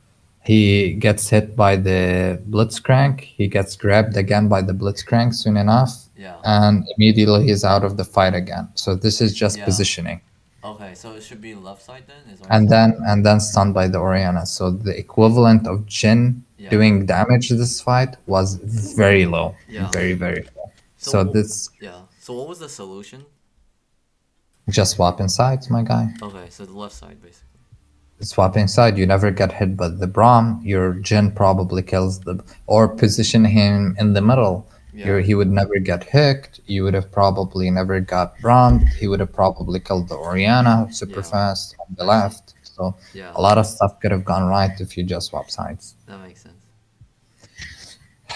he gets hit by the Blitzcrank. He gets grabbed again by the Blitzcrank soon enough, Yeah. and immediately he's out of the fight again. So this is just Yeah. positioning. Okay, so it should be left side then, is what you're And saying? then stunned by the Oriana. So the equivalent of Jin Yeah. doing damage this fight was very low. Yeah. Very, very low. So So this yeah. So what was the solution? just swap insides, my guy. Okay, so the left side basically. Swap inside, you never get hit by the Braum. Your Jin probably kills the, or position him in the middle. Yeah. He would never get hooked. You would have probably never got Braum. He would have probably killed the Oriana super Yeah. fast on the I see. left. So Yeah. a lot of stuff could have gone right if you just swap sides. That makes sense.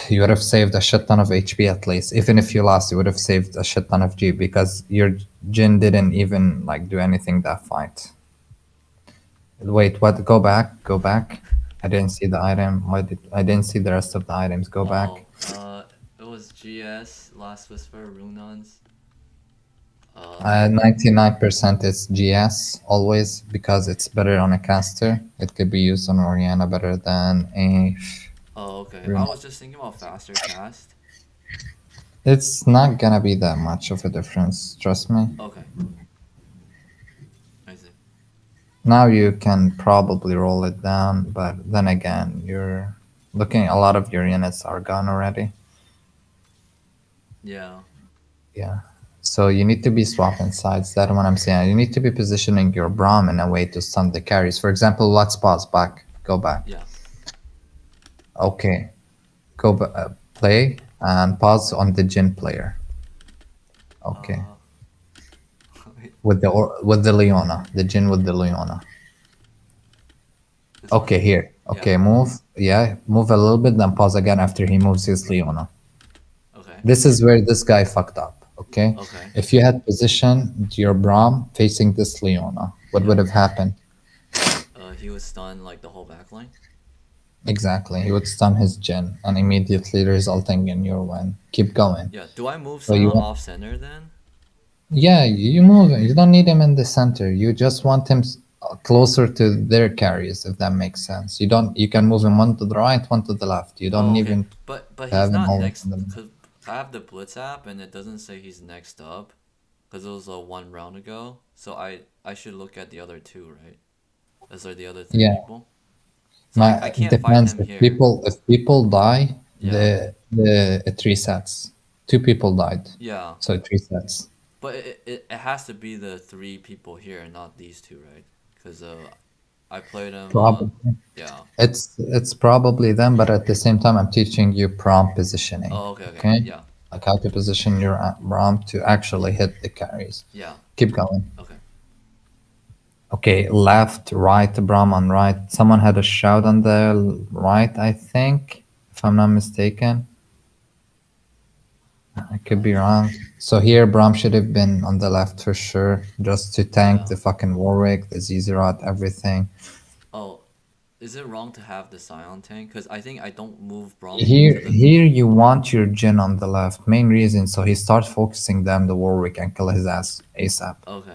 You would have saved a shit ton of HP at least. Even if you lost, you would have saved a shit ton of G because your Jin didn't even like do anything that fight. Wait, what? Go back. Go back. I didn't see the item. I didn't see the rest of the items. Go back. Oh, it was GS, Last Whisper, Runons. 99% is GS always because it's better on a caster. It could be used on Oriana better than a Oh, okay. I rune. was just thinking about faster cast. It's not gonna be that much of a difference. Trust me. Okay, I see. Now you can probably roll it down, but then again, you're looking. A lot of your units are gone already. Yeah. Yeah. So you need to be swapping sides. That's what I'm saying. You need to be positioning your Braum in a way to stun the carries. For example, let's pause back. Go back. Yeah. Okay. Go play and pause on the Jin player. Okay. Uh, wait, With the Leona, the Jin with the Leona. this one? Okay, here. Yeah. Okay, move. Yeah, move a little bit, then pause again after he moves his Leona. Okay. This is where this guy fucked up. Okay. Okay. If you had positioned your Braum facing this Leona, what would Yeah. have happened? He was stunned like the whole back line. Exactly. He would stun his Jin and immediately resulting in your win. Keep going. Yeah. Do I move So you Senna want, off center then? yeah, you move him. You don't need him in the center. You just want him closer to their carries, if that makes sense. You don't. You can move him one to the right, one to the left. You don't Oh, okay. even But he's have him not always next in the middle. because I have the Blitz app and it doesn't say he's next up because it was a one round ago. So I should look at the other two, right? Those are the other three Yeah, people. So I my can't fight depends. him here. If people die, Yeah. the it resets. Two people died, Yeah. so it resets. But it has to be the three people here, not these two, right? Because I played him. Probably. Yeah. It's probably them, but at the same time, I'm teaching you prompt positioning. Oh, okay, okay. Okay, Yeah. like how to position your prompt to actually hit the carries. Yeah. Keep going. Okay. Okay, left, right, Brahm on right. Someone had a shout on the right, I think, if I'm not mistaken. I could be wrong. So here, Brahm should have been on the left for sure, just to tank Yeah. the fucking Warwick, the Zizerot, everything. Oh, is it wrong to have the Scion tank? Because I think I don't move Braum Here, into the. here you want your Jin on the left. Main reason, so he starts focusing them the Warwick and kill his ass ASAP. Okay.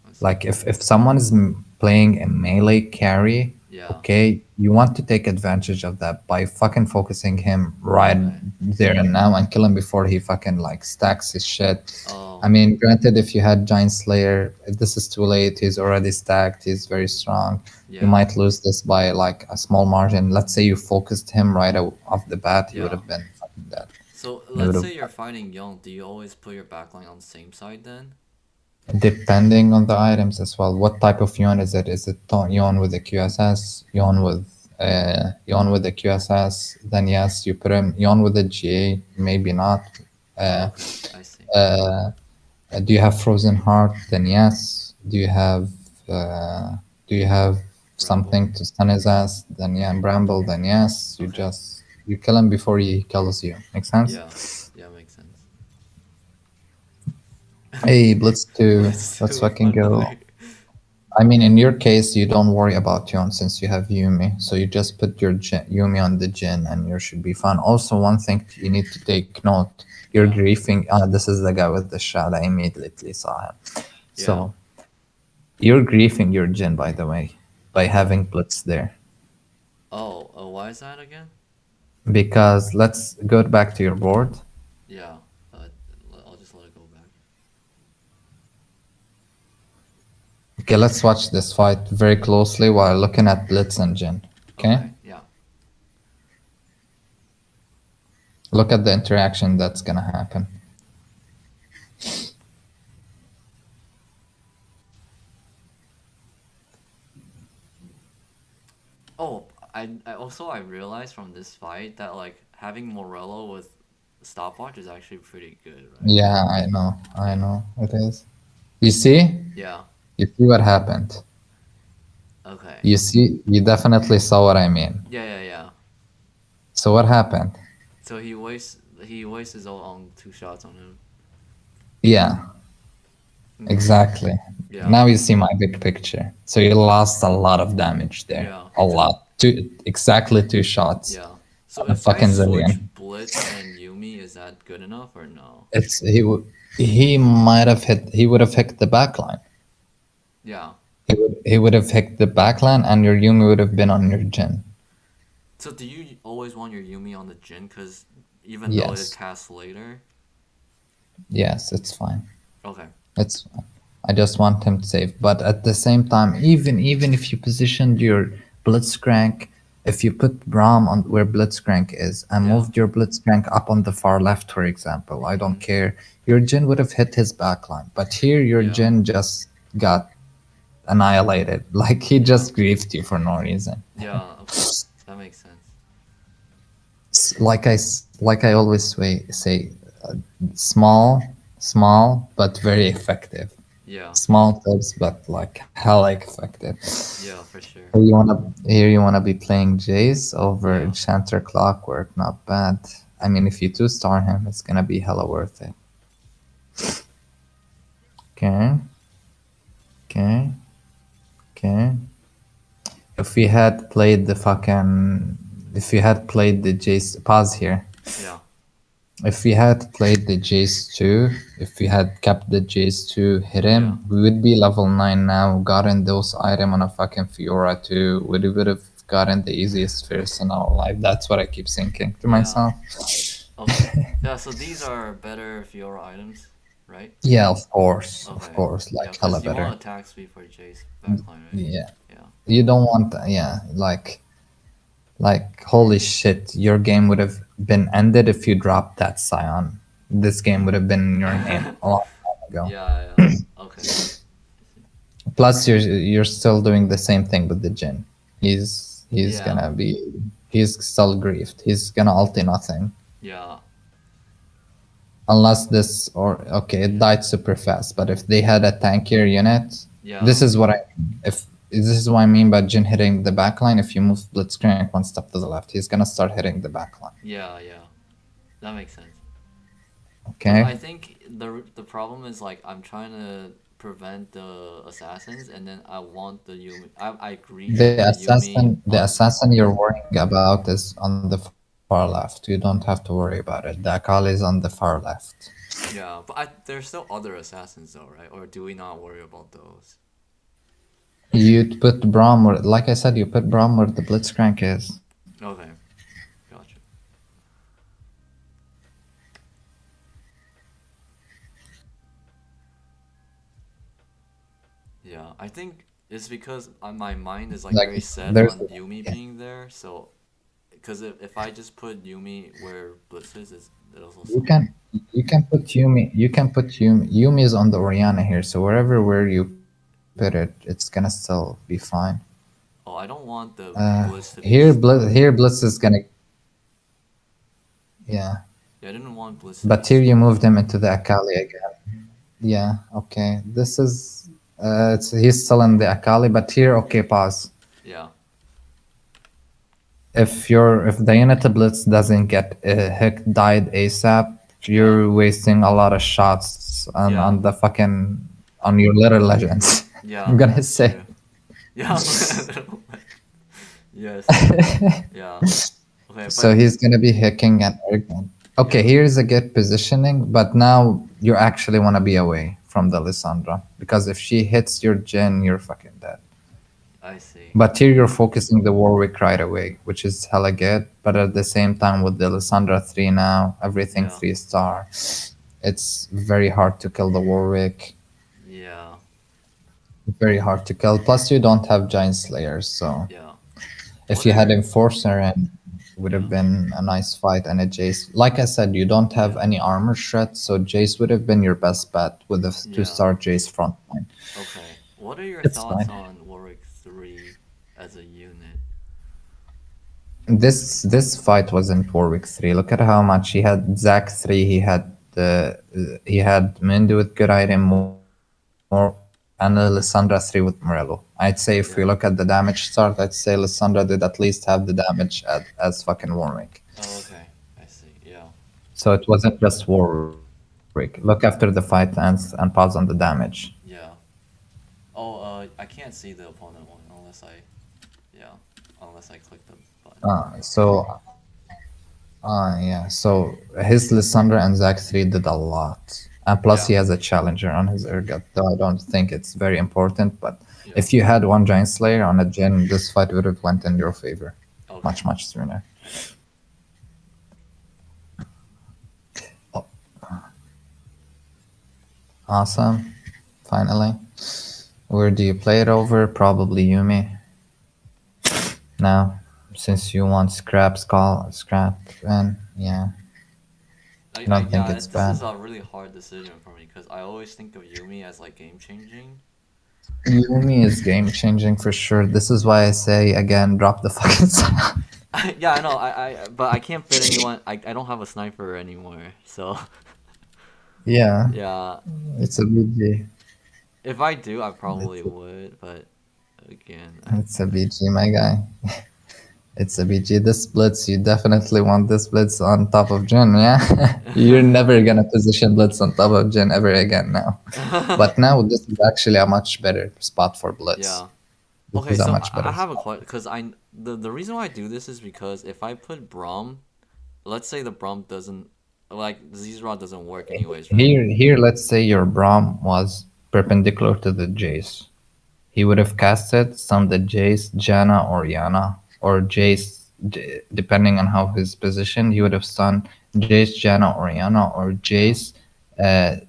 I see. Like if someone is playing a melee carry, Yeah. okay, you want to take advantage of that by fucking focusing him right Okay. there and now and kill him before he fucking like stacks his shit. I Oh. mean, granted, if you had Giant Slayer, this is too late. He's already stacked. He's very strong. You Yeah. might lose this by like a small margin. Let's say you focused him right off the bat, he would Yeah. have been fucking dead. So He would let's have, say you're fighting Young. Do you always put your backline on the same side then? depending on the items as well. What type of yawn is it? Is it yawn with the QSS? Yawn with the QSS? Then yes, you put him yawn with the GA. Maybe not. Oh, Uh, okay. I see. uh, Do you have Frozen Heart? Then yes. Uh, do you have Bramble. something to stun his ass? Then yeah, Bramble. Then yes. Okay. You kill him before he kills you. Make sense? Yeah. Yeah, makes sense. Hey, let's do. Let's Let's do fucking another. go. I mean, in your case, you don't worry about Yon since you have Yumi. So you just put your Yumi on the Jin and you should be fine. Also, one thing you need to take note, you're Yeah. griefing. This is the guy with the shot. I immediately saw him. Yeah. So you're griefing your Jin, by the way, by Okay. having Blitz there. Oh, why is that again? Because let's go back to your board. Yeah. Uh, I'll just let it go back. Okay, let's watch this fight very closely while looking at Blitz and Jin. Okay? Okay. Yeah. Look at the interaction that's gonna happen. Oh, I realized from this fight that like having Morello with stopwatch is actually pretty good, right? Yeah, I Yeah. know, it is. You see? Yeah. You see what happened? Okay. You definitely saw what I mean. Yeah, yeah, yeah. So what happened? So he wastes his own two shots on him. Yeah, Mm-hmm. exactly. Yeah. Now you see my big picture. So you lost a lot of damage there. Yeah. A So lot. Exactly two shots yeah. So on a if I fucking switch zillion. Blitz and Yumi, is that good enough or no? He might have he would have hit the backline. Yeah. He would have hit the backline and your Yumi would have been on your Jin. So do you always want your Yumi on the Jin? Cause even though it Yes. casts later. Yes, it's fine. Okay. It's I just want him safe. But at the same time, even if you positioned your Blitzcrank, if you put Braum on where Blitzcrank is and Yeah. moved your Blitzcrank up on the far left, for example, I don't Mm-hmm. care. Your Jin would have hit his backline. But here your Yeah. Jin just got annihilated. Like he Yeah. just griefed you for no reason. Yeah. Okay. That makes sense. Like I always say, small, small, but very effective. Yeah. Small tips, but like hella effective. Yeah, for sure. Here you wanna be playing Jace over Yeah. Enchanter Clockwork, not bad. I mean, if you two star him, it's gonna be hella worth it. Okay, okay, okay. If we had played the fucking, if we had played the Jace, pause here. Yeah. If we had played the Jace 2, if we had kept the Jace 2, hit Yeah. him, we would be level 9 now, gotten those items on a fucking Fiora 2. We would have gotten the easiest first in our life. That's what I keep thinking to Yeah. myself. Okay. Yeah, so these are better Fiora items, right? Yeah, of Okay. course, Yeah, like hella because you want better. attack speed for Jace backline, right? Yeah, Yeah. you don't want, yeah, like holy shit, your game would have been ended if you dropped that Scion. This game would have been in your name a long time ago. Yeah, yeah. Okay. Plus, you're still doing the same thing with the Jin. He's Yeah. gonna be he's still griefed. He's gonna ulti nothing Yeah. unless this or okay, it died super fast. But if they had a tankier unit, Yeah. this is what I mean. If this is what I mean by Jin hitting the backline. If you move Blitzcrank one step to the left, he's gonna start hitting the backline. Yeah, yeah. That makes sense. Because Okay. I think the problem is like I'm trying to prevent the assassins, and then I want the Yumi. I grief the Yumi The on. assassin you're worrying about is on the far left. You don't have to worry about it. The Akali is on the far left. Yeah, but there's still other assassins though, right? Or do we not worry about those? You'd put Braum where, like I said, you put Braum where the Blitzcrank is. Okay, gotcha. Yeah, I think it's because my mind is like Like very set there's, on Yumi yeah. being there. So, because if I just put Yumi where Blitz is, it'll You also. can you can put Yumi. You can put Yumi. Yumi is on the Oriana here, so where you put it, it's gonna still be fine. Oh, I don't want the Blitz to be Here stuck. Blitz is gonna, yeah, Yeah, I didn't want Blitz to be but here you stuck. moved him into the Akali again. Yeah, okay. This is he's still in the Akali, but here, okay, pause. Yeah. If the unit blitz doesn't get Hick died ASAP, Yeah. you're wasting a lot of shots Yeah. on the fucking on your little legends. Yeah. I'm gonna That's say. true. Yeah. Yes. Yeah. Okay, So but he's gonna be hicking and arrogant. Okay, yeah. here's a good positioning, but now you actually wanna be away from the Lissandra because if she hits your Jin, you're fucking dead. I see. But here you're focusing the Warwick right away, which is hella good. But at the same time, with the Lissandra 3 now, everything Yeah. 3 star, it's very hard to kill the Warwick. Yeah. Very hard to kill. Plus, you don't have Giant Slayers, so Yeah. if What you had are Enforcer and would have yeah. been a nice fight and a Jace. Like I said, you don't have Yeah. any armor shred, so Jace would have been your best bet with a Yeah. two-star Jace front line. Okay. What are your It's thoughts fine. on Warwick 3 as a unit? This fight wasn't Warwick 3. Look at how much he had Zac 3. He had Mindy with good item more and Lissandra 3 with Morello. I'd say if we look at the Yeah. damage start, I'd say Lissandra did at least have the damage as fucking Warwick. Oh, okay. I see. Yeah. So it wasn't just Warwick. Look after the fight and pause on the damage. Yeah. Oh, I can't see the opponent one unless I yeah, unless I click the button. So yeah. So his Lissandra and Zac 3 did a lot. And plus Yeah. he has a challenger on his Urgot, though I don't think it's very important. But Yeah. if you had one Giant Slayer on a Jin, this fight would have went in your favor. Okay. Much, much sooner. Oh, awesome. Finally. Where do you play it over? Probably Yumi. Now, since you want scrap, and yeah, I don't think Yeah, it's this is bad. a really hard decision for me because I always think of Yumi as like game changing. Yumi is game changing for sure. This is why I say again, drop the fucking sound. Yeah, I know. But I can't fit anyone. I don't have a sniper anymore. So Yeah, yeah, it's a BG. if I do, I It's probably a, would. But again, it's a BG, my guy. It's a BG. This Blitz, you definitely want this Blitz on top of Jin, yeah? You're never gonna position Blitz on top of Jin ever again now. But now this is actually a much better spot for Blitz. yeah. This Okay, is a so much I better have a spot. question because the reason why I do this is because if I put Braum, let's say the Braum doesn't like Zizra doesn't work anyways, right? Here, let's say your Braum was perpendicular to the Jace. He would have casted some the Jace, Janna, or Yana, or Jace, depending on how his position. He would have stunned Jace, Janna, or Yana, or Yeah. Jace,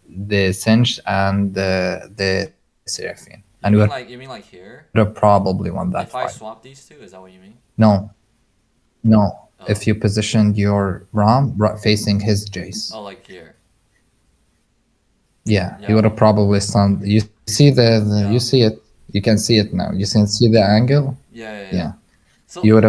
the Singe, and the Seraphine. And we would have You mean probably like won that here? fight. If I swap these two, is that what you mean? No, no. If you Oh. positioned your Braum facing his Jace, Oh, like here. yeah, he Yeah. would have probably stunned. You see you Yeah. see it. You can see it now. You can see the angle. Yeah, yeah, yeah. Yeah. So You would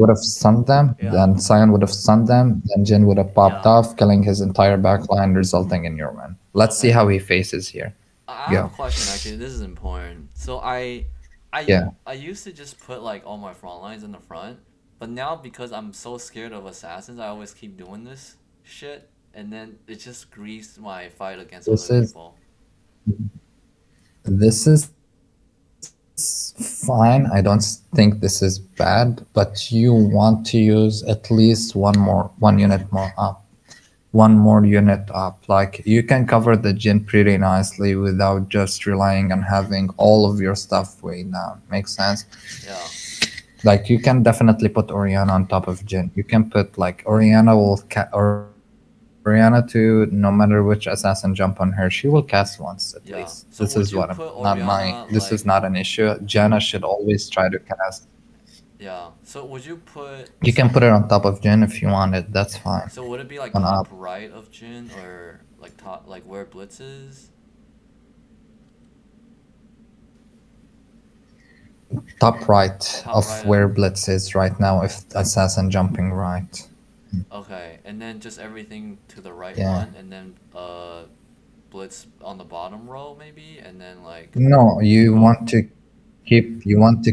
have stunned them, yeah. then Sion would have stunned them, then Jin would have popped Yeah. off, killing his entire backline, resulting in your win. Let's see Okay. how he faces here. I have a Go. question actually. This is important. So Yeah. I used to just put like all my front lines in the front, but now because I'm so scared of assassins, I always keep doing this shit, and then it just greased my fight against other This is people. this is fine. I don't think this is bad, but you want to use at least one unit more up. One more unit up. Like you can cover the Jin pretty nicely without just relying on having all of your stuff way down. Makes sense? Yeah. Like you can definitely put Oriana on top of Jin. You can put like Oriana to no matter which assassin jump on her, she will cast once at least. This is what I'm Yeah. So not would you my. put This is not an Oriana issue. like Janna should always try to cast. yeah. So would you You put can put it on top of Jin if you want it. That's fine. so would it be On like up. top right of Jin or like top like where Blitz is? Top right Top of right. where Blitz is right now if assassin jumping right. Okay, and then just everything to the right Yeah. one, and then Blitz on the bottom row maybe, and then like No, oh you want to keep you want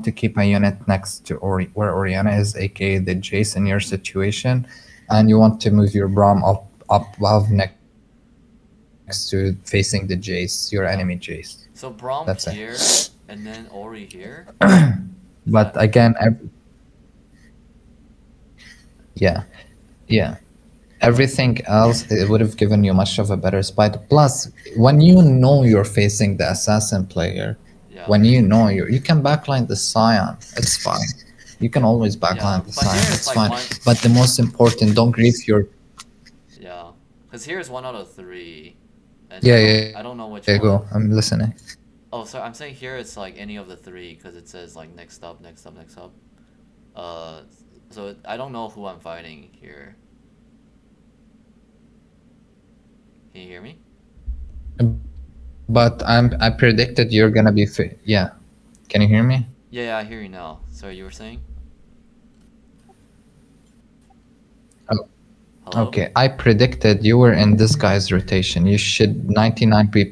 to keep a unit next to where Oriana is, aka the Jace in your situation, and you want to move your Braum up above next to facing the Jace, your enemy Jace. yeah. That's it. So Braum here and then Ori here. But Is again, that yeah, yeah. Everything else, it would have given you much of a better spot. Plus, when you know you're facing the assassin player, yeah. when you know you can backline the Scion. It's fine. You can always Yeah, backline the but here Scion. it's It's like fine. one. But the most important, don't grief your. Yeah, because here's 1 out of 3, and Yeah, I don't know yeah, which go. I'm one. listening. Oh, so I'm saying here it's like any of the 3 because it says like next up, next up, next up. Uh, so I don't know who I'm fighting here. Can you hear me? But I predicted you're gonna be yeah. Can you hear me? Yeah, yeah, I hear you now. Sorry, you were saying? Oh, Hello? okay. I predicted you were in this guy's rotation. You should 90% be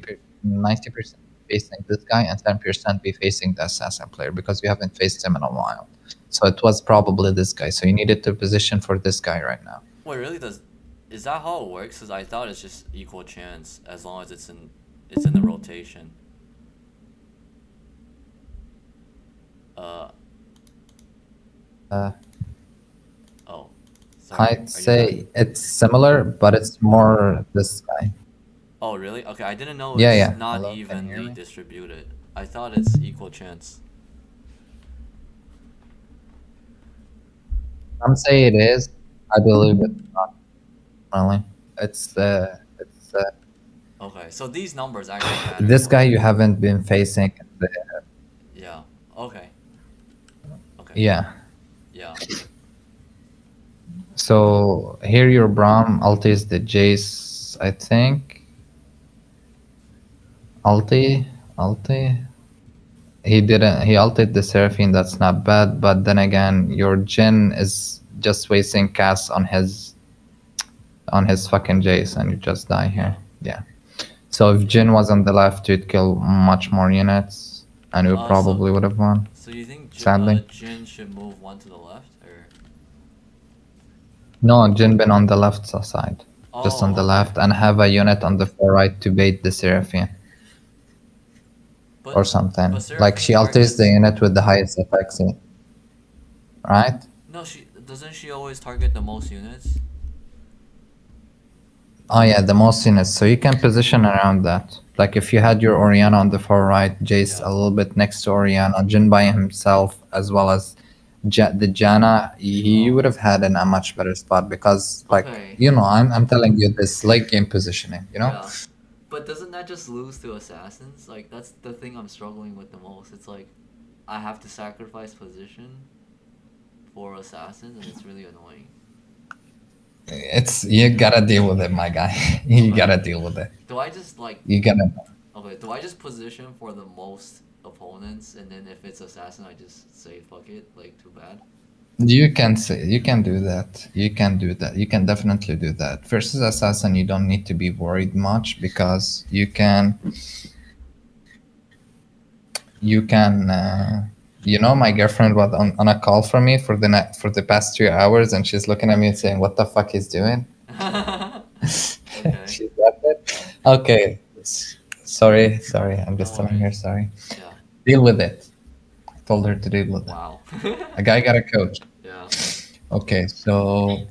facing this guy and 10% be facing the assassin player because you haven't faced him in a while. So it was probably this guy. So you needed to position for this guy right now. Wait, really? Does is that how it works? Because I thought it's just equal chance as long as it's in the rotation. Uh Uh, oh, sorry. I'd Are you back? say it's similar, but it's more this guy. Oh, really? Okay, I didn't know Yeah, it's yeah. not Hello, can you hear evenly me? distributed. I thought it's equal chance. Some say it is. I believe it's not really. It's Okay, so these numbers actually matter this more. guy you haven't been facing. Yeah. Okay. Okay. Yeah. Yeah. So here your Braum ulti is the Jace, I think. Ulti. He ulted the Seraphine, that's not bad, but then again, your Jhin is just wasting cast on his fucking Jace and you just die Yeah. here. Yeah. So if Yeah. Jhin was on the left, you'd kill much more units and you So probably would have won, you think sadly. Jin should move one to the left or? No, Jhin been on the left side, just on Oh, the okay. left, and have a unit on the far right to bait the Seraphine or But something. Like Seraphine she alters the targets. unit with the highest FXE, right? No, she doesn't. She always target the most units. Oh yeah, the most units. So you can position around that. Like if you had your Oriana on the far right, Jace Yeah. a little bit next to Oriana, Jin by himself, as well as the Janna, he Oh. would have had in a much better spot because, like, Okay. I'm telling you this late game positioning, you know? Yeah. But doesn't that just lose to assassins? Like that's the thing I'm struggling with the most. It's like I have to sacrifice position for assassins, and it's really annoying. It's you gotta deal with it, my guy. You Okay. gotta deal with it. Do I just like You gotta. okay? Do I just position for the most opponents, and then if it's assassin, I just say fuck it. Like too bad. You can do that. You can do that. You can definitely do that. Versus assassin, you don't need to be worried much because you can my girlfriend was on a call for me for the night for the past 2 hours and she's looking at me and saying, "What the fuck he's doing?" Okay. She's got it. Okay. Sorry. I'm No just telling her worries. sorry. Yeah. Deal with it. I told her to deal with it. Wow. A guy got a coach. Yeah. Okay, so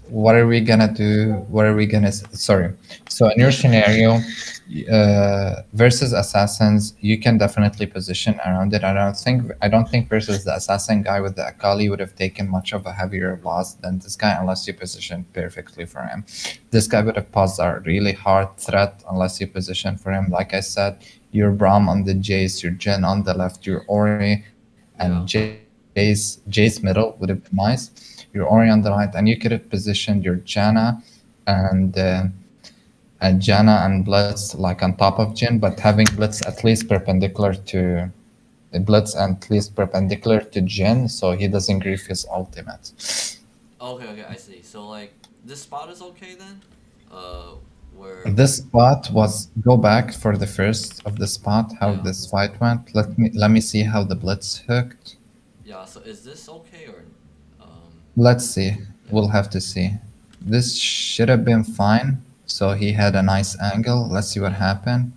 what are we gonna do? What are we gonna? Sorry. So in your scenario, versus assassins, you can definitely position around it. I don't think versus the assassin guy with the Akali would have taken much of a heavier loss than this guy unless you position perfectly for him. This guy would have posed a really hard threat unless you position for him. Like I said, your Braum on the Jace, your Jin on the left, your Ori, and Yeah. Jace middle would have been nice. Your Ori on the right, and you could have positioned your Janna and Janna and Blitz like on top of Jin, but having Blitz at least perpendicular to Jin, so he doesn't grief his ultimate. Okay. Okay. I see. So like this spot is okay then. Where This spot was go back for the first of the spot, how yeah, this fight went. Let me see how the blitz hooked. yeah. So is this okay or um Let's see. yeah, We'll have to see. This should have been fine. So he had a nice angle. Let's see what yeah, happened.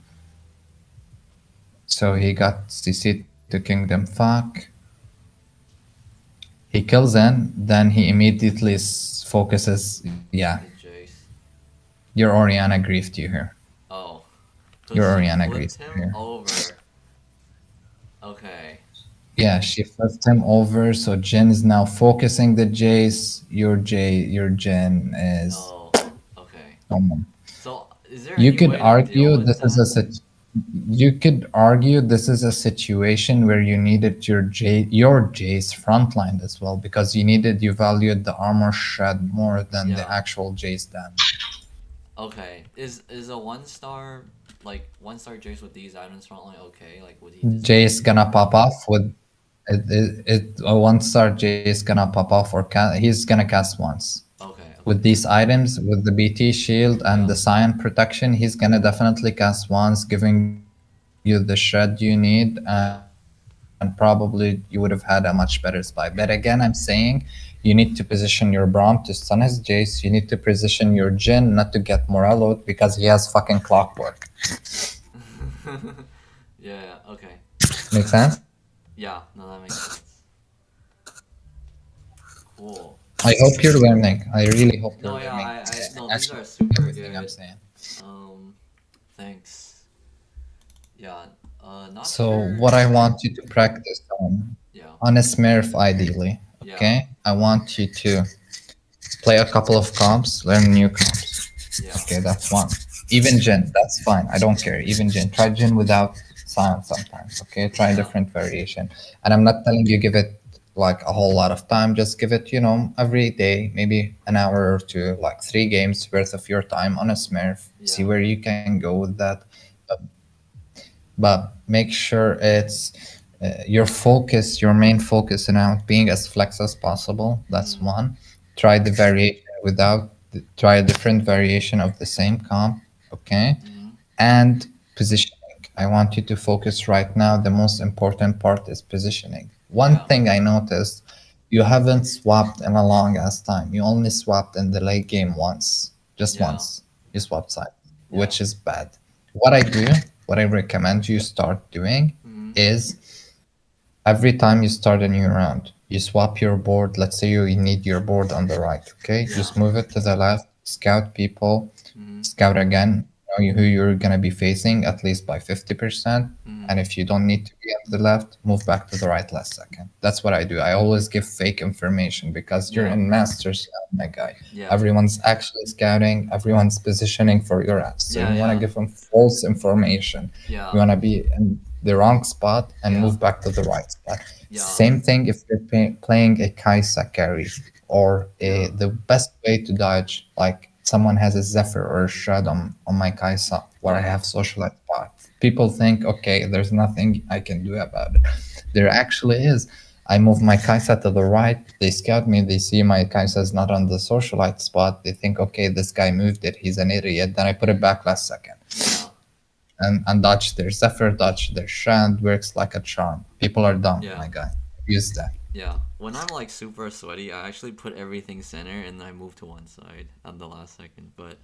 So he got CC to Kingdom Fuck. He kills in, then he immediately focuses. Yeah, the Jace. your Oriana griefed you here. Oh, so Your she Oriana flipped griefed you him here. over. Okay. Yeah, she flipped him over. So Jin is now focusing the Jace. Your Jin is. Oh, okay. Um, So is there you any could way to deal argue with this is a that? you could argue this is a situation where you needed your Jace frontline as well because you valued the armor shred more than the Yeah. actual Jace damage. Okay. Is a one star Jace with these items frontline okay? Like would he deserve Jace gonna pop off with a one star Jace gonna pop off or he's gonna cast once. Okay, With okay. these items, with the BT shield and Yeah. the Cyan protection, he's gonna definitely cast once, giving you the shred you need, and probably Yeah. you would have had a much better spy. But again, I'm saying you need to position your Braum to stun his Jace. You need to position your Jin not to get Morelloed because he has fucking clockwork. Yeah, yeah, okay. Make sense? Yeah, no, that makes sense. Cool. I hope you're learning. I really hope you're No, yeah, learning I no, and these actually are doing super everything I'm good. saying. Um, thanks. Yeah, not So sure. what I want you to practice Yeah, on a Smurf ideally, yeah, okay? I want you to play a couple of comps, learn new comps. yeah, Okay, that's one. Even Jin, that's fine. I don't care. Even Jin. Try Jin without silence sometimes. Okay, try a yeah. different variation. And I'm not telling you give it like a whole lot of time. Just give it, every day, maybe an hour or two, like 3 games worth of your time on a Smurf. See Yeah. where you can go with that. But make sure it's your focus, your main focus now being as flex as possible. That's Mm, one. Try the variation try a different variation of the same comp, okay? mm, And positioning. I want you to focus right now. The most important part is positioning. One yeah, thing I noticed, you haven't swapped in a long ass time. You only swapped in the late game once, just yeah, once. You swapped sides, yeah. which is bad. What I do, what I recommend you start doing Mm, is every time you start a new round, you swap your board. Let's say you need your board on the right, okay? yeah. Just move it to the left, scout people, Mm, scout again, who you're gonna be facing at least by 50%. mm, And if you don't need to be on the left, move back to the right last second. That's what I do. I always give fake information because you're yeah, in Masters, my guy. yeah, Everyone's actually scouting, everyone's positioning for your ass. So yeah, you want to yeah, give them false information. You yeah, want to be in the wrong spot and yeah, move back to the right spot. yeah, Same thing if you're playing a Kaisa carry or yeah, the best way to dodge, like someone has a Zephyr or a Shred on my Kaisa where I yeah, have socialite spot. People think, okay, there's nothing I can do about it. There actually is. I move my Kaisa to the right. They scout me. They see my Kaisa is not on the socialite spot. They think, okay, this guy moved it. He's an idiot. Then I put it back last second yeah, and dodge their Zephyr, dodge their Shand. Works like a charm. People are dumb, yeah, my guy. Use that. yeah. When I'm like super sweaty, I actually put everything center and then I move to one side on the last second. But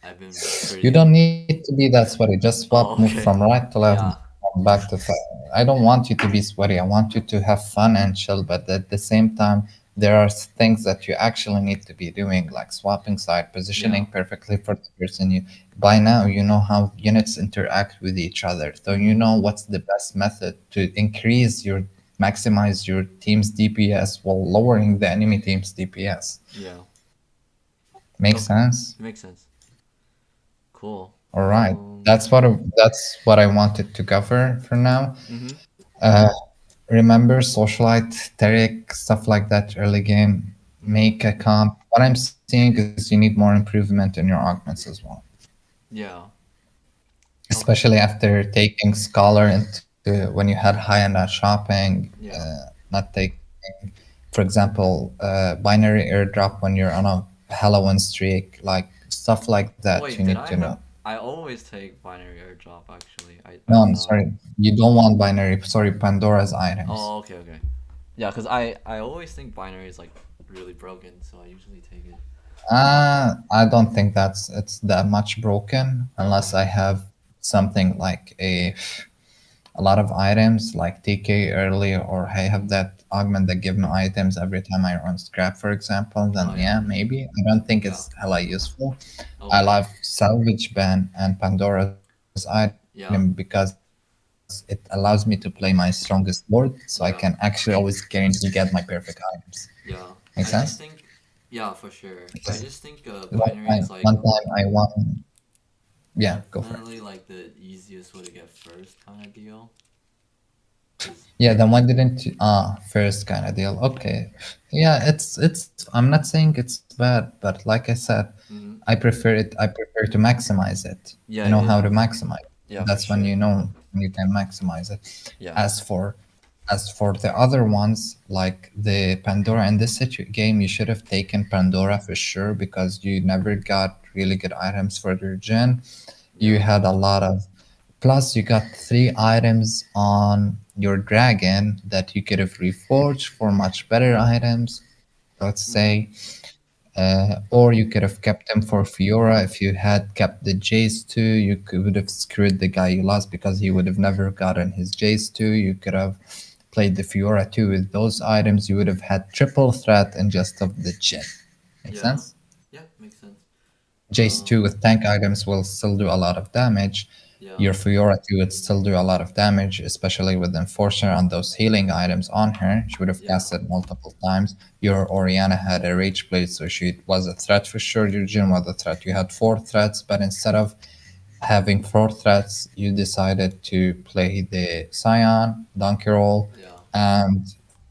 I've been You pretty. don't need to be that sweaty. Just swap, move Oh, from okay. right to left, Yeah. from back to front. I don't want you to be sweaty. I want you to have fun and chill. But at the same time, there are things that you actually need to be doing, like swapping side, Yeah. positioning perfectly for the person you. By now, you know how units interact with each other, so you Mm-hmm. know what's the best method to maximize your team's DPS while lowering the enemy team's DPS. Yeah. Make Okay. sense? Makes sense. Cool. All right. That's what I wanted to cover for now. Mm-hmm. Uh, remember socialite, Taric, stuff like that early game. Mm-hmm. Make a comp. What I'm seeing is you need more improvement in your augments as well, Yeah. Okay. especially after taking Scholar into when you had high end shopping. Yeah. Not taking, for example, binary airdrop when you're on a Halloween streak, like stuff like that Wait, you did need I to know. have? I always take binary airdrop. Actually, I No, I'm thought. sorry. You don't want binary. Sorry, Pandora's items. Oh, okay, okay. Yeah, cause I always think binary is like really broken, so I usually take it. I don't think it's that much broken unless Okay. I have something like a lot of items like TK early, or I have that augment that give me items every time I run scrap, for example. Oh Then yeah. yeah, maybe. I don't think Yeah. it's hella useful. I Okay. love salvage ban and Pandora's item because Yeah. it allows me to play my strongest board, so I can actually always Yeah. guarantee get my perfect items. Make sense? Yeah. I just think. Yeah, for sure. Because I just think one binary is time, like one time I won. Yeah, go for it. definitely like the easiest way to get first kind of deal. Cause. Yeah, then why didn't you, first kind of deal? Okay. Yeah, it's I'm not saying it's bad, but like I said, Mhm. I prefer to maximize it. I Yeah. know how to Yeah. maximize. Yeah. For That's when sure. you know you can maximize it. Yeah. As for as for the other ones, like the Pandora in this game, you should have taken Pandora for sure because you never got really good items for your gen. You Yeah. had a lot of, plus you got three items on your dragon that you could have reforged for much better items, let's Mhm. say. Or you could have kept him for Fiora. If you had kept the Jace too, you could have screwed the guy you lost because he would have never gotten his Jace too. You could have played the Fiora too with those items. You would have had triple threat and just of the chin. Make Yeah. sense? Yeah. Makes sense. Jace Um. 2 with tank items will still do a lot of damage. Yeah. Your Fiora 2 would still do a lot of damage, especially with Enforcer and those healing items on her. She would have Yeah. casted multiple times. Your Oriana had a Rage Blade, so she was a threat for sure. Your Jhin was a threat. You had four threats, but instead of having four threats, you decided to play the Scion, Donkey Roll, Yeah. and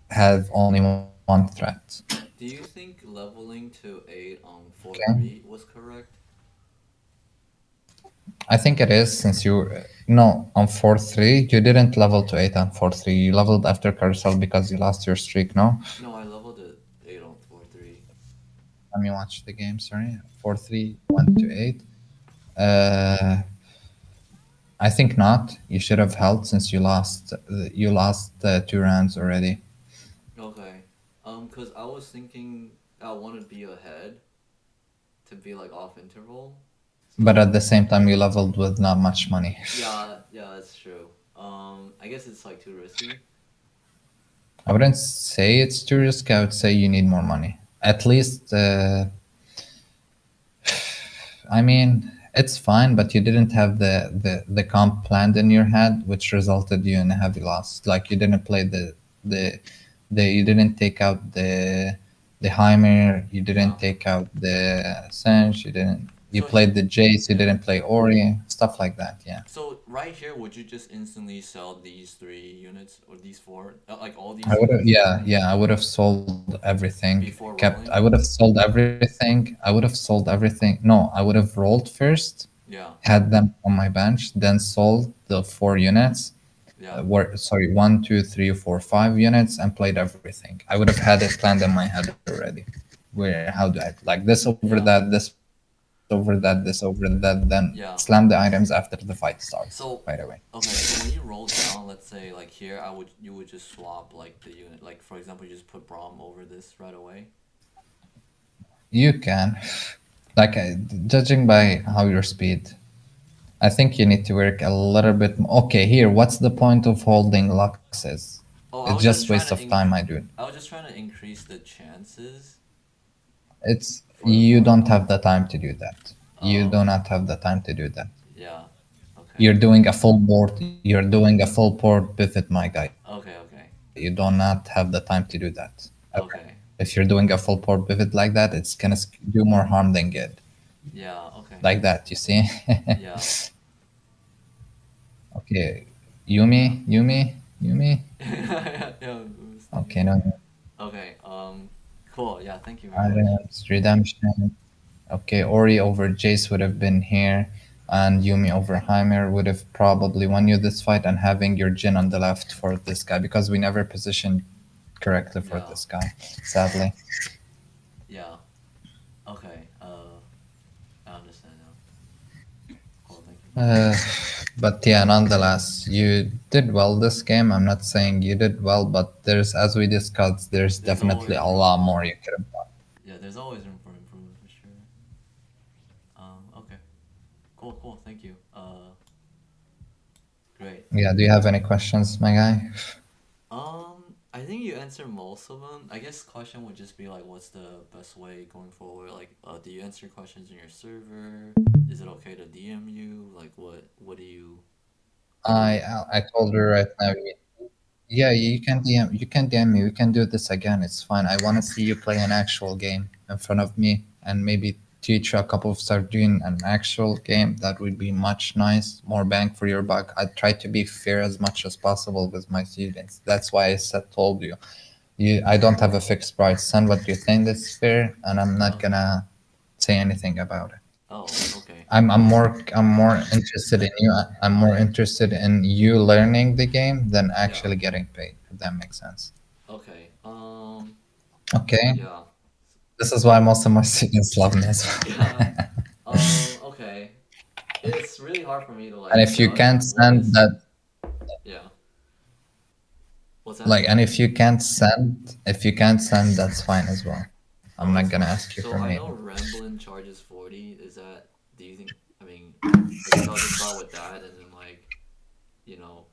have only one threat. Do you think leveling to 8 on Okay? 4-3 was correct? I think it is since you no on 4-3 you didn't level to 8 on 4-3. You leveled after carousel because you lost your streak. No, No, I leveled it 8 on 4-3. let me watch the game. Sorry, 4-3 went to 8. Uh, I think not. You should have held since you lost. You lost two rounds already. Okay. Cause I was thinking I want to be ahead to be like off interval. But So at the same time, you leveled with not much money. yeah, yeah, that's true. I guess it's like too risky. I wouldn't say it's too risky. I would say you need more money. At least I mean, it's fine, but you didn't have the comp planned in your head, which resulted you in a heavy loss. Like you didn't play the you didn't take out the Heimer, you Yeah. didn't take out the Sense, you So here, played the Jace, you yeah. didn't play Ori, stuff like that. Yeah. So right here, would you just instantly sell these 3 units or these four, like all I these would have, units yeah, yeah, I would have sold everything. before I rolling? would have sold everything. I would have sold everything. No, I would have rolled first, Yeah. had them on my bench, then sold the four units. Yeah. Were sorry, one, two, three, four, 5 units, and played everything. I would have had it planned in my head already. Where how do I like this over that, Yeah. this over that, this over that, then slam the items Yeah. after the fight starts. Right away. So okay, so when you roll down, let's say like here, you would just swap like the unit. Like for example, you just put Braum over this right away. You can, like, judging by how your speed. I think you need to work a little bit. Okay, here, what's the point of holding Luxes? Oh, It's just waste of time, my dude. I was just trying to increase the chances It's for the you don't farm. have the time to do that. You Oh, do not have the time to do that. yeah. Okay. You're doing a full board. You're doing a full board pivot, my guy. You do not Okay. have the Okay. time to do that. Ever. If you're doing a Okay. full board pivot like that, it's gonna do more harm than good. Yeah. Like Okay. that, you see? Yeah. Okay, Yumi. Yeah. I was Okay, thinking. no, no. Okay. Cool. Yeah. Thank you very much. Items, redemption. Okay, Ori over Jace would have been here, and Yumi over Heimer would have probably won you this fight, and having your Jin on the left for this guy because we never positioned correctly for Yeah. this guy, sadly. Yeah. Okay. I understand. understand now. Cool, thank you. Uh, but yeah, nonetheless, you did well this game. I'm not saying you did well, but there's, as we discussed, there's There's definitely always a room. lot more you could have done. Yeah, there's always room for improvement for sure. Okay. Cool, cool. Thank you. Great. Yeah, do you have any questions, my guy? I think you answered most of them. I guess question would just be like, what's the best way going forward? Like, do you answer questions in your server? Is it okay to DM you? Like, what do you? I told her right now. Yeah, you can DM. You can DM me. We can do this again. It's fine. I want to see you play an actual game in front of me, and maybe teach you a couple of start doing an actual game. That would be much nice. More bang for your buck. I try to be fair as much as possible with my students. That's why I said told you. I don't have a fixed price. Send what you think is fair, and I'm not Okay. gonna say anything about it. Oh, okay. I'm more interested in you. I'm more interested in you learning the game than Yeah. actually getting paid. If that makes sense. Okay. Okay, Yeah. this is why most of my students love me as Yeah. well. Okay. It's really hard for me to And like if you judge can't what send is. that, Yeah. What's that? like, and if you can't send, that's fine as well. I'm Oh, not that's gonna fine. ask you So for I know name. Ramblin charges 40. Is that? Do you think? I mean, I guess I'll just start with that, and then like, you know.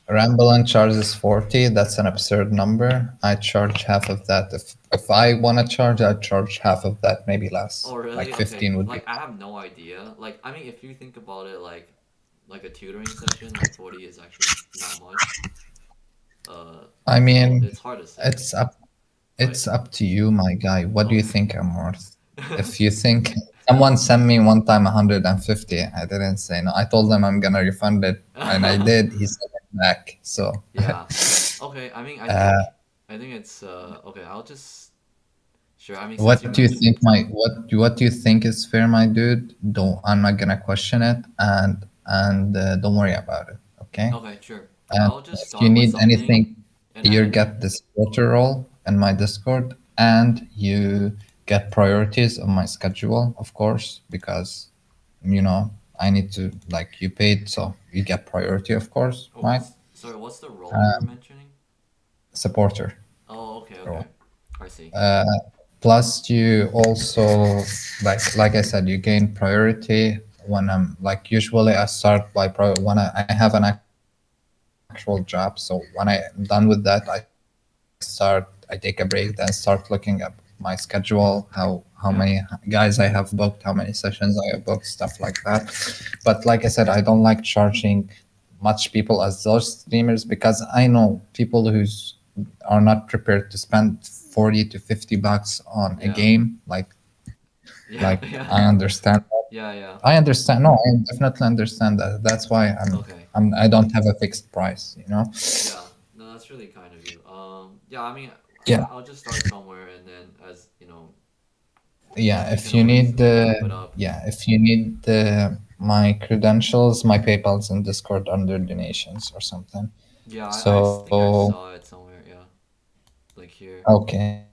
Ramblin charges 40. That's an absurd number. I charge half of that. If I wanna charge, I charge half of that, maybe Oh, less. Like really? Okay. 15 would be. Like, I have no idea. Like, I mean, if you think about it, like a tutoring session, like 40 is actually not much. I So mean, it's hard to say, it's up but it's up to you, my guy. What do you okay. think I'm worth? If you think someone sent me one time 150, I didn't say no. I told them I'm gonna refund it, and I did. He sent it back. So, Yeah. Okay. I mean, uh, I think it's okay. I'll just sure. I mean, since you what do you think mentioned. what do you think is fair, my dude? Don't I'm not gonna question it, and don't worry about it. Okay. Okay, sure. And I'll just if you start with need something, anything, you and get this supporter role in my Discord, and you get priorities on my schedule, of course, because you know I need to, like, you paid, so you get priority, of course, oh, right? what's the role you were mentioning? Supporter Oh, okay, role. okay. I see. Plus, you also, like I said, you gain priority when I'm like, usually I start by when I have an actual job. So when I'm done with that, I take a break, then start looking at my schedule, how many guys I Yeah, have booked, how many sessions I have booked, stuff like that. But like I said, I don't like charging much people as those streamers, because I know people who's are not prepared to spend 40 to 50 bucks on a yeah, game. yeah, Like I yeah, understand that. yeah, yeah. I understand. No, I definitely understand that. That's why Okay. I don't have a fixed price. You know. Yeah. No, that's really kind of you. Yeah. I mean, Yeah. I'll just start somewhere, and then as you know, Yeah. we can If you always need bump it the up. yeah, if you need my credentials, my PayPal's in Discord under donations or something. Yeah, I think I So saw it somewhere. Yeah, like here. okay.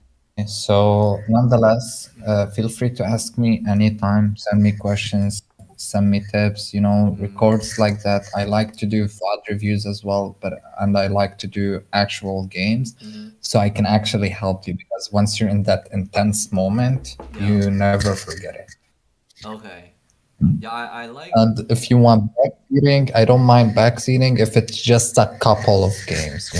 So nonetheless, feel free to ask me anytime. Send me questions. Send me tips. Mm-hmm. Records like that. I like to do VOD reviews as well, and I like to do actual games, Mm-hmm. so I can actually help you, because once you're in that intense moment, Yeah. you never forget it. Okay. Yeah, I like. And if you want backseating, I don't mind backseating if it's just a couple of games,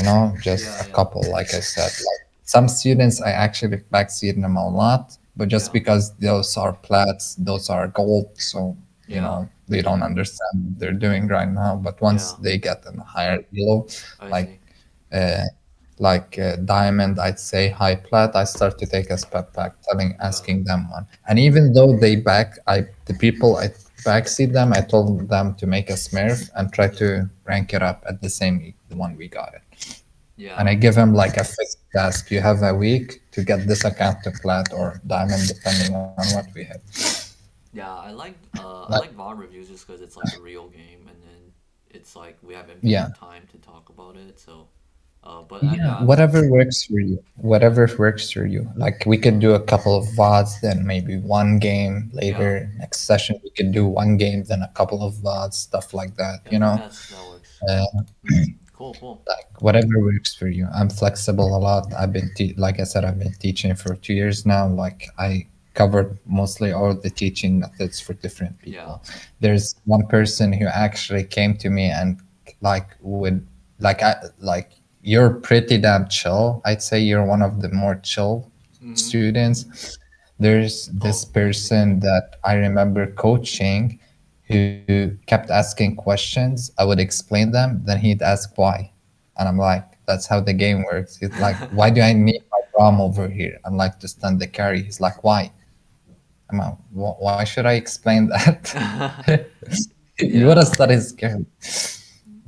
just Yeah, a yeah, couple, like I said. Like some students, I actually backseat them a lot, but just yeah, because those are plats, those are gold, so, yeah, they don't understand what they're doing right now. But once yeah. they get a higher elo, I like see. uh, diamond, I'd say high plat, I start to take a step back, Yeah, asking them one. And even though the people I backseat them, I told them to make a smurf and try to rank it up at the same the one we got it. And yeah, I give him like a fixed task. You have a week to get this account to plat or diamond, depending on what we hit. yeah. I But like VOD reviews just because it's like a real game, and then it's like we have yeah, infinite time to talk about it. So, But Yeah, yeah, I'm whatever works for you. Whatever works for you. Like we could do a couple of VODs, then maybe one game yeah, later. Next session we could do one game, then a couple of VODs, stuff like that, yeah. I you think know? that works. Uh, Cool, cool. like whatever works for you. I'm flexible a lot. Like I said, I've been teaching for 2 years now. Like I covered mostly all the teaching methods for different Yeah. people. There's one person who actually came to me and like would like you're pretty damn chill. I'd say you're one of the more chill Mm-hmm. students. There's Oh, this thank you. person that I remember coaching who kept asking questions. I would explain them, then he'd ask why. And I'm like, that's how the game works. He's like, why do I need my Rom over here? I'm like, to stand the carry. He's like, why? I'm like, why should I explain that? You would have Yeah. studied carry.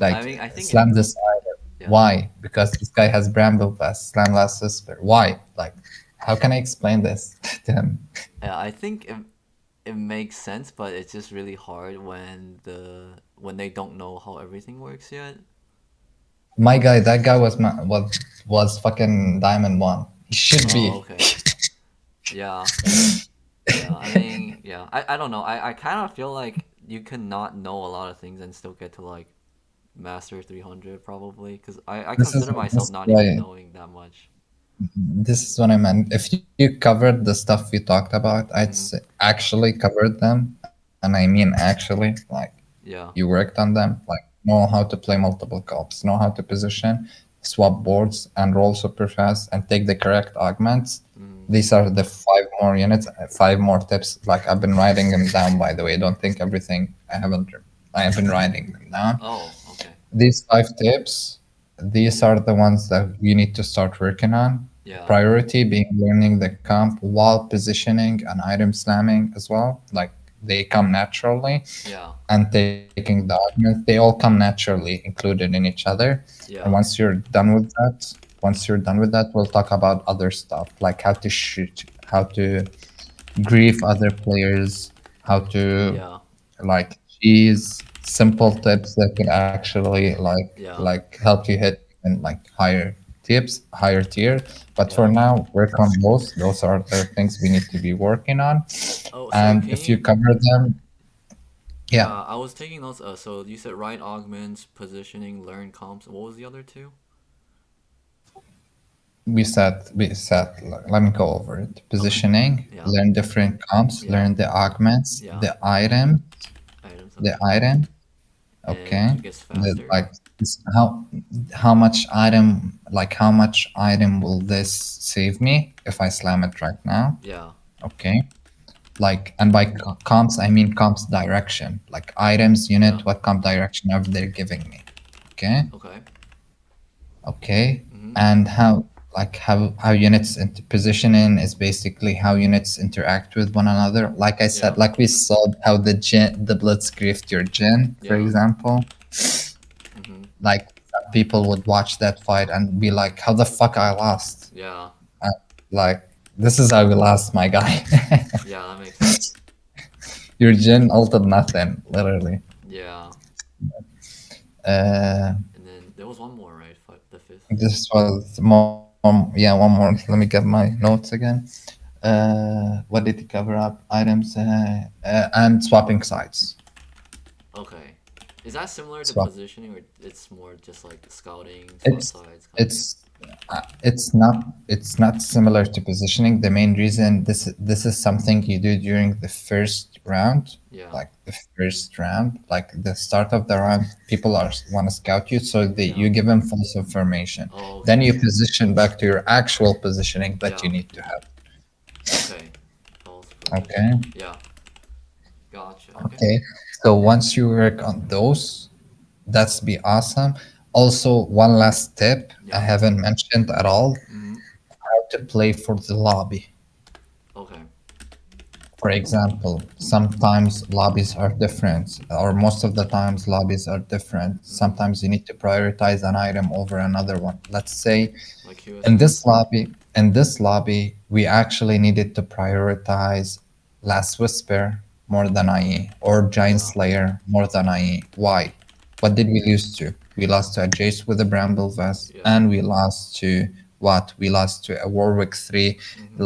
I Like, mean, I think slam this item. yeah. Why? Because this guy has Bramble Pass, slam last whisper. Why? Like, how can I explain this to him? Yeah, I think it makes sense, but it's just really hard when they don't know how everything works yet. My guy, that guy was fucking Diamond One. He should Oh, be. okay. Yeah. Yeah. I mean, yeah. I don't know. I kind of feel like you cannot know a lot of things and still get to like master 300 probably because I This is consider myself this is not even why knowing that much. this is what I meant. If you covered the stuff we talked about, Mm-hmm. actually covered them, and I mean actually, like you Yeah. worked on them, like know how to play multiple cops, know how to position, swap boards, and roll super fast, and take the correct augments. Mm. These are the 5 more units, 5 more tips. Like I've been writing them down, by the way. Don't think everything I haven't. I have been writing them down. Oh, okay. These 5 tips, these are the ones that you need to start working on. Yeah. Priority being learning the comp while positioning and item slamming as well. Like they come naturally, Yeah. and taking the augments, they all come naturally included in each other. And Yeah. once you're done with that, we'll talk about other stuff like how to shoot, how to grief other players, how to Yeah. like cheese simple tips that can actually Yeah. help you hit in like higher tips, higher tier. But for Yeah. now, work on those. Those are the things we need to be working on. Oh, so And can if you you? cover them, Yeah, yeah, I was taking notes. So you said right augments, positioning, learn comps. What was the other two? we said let me go over it. Okay. Positioning, Yeah. learn different comps, Yeah. learn the augments, Yeah. the item, Items. the Okay. item. And Okay. it gets The, faster. like how much item how much item will this save me if I slam it right now? Yeah. Okay. Like and by comps I mean comps direction. Like items Yeah. unit what comp direction are they giving me? Okay. Okay. Okay. Mhm. And how units into positioning is basically how units interact with one another. Like I Yeah. said, like we saw how the blitz grift your gen, for Yeah. example. Mhm. Like some people would watch that fight and be like, "How the fuck I lost?" Yeah. Uh, like this is how we lost, my guy. Yeah. That makes sense. Your gen ulted nothing, literally. Yeah. Uh, And then there was one more, right? The fifth. this was one more. Let me get my notes again. What did he cover up? Items and swapping sides. Okay. Is that similar to Swap. positioning, or it's more just like scouting, swap It's sides kind of game? it's it's not similar to positioning. The main reason this is something you do during the first round, Yeah. like the first round, like the start of the round. People are want to scout you, so Yeah. you give them false information. Oh, Then okay. you position back to your actual positioning that Yeah. you need to have. Okay. False Okay. position. Yeah. Gotcha. Okay. Okay. So once you work on those, that's be awesome. Also, one last tip I Yeah. haven't mentioned at all: Mhm. how to play for the lobby. Okay. For example, sometimes lobbies are different, or most of the times lobbies are different. Mhm. Sometimes you need to prioritize an item over another one. Let's say Like QSS. in this lobby, we actually needed to prioritize Last Whisper more than IE or Giant Yeah. Slayer more than IE. Why? What did we lose to? We lost to a Jace with a Bramble Vest, Yeah. and we lost to what? We lost to a Warwick 3, Mm-hmm.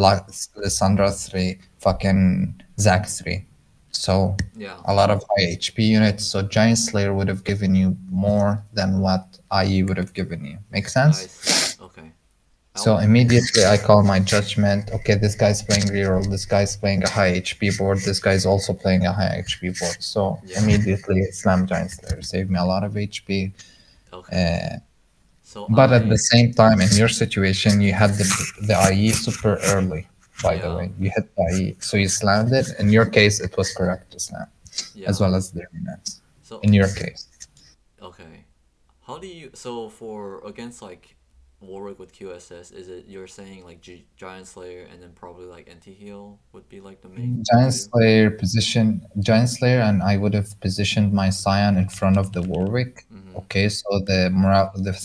Lissandra 3, fucking Zac 3. So Yeah. a lot of high HP units. So Giant Slayer would have given you more than what IE would have given you. Make I sense? see. Okay. I So would. immediately I call my judgment. Okay, this guy's playing reroll. This guy's playing a high HP board. This guy's also playing a high HP board. So Yeah. immediately slam Giant Slayer. Save me a lot of HP. Okay. So But at the same time, in your situation, you had the IE super early. By the Yeah. way, you hit the IE, so you slammed it. In your case, it was correct to slam, as Yeah. well as the units. So In your case, okay. How do you so for against like Warwick with QSS? Is it you're saying like Giant Slayer and then probably like anti heal would be like the main Giant two? Slayer position, Giant Slayer, and I would have positioned my Scion in front of the Warwick. Mm-hmm. Okay, so the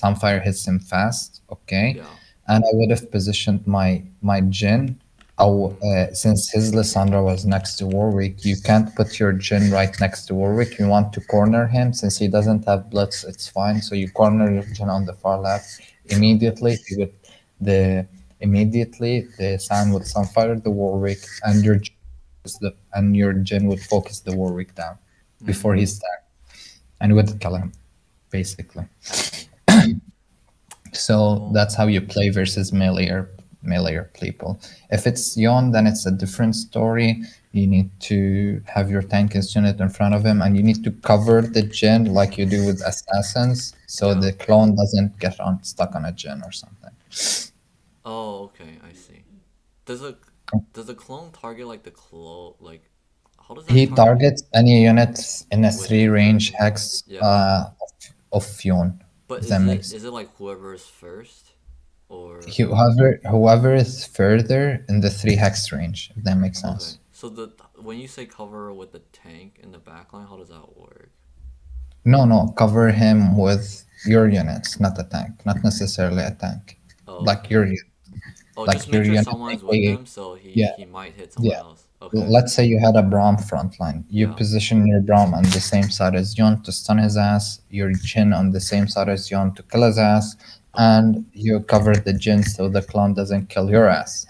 Sunfire hits him fast. Okay, Yeah. and I would have positioned my Jin. Mm-hmm. Since his Lissandra was next to Warwick, you can't put your Jin right next to Warwick. You want to corner him since he doesn't have Blitz. It's fine. So you corner your Jin on the far left. Yeah. Immediately, he would the immediately the Sand would Sunfire the Warwick, and your Jin would focus the Warwick down before Mm. he's stacked, and would kill him basically. I see. So Well. that's how you play versus melee people. If it's Yon, then it's a different story. You need to have your tankiest unit in front of him, and you need to cover the Jin like you do with assassins, so Yeah. the clone doesn't get stuck on a Jin or something. Oh, okay. I see. Does a does the clone target like the clone like how does that He target targets any units in a three within the range thing? hex Yeah. of Yon. But If that makes is it like whoever's first or whoever is further in the three hex range, if that makes okay. sense. So the when you say cover with the tank in the backline, how does that work? No, no, cover him with your units, not a tank, not necessarily a tank. Oh, Like okay. your Oh, just like make your sure unit, someone's with aka them so yeah, he might hit someone yeah. else. Okay. Let's say you had a Braum frontline. You Yeah. position your Braum on the same side as Yon to stun his ass, your Jin on the same side as Yon to kill his ass, Okay. and you cover the Jin so the clone doesn't kill your ass.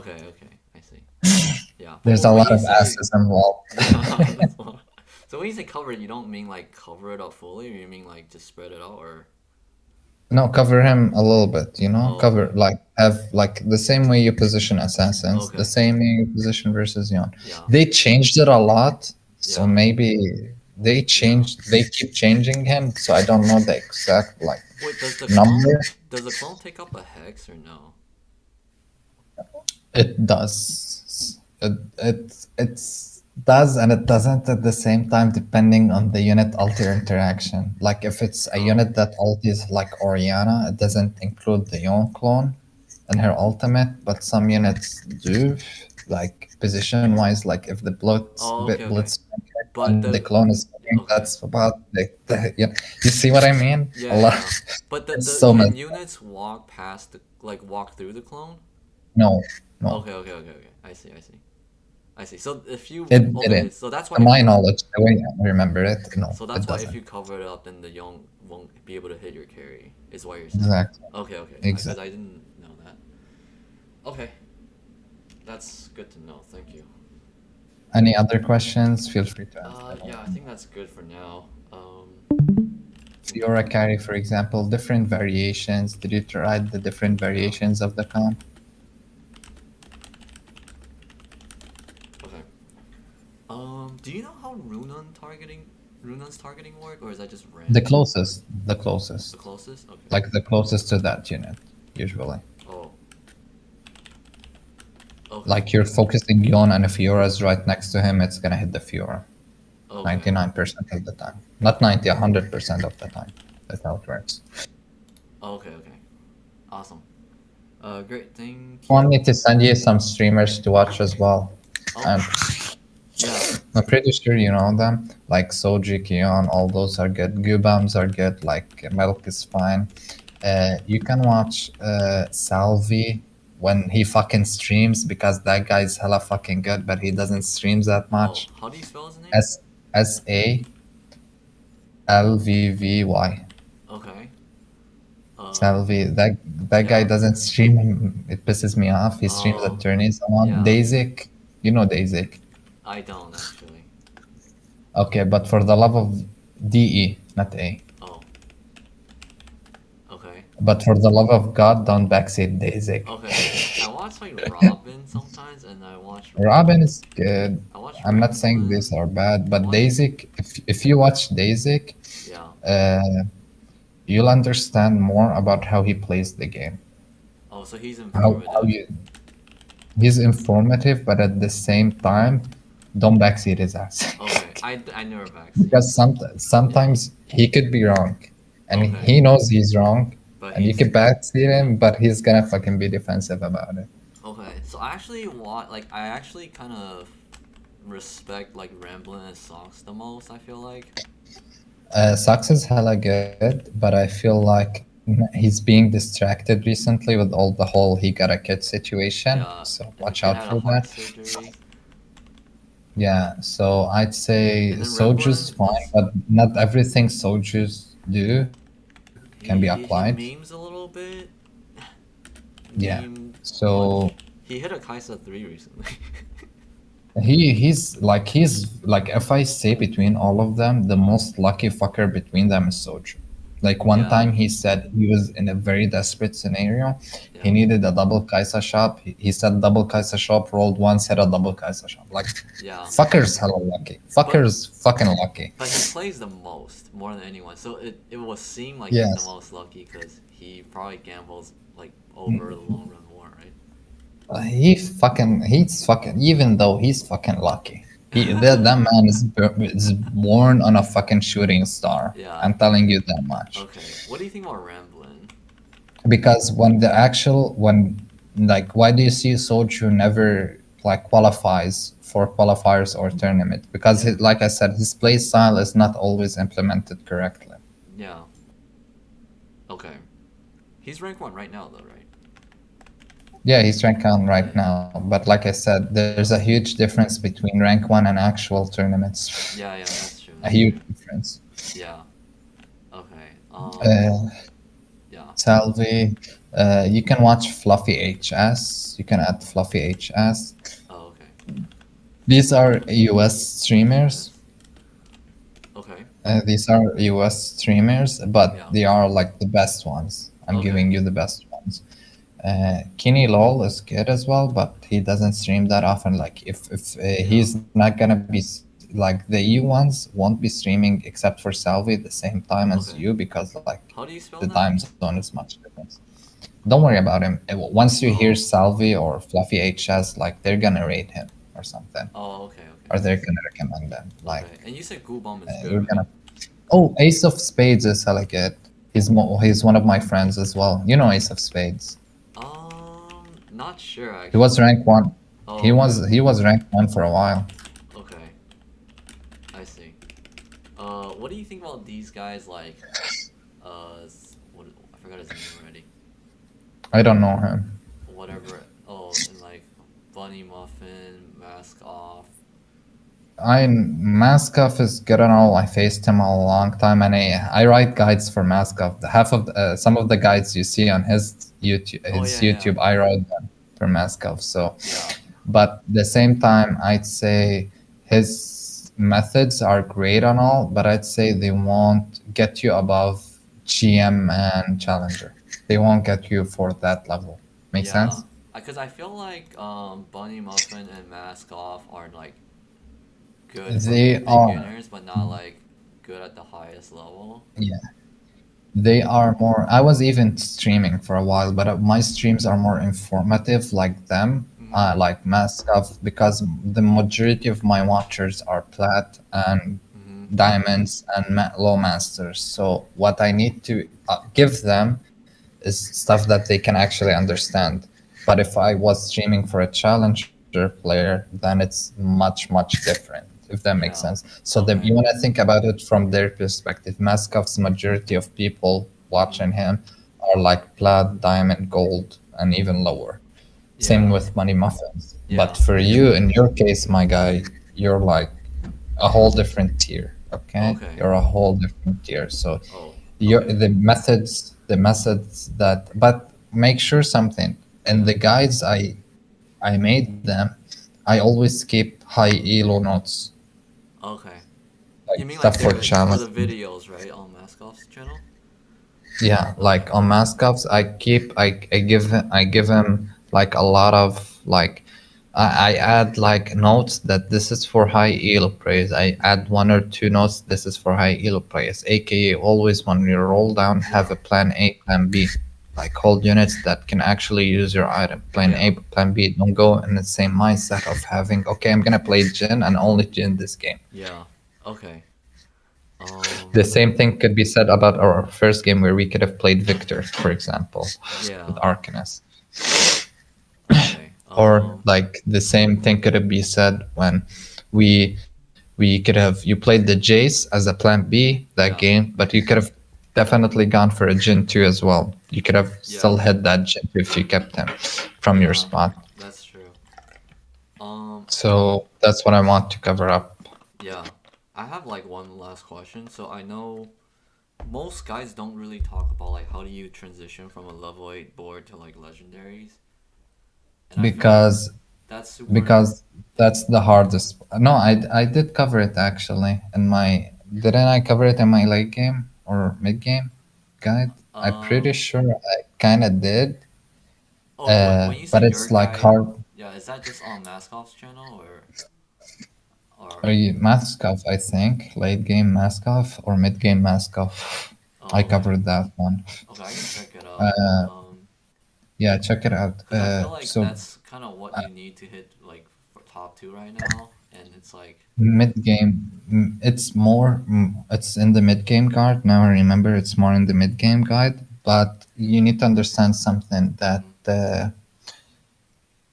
Okay, okay. I see. Yeah. But There's a when lot you of say asses involved. yeah, that's one. So when you say cover, you don't mean like cover it up fully, or you mean like just spread it out, or No, cover him a little bit, oh, cover okay, like have like the same way you position assassins, the okay, same way you position versus Yon. yeah, They changed it a lot, so yeah, maybe yeah. they keep changing him, so I don't know the exact like Wait, number. does the clone take up a hex or no? It does. It does and it doesn't at the same time, depending on the unit alter interaction. Like if it's a Oh, unit that ultis like Oriana, it doesn't include the Yon clone in her ultimate, but some units do. Like position wise, like if the oh, okay, okay. blitz But and the the clone is coming, okay, that's about you see what I mean? A yeah, yeah, lot. yeah. But It's the so can messed. units walk past the like walk through the clone? No, no, Okay, okay, okay, okay. I see, I see, I see. So if you it okay, didn't. so that's why To if my you knowledge, the way I remember it, no, so it that's why if doesn't. you cover it up, then the young won't be able to hit your carry. Is what you're saying. Exactly. Okay, okay. Because Exactly. I didn't know that. Okay, that's good to know. Thank you. Any other questions? Feel free to ask Yeah, I anyone. think that's good for now. Fiora carry, for example, different variations. Did you try the different Yeah. variations of the comp? Okay. Do you know how Runon's targeting work, or is that just The random? closest, the The closest, closest? Okay. like the closest to that unit, usually. Oh. Okay. Like you're focusing Yon, and if Fiora's right next to him, it's gonna hit the Fiora. Okay. 99% of the time. Not 90, 100% of the time. That's how it works. Okay. Okay. Awesome. Great. Thank Want me you. to send you some streamers to watch as well? Oh. And Yeah. I'm pretty sure you know them. Like Soji, Kion, all those are good. Gubams are good. Like Milk is fine. You can watch Salvi when he fucking streams because that guy's hella fucking good, but he doesn't streams that Oh, much. how do you spell his name? S A LVVY. Okay. Um. Salvi, that guy Yeah. doesn't stream. It pisses me off. He streams at Oh. tourneys. On Yeah. Daisic, you know Daisic. I don't actually. Okay, but for the love of DE, not A. Oh. Okay. But for the love of God, don't backseat Daisic. Okay. I watch like Robin sometimes, and Robin is good. I watch I'm not saying Ramblin'. these are bad, I but watch. Daisic, if you watch Daisic, Yeah. uh, you'll understand more about how he plays the game. Oh, so he's How informative. you He's informative, but at the same time, don't backseat his ass. Okay. I never backseat. Because Yeah. sometimes he could be wrong, and Okay. he knows he's wrong, But and you he's could backseat yeah. him, but he's gonna fucking be defensive about it. Okay. So I actually want like I actually kind of respect like Ramblin' and Socks the most. I feel like. Sux is hella good, but I feel like he's being distracted recently with all the whole he got a kid situation. Yeah. So And the watch kid out had a for heart that. surgery. Yeah, so I'd say And then Soju's Ramblin' fine, was but not everything Soju's do can be applied. he memes a little bit. Yeah. Meme So much. He hit a Kaisa 3 recently. he's like if I say between all of them, the most lucky fucker between them is Soju. Like one Yeah. time he said he was in a very desperate scenario. He Yeah. needed a double Kaisa shop. He said double Kaisa shop, rolled once, hit a double Kaisa shop. Like Yeah. fuckers hella lucky. But Fuckers fucking lucky. but he plays the most, more than anyone. So it will seem like he's the Yes. most lucky because he probably gambles like over the long run more, He's fucking even though he's fucking lucky. That right? man is born on a fucking shooting star. Yeah. I'm telling you that much. Okay. What do you think about Ramblin'? Because when like why do you see Soju never like qualifies for qualifiers or tournament? Because Yeah. like I said, his play style is not always implemented correctly. Yeah. Okay. He's rank 1 right now though, right? Yeah, he's rank on right Okay. now, but like I said, there's a huge difference between rank one and actual tournaments. Yeah, yeah, that's true. A That's huge true. difference. Yeah. Okay. Uh, Yeah. Salvi, you can watch Fluffy HS. You can add Fluffy HS. Oh, okay. These are US streamers. US. Okay. These are US streamers, but Yeah. they are like the best ones. I'm Okay. giving you the best ones. Kenny Lol is good as well, but he doesn't stream that often. Like if Yeah. he's not gonna be like the EU ones won't be streaming except for Salvi at the same time as Okay. you because like How do you the spell that? time zone is much different. Don't worry about him. Once you hear Oh. Salvi or Fluffy HS, like they're gonna rate him or something, Oh, okay, okay. or they're gonna recommend them. Like Okay. And you said Goo Bomb is good, you're right? gonna. Oh, Ace of Spades is hella good. He's one of my friends as well. You know Ace of Spades. Not sure He was actually. rank one. Oh, He okay. was ranked one for a while. Okay. I see. What do you think about these guys like what I forgot his name already. I don't know him. Whatever. Oh, and like Bunny Muffin, Mask Off. I Maskov is good and all. I faced him a long time, and I write guides for Maskov. Half of some of the guides you see on Oh his yeah, yeah. YouTube, I write them for Maskov. So, Yeah. but at the same time, I'd say his methods are great and all, but I'd say they won't get you above GM and Challenger. They won't get you for that level. Make Yeah. sense? Because I feel like Bunny Muffin and Mask Off are like good for They are. beginners, but not like good at the highest level. Yeah. They are more. I was even streaming for a while, but my streams are more informative, like them, Mhm. like Maskov, because the majority of my watchers are plat and Mhm. diamonds and low masters. So what I need to give them is stuff that they can actually understand. But if I was streaming for a challenger player, then it's much different. If that makes sense. Yeah. So you Okay. want to think about it from their perspective. Maskov's majority of people Mhm. watching him are like plat, diamond, gold, and even lower. Same Yeah. with money muffins. But Yeah. for you, in your case, my guy, you're like a whole different tier Okay, Okay. you're a whole different tier. So Oh. your Okay. the methods that, but make sure something in Yeah. the guides I made them, I always keep high elo notes, Okay. like You mean stuff like for they're for the challenge. videos, right, on Maskov's channel? Yeah, Okay. like on mascots, I give him like a lot of like I add like notes that this is for high elo players. I add one or two notes, this is for high elo players. AKA always when you roll down, have Yeah. a plan A, plan B. Like hold units that can actually use your item. Plan Yeah. A, plan B. Don't go in the same mindset of having, okay, I'm gonna play Jin and only Jin this game. Yeah. Okay. The Um. same thing could be said about our first game where we could have played Victor, for example, with Yeah. Arcanist. Okay. Or like the same thing could be said when we could have you played the Jace as a plan B that Yeah. game, but you could have definitely gone for a Jin 2 as well. You could have still Yeah. hit that Jin 2 if you kept him from your Yeah. spot. That's true. Um. So that's what I want to cover up. Yeah. I have like one last question. So I know most guys don't really talk about like how do you transition from a level 8 board to like legendaries, and I feel like because that's super. because that's the hardest. No, I did cover it actually in my. Didn't I cover it in my late game or mid game guide? I'm pretty Um. sure I kind of did. Oh, when you say But your it's like guide, hard. yeah, is that just on Maskov's channel or? Maskov, I think late game Maskov or mid game Maskov. I Oh, okay. covered that one. Okay, I can check it out. Yeah, check it out. Cause I feel like So that's kind of what you need to hit like for top two right now, and it's like, mid game, it's more. It's in the mid game guide now. I remember it's more in the mid game guide, but you need to understand something that mm,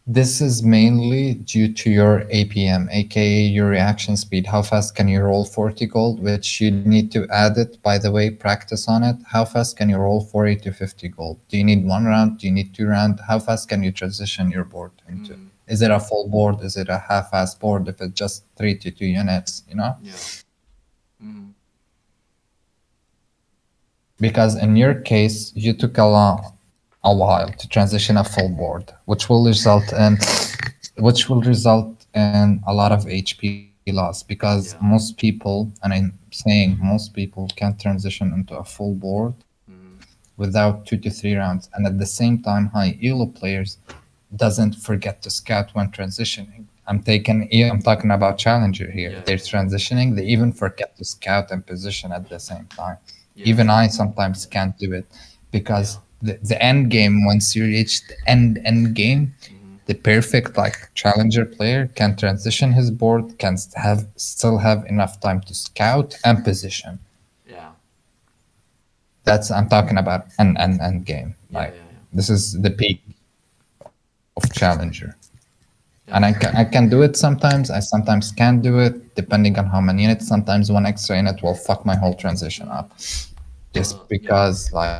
this is mainly due to your APM, aka your reaction speed. How fast can you roll 40 gold? Which you need to add it, by the way, practice on it. How fast can you roll 40 to 50 gold? Do you need one round? Do you need two round? How fast can you transition your board into? mm, Is it a full board? Is it a half-ass board? If it's just 3 to 2 units, you know? yeah, mm, Because in your case, you took a while to transition a full board, which will result in a lot of HP loss because most yeah, people, and I'm saying most people, can transition into a full board mm, without 2 to 3 rounds, and at the same time, high elo players doesn't forget to scout when transitioning. I'm talking about challenger here. yeah, They're yeah, transitioning. They even forget to scout and position at the same time. yeah, Even I sometimes can't do it because yeah, the end game, once you reach the end game, mm, the perfect like challenger player can transition his board, can still have enough time to scout and position. yeah, That's I'm talking about end game. yeah, Like yeah, yeah, this is the peak of challenger. yeah, And I can do it sometimes. I sometimes can't do it depending on how many units. Sometimes one extra unit will fuck my whole transition mm, up. Just yeah, because like,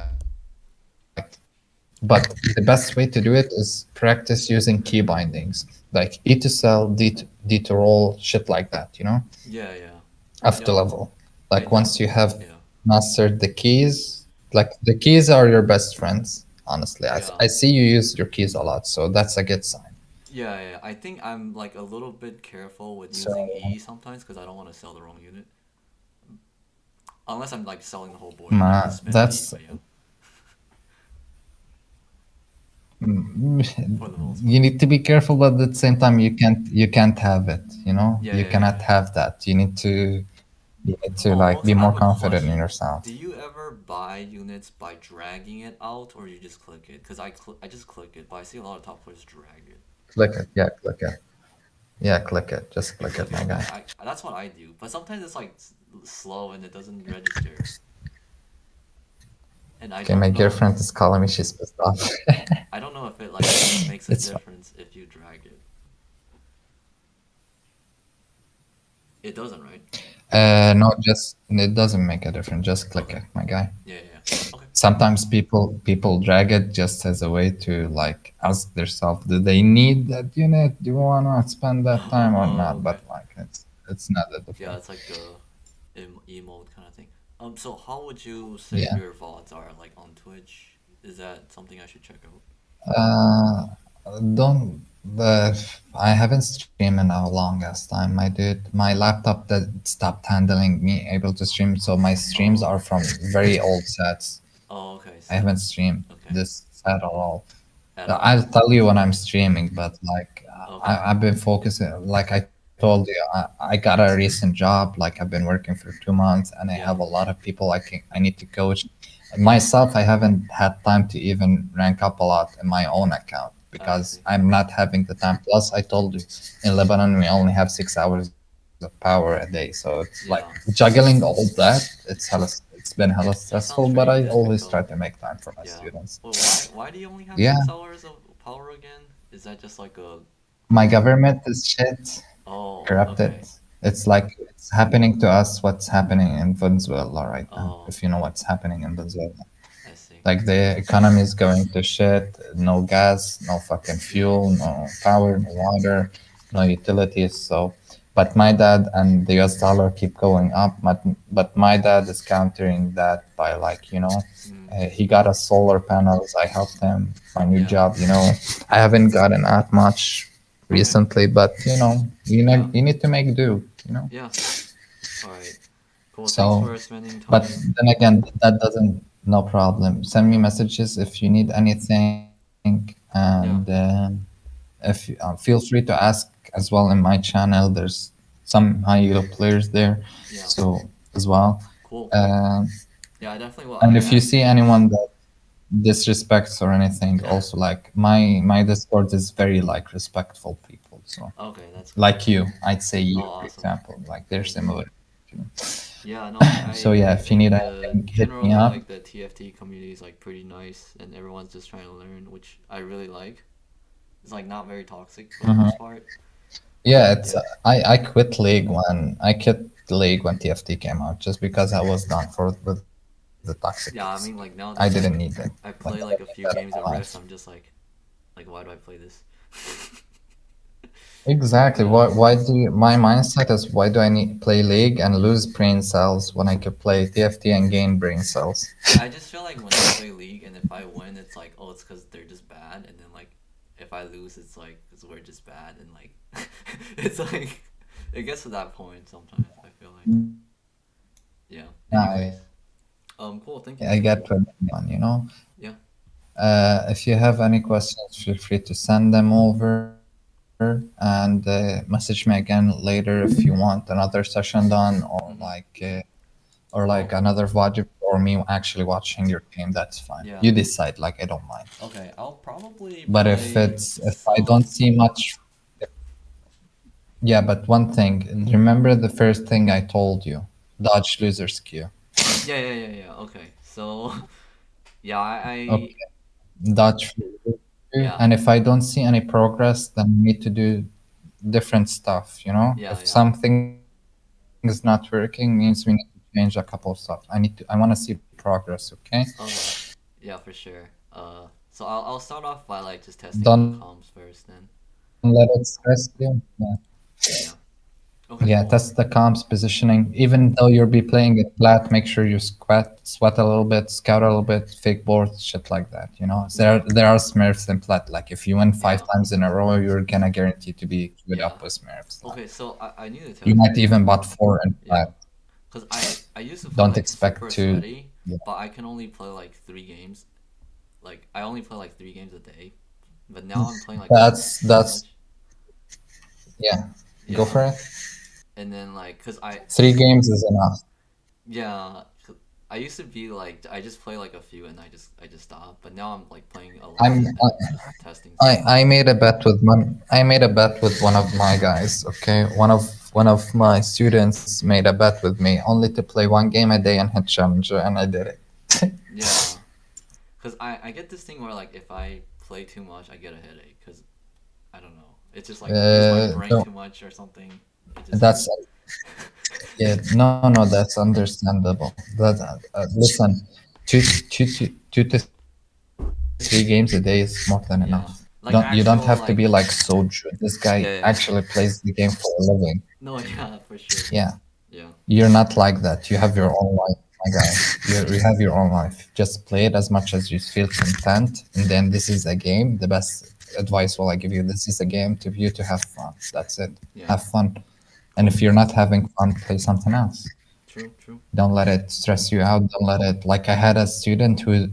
but the best way to do it is practice using key bindings, like E to sell, D to roll, shit like that, yeah, yeah, Up to yep. level. I Like think, once you have yeah, mastered the keys, like the keys are your best friends, honestly. yeah. I see you use your keys a lot, so that's a good sign. Yeah, yeah. I think I'm like a little bit careful with using So, E sometimes because I don't want to sell the wrong unit. Unless I'm like selling the whole board, then I can spam E. that's But yeah, for the most you part. need to be careful, but at the same time, you can't have it. Yeah, You yeah, yeah, cannot yeah. have that. You need to Oh, like be also, I more have a confident in question. yourself. Do you ever buy units by dragging it out, or you just click it? Cause I just click it, but I see a lot of top players drag it. Click it, yeah, click it, yeah, click it. Just You click it, click it, my okay. guy. I that's what I do, but sometimes it's like slow and it doesn't register, and I Okay, my don't know. girlfriend is calling me. She's pissed off. I don't know if it like makes a It's fine. difference if you drag it. It doesn't, right? No, just it doesn't make a difference. Just click Okay. it, my guy. Yeah, yeah, yeah. Okay. Sometimes people drag it just as a way to like ask themselves, do they need that unit? Do you wanna spend that time or Oh, not? okay. But like it's not that Yeah, different. it's like emote kind of thing. So how would you say Yeah. your VODs are like on Twitch? Is that something I should check out? Uh, don't. The I haven't streamed in a longest time, my dude. My laptop that stopped handling me able to stream, so my streams Oh, are from very old sets. oh, okay, I sick. haven't streamed Okay, this at all. at all. I'll tell you when I'm streaming, but like Okay, I've been focusing. Like I told you, I got a recent job. Like I've been working for 2 months, and I have a yeah, lot of people I need to coach. yeah, Myself, I haven't had time to even rank up a lot in my own account I because see. I'm not having the time. Plus, I told you, in Lebanon we only have 6 hours of power a day, so it's like Yeah, juggling all that. It's been hella stressful, that but sounds I pretty always try to difficult. make time for my Yeah. students. Well, why do you only have Yeah, 6 hours of power again? Is that just like a my government is shit, oh, corrupted. okay. It's like it's happening to us what's happening in Venezuela right now. Oh, If you know what's happening in Venezuela. I see. Like the economy is going to shit. No gas, no fucking Yeah. fuel, no power, no water, no utilities. So, but my dad and the US dollar keep going up. But my dad is countering that by like, Mm, he got a solar panels. I helped him my new yeah. job. I haven't gotten that much Okay. recently, but Yeah. you need to make do. Yeah. All right. Cool. Thanks So, for spending but time. then again, that doesn't, no problem. Send me Yeah. messages if you need anything, and Yeah. if feel free to ask as well in my channel. There's some high elo players there, Yeah. so as well. Cool. Um, Yeah, I definitely will. and I if you see actually. anyone that disrespects or anything, Yeah. also like my Discord is very like respectful people. So Okay, that's cool. like you, I'd say Oh, you, for awesome. example, like they're Thank you. similar. Yeah, no, So I yeah, if you need think anything, hit me generally up. like the TFT community is like pretty nice and everyone's just trying to learn, which I really like. It's like not very toxic for the Mhm. most part. Yeah, it's Yeah. I quit League when TFT came out just because I was done for with the toxic kids. Yeah, I mean I like now didn't that need it. I Like I play don't like need a that few in games my of life. Rift, I'm just like why do I play this? Exactly. Yeah. Why do you, my mindset is why do I need play League and lose brain cells when I could play TFT and gain brain cells? I just feel like when I play League and if I win, it's like, oh, it's because they're just bad, and then like if I lose, it's like because we're just bad, and like it's like it gets to that point sometimes. I feel like yeah. Anyways, cool. Thank you, I thank get you. what you mean. Yeah. If you have any questions, feel free to send them over and message me again later if you want another session done Mm-hmm. or like Oh, another VOD or me actually watching your game. That's fine. You yeah. decide. Like I don't mind. Okay, I'll probably But if play it's if I don't some. see much, yeah. But one thing, remember the first thing I told you: dodge losers queue. Yeah, yeah, yeah, yeah. Okay, so yeah, I Okay, dodge losers queue. yeah, And if I don't see any progress, then we need to do different stuff. yeah, If yeah. something's not working, means we need to change a couple of stuff. I want to see progress. Okay, Okay, yeah, for sure. So I'll start off by like just don't testing let the it comms stress first, you. then Yeah. yeah. Yeah, Okay, test cool. the comps positioning. Even though you'll be playing it flat, make sure you sweat a little bit, scout a little bit, fake boards, shit like that. Yeah, There are Smurfs in flat. Like if you win five yeah, times in a row, you're gonna guarantee to be queued yeah. up with Smurfs. Like Okay, so I need to you tell might you, even bot four in yeah, flat. cause I used to play Don't like expect super to. sweaty, Yeah. but I can only play like 3 games. Like I only play like 3 games a day, but now I'm playing like so That's much. yeah. Go Yeah, for it. and then like, cause 3 games is enough. yeah, 'cause I used to be like I just play like a few and I just stop, but now I'm like playing a I'm lot and just testing stuff. I made a bet with one of my guys. Okay, one of my students made a bet with me only to play 1 game a day and hit challenger, and I did it. Yeah, cause I get this thing where like if I play too much, I get a headache. Cause I don't know, it's just like use my brain No, too much or something. It just like that's yeah. No, that's understandable. Listen, two to 3 games a day is more than enough. yeah, You like don't have to be actual like like so. This guy yeah, yeah, actually yeah. plays the game for a living. No, yeah, for sure. Yeah. Yeah. You're not like that. You have your own life, my guy. You have your own life. Just play it as much as you feel content. And then this is a game. The best advice will I give you. This is a game to you to have fun. That's it. Yeah. Have fun. And Cool. if you're not having fun, play something else. True. True. Don't let it stress you out. Don't let it like I had a student who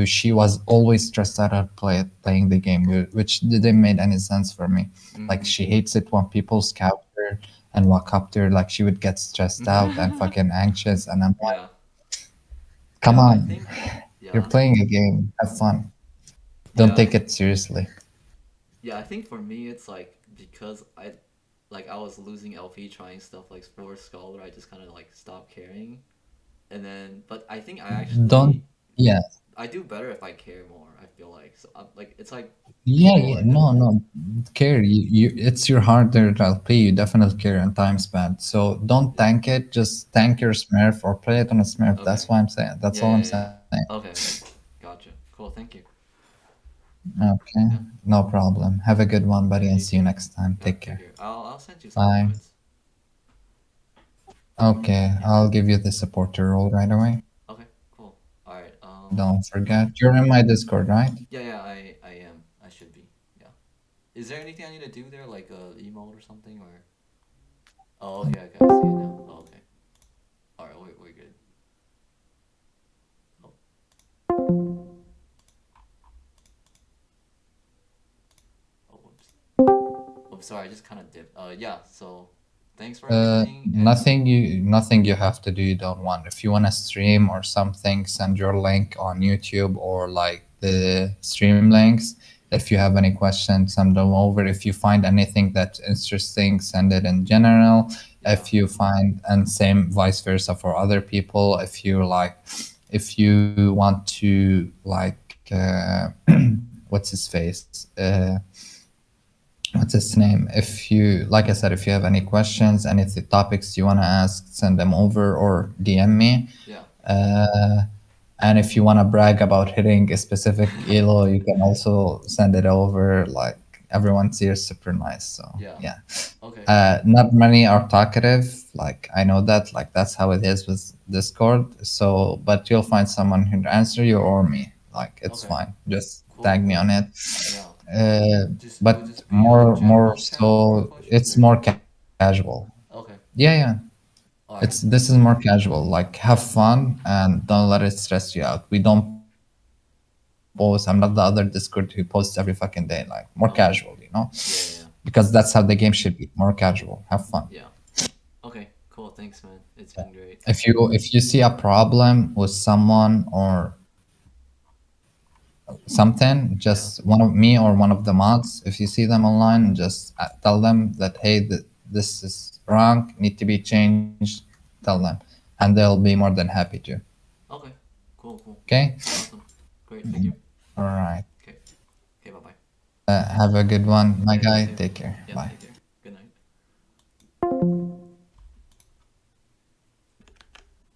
she was always stressed out at playing the game, which didn't make any sense for me. Like Mm-hmm. she hates it when people scout her and walk up to her. Like she would get stressed out and fucking anxious. And I'm like, Yeah. come Yeah. I on, think. you're Yeah. playing a game. Have fun. Don't Yeah. take it seriously. Yeah. I think for me, it's like because I was losing LP trying stuff like Sports Scholar. I just kind of like stopped caring, and then but I think I Don't. actually Yeah. I do better if I care more. I feel like so like it's like Yeah, people yeah, like no, no, care. It's your hard-earned LP. You definitely care, and time spent. So don't yeah. tank it. Just tank your Smurf or play it on a Smurf. Okay. That's what I'm saying. That's Yeah, all I'm yeah, saying. yeah. Okay, okay. Gotcha. Cool, thank you. Okay, Yeah. no problem. Have a good one, buddy, Yeah, and you see you too. next time. Yeah, Take take care. care. I'll send you some Bye. invitates. Okay, Yeah. I'll give you the supporter role right away. Okay, cool. Alright, Don't forget. You're in my Discord, right? yeah, yeah, I am. I should be. Yeah. Is there anything I need to do there, like emote or something or oh okay, okay, I see it now. Oh, okay. Alright, we're good. Oh, oh whoops. Oh sorry, I just kinda dipped. Yeah, so thanks for everything and Nothing you have to do you don't want. If you want to stream or something, send your link on YouTube or like the stream links. If you have any questions, send them over. If you find anything that's interesting, send it in general. yeah. If you find and same vice versa for other people. If you like, if you want to like, what's his face? What's his name? If you, like I said, if you have any questions, any topics you want to ask, send them over or DM me. Yeah. Uh, and if you want to brag about hitting a specific elo, you can also send it over. Like everyone's here is super nice. So Yeah. yeah. Okay. Not many are talkative. Like I know that. Like that's how it is with Discord. So, but you'll find someone who'll answer you or me. Like it's Okay. fine. Just Cool, tag me cool. on it. Yeah. Uh, Just it would but just be a more general chat for so, questions it's or more casual. okay. Yeah, yeah. It's Alright. this is more casual. Like have Yeah. fun and don't let it stress you out. We don't post. I'm not the other Discord who posts every fucking day. Like more casual, Okay. because Yeah, that's yeah, how yeah. the game should be. More casual. Have fun. Yeah. Okay, cool. Thanks, man. It's been great. If you see a problem with someone or something, just one of Yeah. me or one of the mods, if you see them online, just tell them that hey, this is wrong, need to be changed. Tell them, and they'll be more than happy to. Okay. Cool, cool. Okay. Awesome. Great. Thank you. All right. Okay. Okay, bye-bye. Have a good one, my Yeah, you guy. too. Take care. Yeah, Bye. take care.